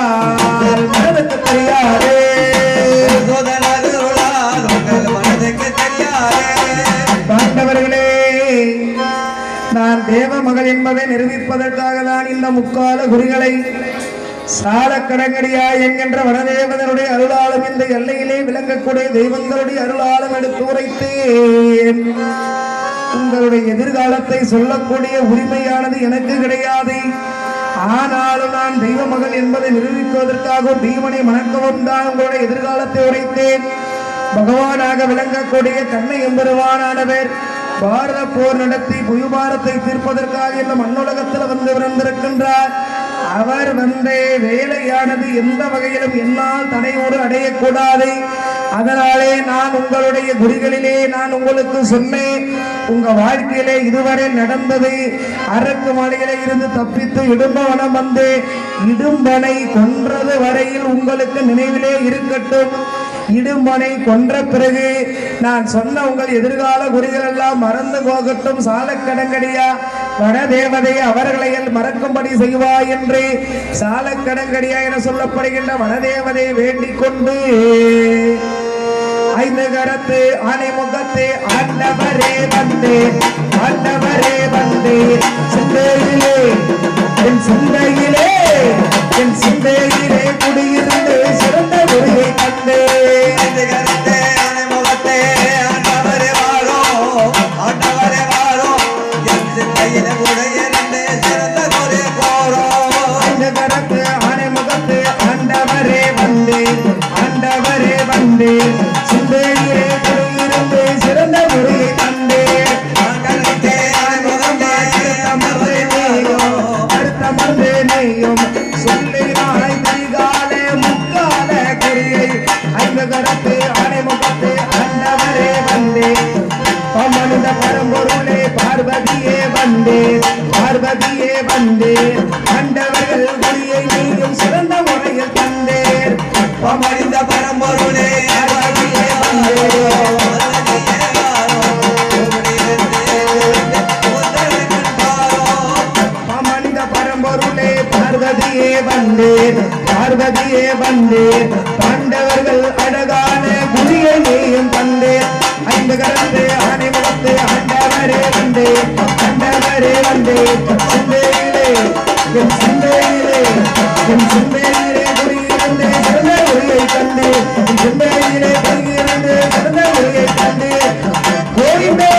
மனதுக்கு தெரியாதே மதுசூதன அருளா உங்கள் மனதுக்கு தெரியாதே பாண்டவர்களே நான் தேவ மகள் என்பதை நிரூபிப்பதற்காக தான் இந்த முக்கால குறிகளை சாலக்கடங்கடியா என்கின்ற வனதேவதனுடைய அருளாலும் இந்த எல்லையிலே விளங்கக்கூடிய தெய்வங்களுடைய அருளாலும் எடுத்து உரைத்தேன். உங்களுடைய எதிர்காலத்தை சொல்லக்கூடிய உரிமையானது எனக்கு கிடையாது. ஆனாலும் நான் தெய்வ மகள் என்பதை நிரூபிப்பதற்காக பீமனை மணக்கவும் தான் உங்களுடைய எதிர்காலத்தை உரைத்தேன். பகவானாக விளங்கக்கூடிய கண்ணை எம்பெருமானானவர் பாரத போர் நடத்தி புயுபாரத்தை தீர்ப்பதற்காக இந்த மண்ணுலகத்தில் வந்து பிறந்திருக்கின்றார். அவர் வந்தே வேலையானது எந்த வகையிலும் என்னால் தடையோடு அடையக்கூடாது. அதனாலே நான் உங்களுடைய குறிகளிலே நான் உங்களுக்கு சொன்னேன், உங்க வாழ்க்கையிலே இதுவரை நடந்தது அரக்கு மாளிகையிலே இருந்து தப்பித்து இடும்பவனம் வந்து இடும்பனை கொன்றது வரையில் உங்களுக்கு நினைவிலே இருக்கட்டும். இடும்பனை கொன்ற பிறகு நான் சொன்ன உங்கள் எதிர்கால குறிகள் எல்லாம் மறந்து போகட்டும். சாலக்கடங்கடியா வனதேவதை அவர்களை மறக்கும்படி செய்வாய் என்று சாலக்கடங்கடியா என சொல்லப்படுகின்ற வனதேவதை வேண்டிக் கொண்டு ஐந்து கரத்து ஆணைமுகத்து ஆண்டவரே வந்து சிந்தையிலே என் சிந்தையிலே என் சிந்தையிலே குடியிருந்து சிறந்த உரையை கண்டு ஐந்து கரத்து ஆணைமுகத்து ஆண்டவரே வாரோ என் சிந்தையிலே குடியிருந்து சிறந்த உரை போரோ. ஐந்து கரத்து ஆணைமுகத்து ஆண்டவரே வந்து சிந்தையிலே குடியிருந்து சிறந்த உரையை கண்டு சொல்லினாய் திரிகாலே முக்கால குறியை ஐந்து கரத்து ஆணைமுகத்து ஆண்டவரே வந்து மனித பரம்பொருளே பார்வதியே வந்து ஆண்டவர்கள் குறியை நீயும் சிறந்த முறையில் தந்தேர். மனித பரம்பொருளே பார்வதியே வந்து பார்வதியே வந்து பாண்டவர்கள் அழகான குடியை நீயும் தந்தே. ஐந்து கரத்து ஆணைமுகத்து ஆண்டவரே வந்து சிந்தையிலே என் சிந்தையிலே குடியிருந்து சிறந்த உரையை கண்டு சிந்தையிலே குடியிருந்து சிறந்த உரையை கண்டு கோவிந்தா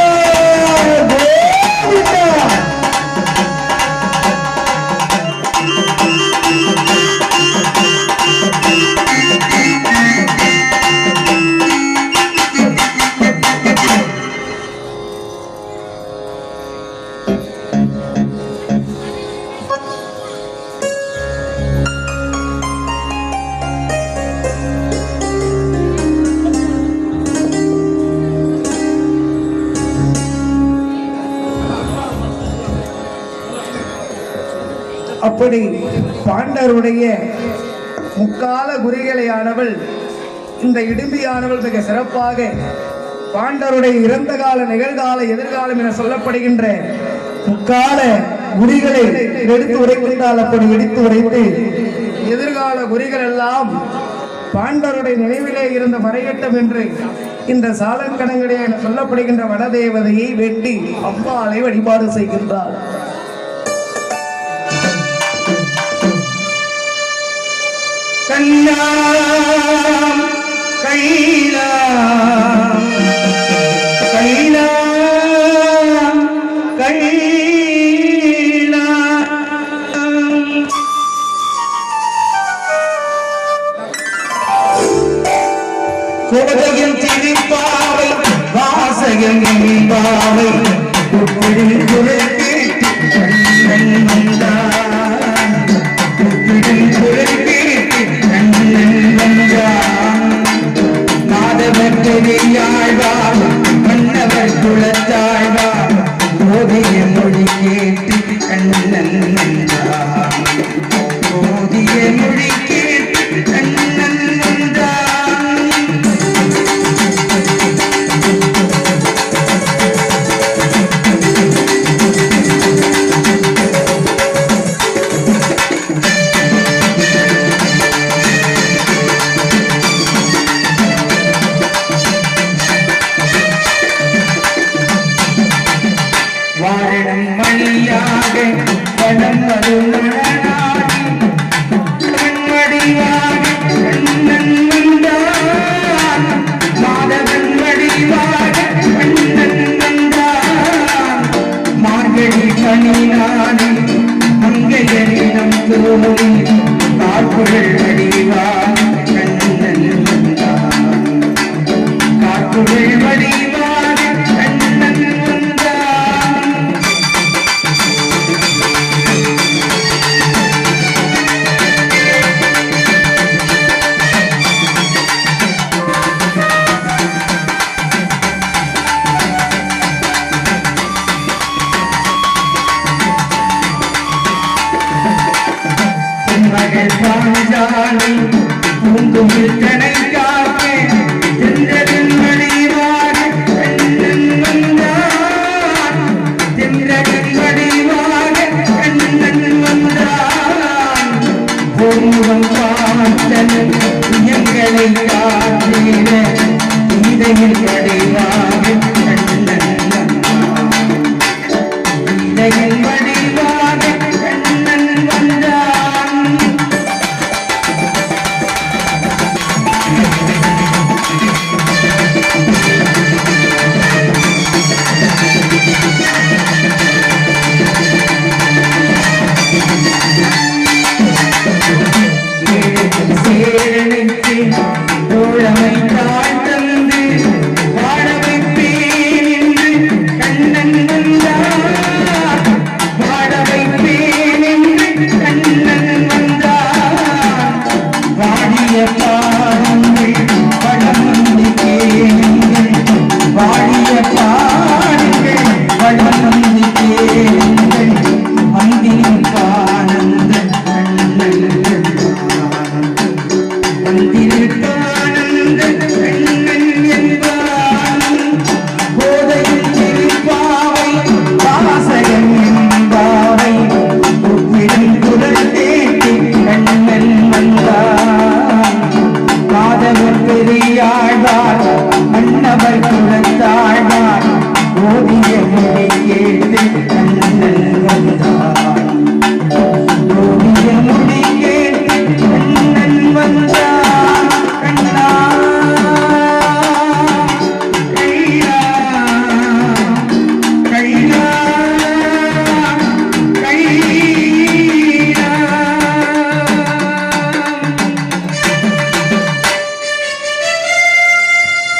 கோவிந்தா. அப்படி பாண்டவருடைய முக்கால குறிகளையானவள் இந்த இடும்பியானவள் மிக சிறப்பாக பாண்டவருடைய இறந்த கால நிகழ்கால எதிர்காலம் என சொல்லப்படுகின்ற முக்கால குறிகளை எடுத்து உரைக்கின்றால் அப்படி எடுத்து உரைத்து எதிர்கால குறிகள் எல்லாம் பாண்டவருடைய நினைவிலே இருந்த மறையட்டம் என்று இந்த சாலக்கணங்களே என சொல்லப்படுகின்ற வனதேவதையை வெட்டி அம்பாளை வழிபாடு செய்கின்றார். கைலாம் கைலாம் கைலாம் கைலாம் கோதையின் திரிப்பாவை வாசகம் பாவை உப்பிடில் குரல் கேட்டு கண்ணன் வந்தான் உப்பிடில் குரல் கேட்டு கண்ணன் வந்தான் மாதவர் பெரியாழ்வார் மன்னவர் குலத்தாழ்வார் போதிய மொழி கேட்டு கண்ணன் வந்தான் போதிய மொழி கேட்டு கண்ணன் வந்தான் வாரணம் மணியாக பணம் அருணனாடி கண்மடிவாக கண்ணன் வந்தான் மாதவன் மடிவாக கண்ணன் வந்தான் மார்கழி பணினானே மங்கையரிடம் தோழி காப்புகள் வடிவாக கண்ணன் வந்தான் காப்புகள் வடிவாக கண்ணன் வந்தான் மகள் பாஞ்சாலை பூங்குயில் தனை காக்க சென்றதின் வடிவாக கண்ணன் வந்தான் சென்றதின் வடிவாக கண்ணன் வந்தான் பொன்முகம் பார்த்தனன் எங்களை காத்திட இதையில் வடிவாக கண்ணன் வந்தான் இதையில் வடிவாக கண்ணன் வந்தான் சேரனுக்கு தோழமை தாழ்ந்து வாழ வைப்பேன் என்று கண்ணன் வந்தான் வாழ வைப்பேன் என்று கண்ணன் வந்தான் வாடிய பாருங்கள் படம் வந்து கேளுங்கள் வாடிய பாருங்கள் படம் வந்து கேளுங்கள் வந்தின் ஆனந்த கண்ணன் வந்திருப்பானந்த கண்ணன் என்பான் போதையில் சிரிப்பாவை வாசகம் என்பாவை உப்பிடும் குரல் கேட்டு கண்ணன் வந்தான் மாதவர் பெரியாழ்வார் மன்னவர் குலத்தாழ்வார் போதிய மொழி கேட்டு கண்ணன் வந்தான் போதிய மொழி கேட்டு கண்ணன் வந்தான் கண்ணா கைலா கைலா கைலா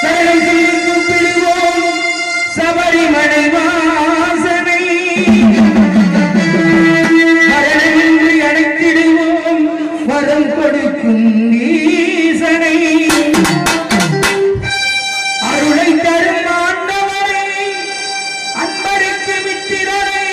சரணம் சொல்லி கூப்பிடுவோம் சபரிமலை வாசனை மரணமின்றி அடைத்திடுவோம் வரம் கொடுக்கும் ஈசனை அருளை தரும் ஆண்டவரை அன்பருக்கு மித்திரனை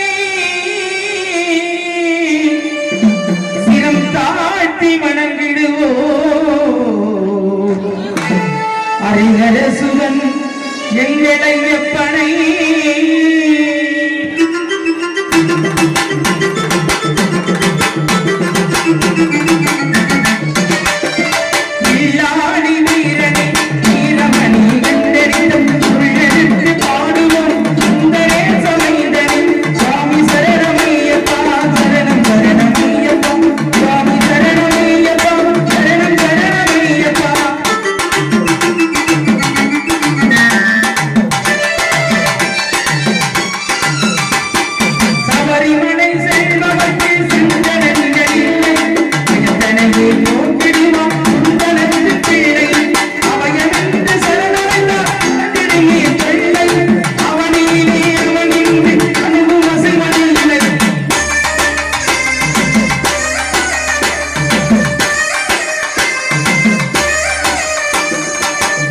ஹரிஹரசுதன் எங்களை எப்பனை வில்லாடி வீரனை வீரமணி கண்டறிந்தும் உள்ளெடுத்து பாடுவோம் சுந்தரே சமைந்தனை சுவாமி சரணமையப்பா சரணம் சரணமையப்பா சுவாமி சரணமையப்பா சரணம் சரணமையப்பா சபரிமலை செல்பவர்க்கு சிந்தனைகள் இல்லை எத்தனையே போக்கிடுவான் சுந்தரத்து பிள்ளை அவையனந்து சரணடைந்தார் அதிலேயே பிள்ளை அவனிலே அவனின்றி அன்பு வசைவதில்லை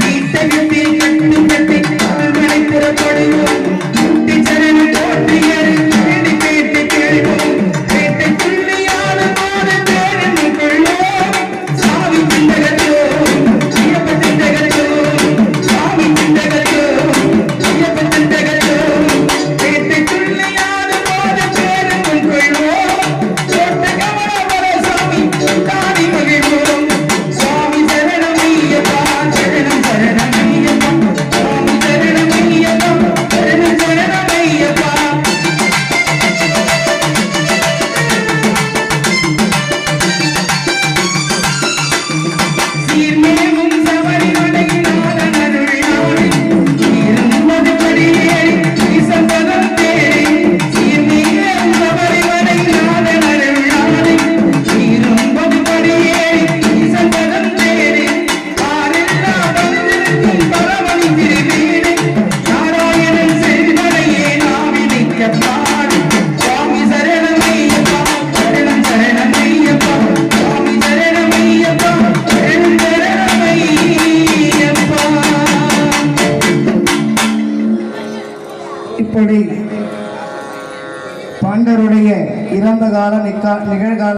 வீட்டகத்தில் கட்டுப்பட்டு அவர்களை புறப்படுவோம் முட்டி சரணம் போற்றியரு தேடி பேட்டி கேள்வோம் பேட்டை துள்ளியான மாத தேடி கொள்வோம் சாமி திண்டகத்தோ ஐயப்ப திண்டகத்தோ சாமி திண்டகத்தோ ஐயப்ப திண்டகத்தோ பேட்டை துள்ளியான மாத தேடி கொள்வோம் தோட்ட கமலவர சாமி தாடி மகிழ்வோம் சுவாமி சரணமையப்பா சரணம் சரணமையப்பா சுவாமி சரணமையப்பா சரணம் சரணமையப்பா சீர்மேவும் சபரிமலை நாதன் அருள் நாடி இரும்பது படியேறி ஈசன்பதம் தேடி சீர்மேவும் சபரிமலை நாதன் அருள் நாடி இரும்பது படியேறி ஈசன்பதம் தேடி ஆரெல்லாம் வந்திருக்கும் பரமணி திருவீடு நாராயணன் செல்வனையே நாம் இணைக்க பாடு சுவாமி சரணமையப்பா சரணம் சரணமையப்பா சுவாமி சரணமையப்பா சரணம் சரணமையப்பா இப்படி பாண்டருடைய இறந்த கால நிகழ்கால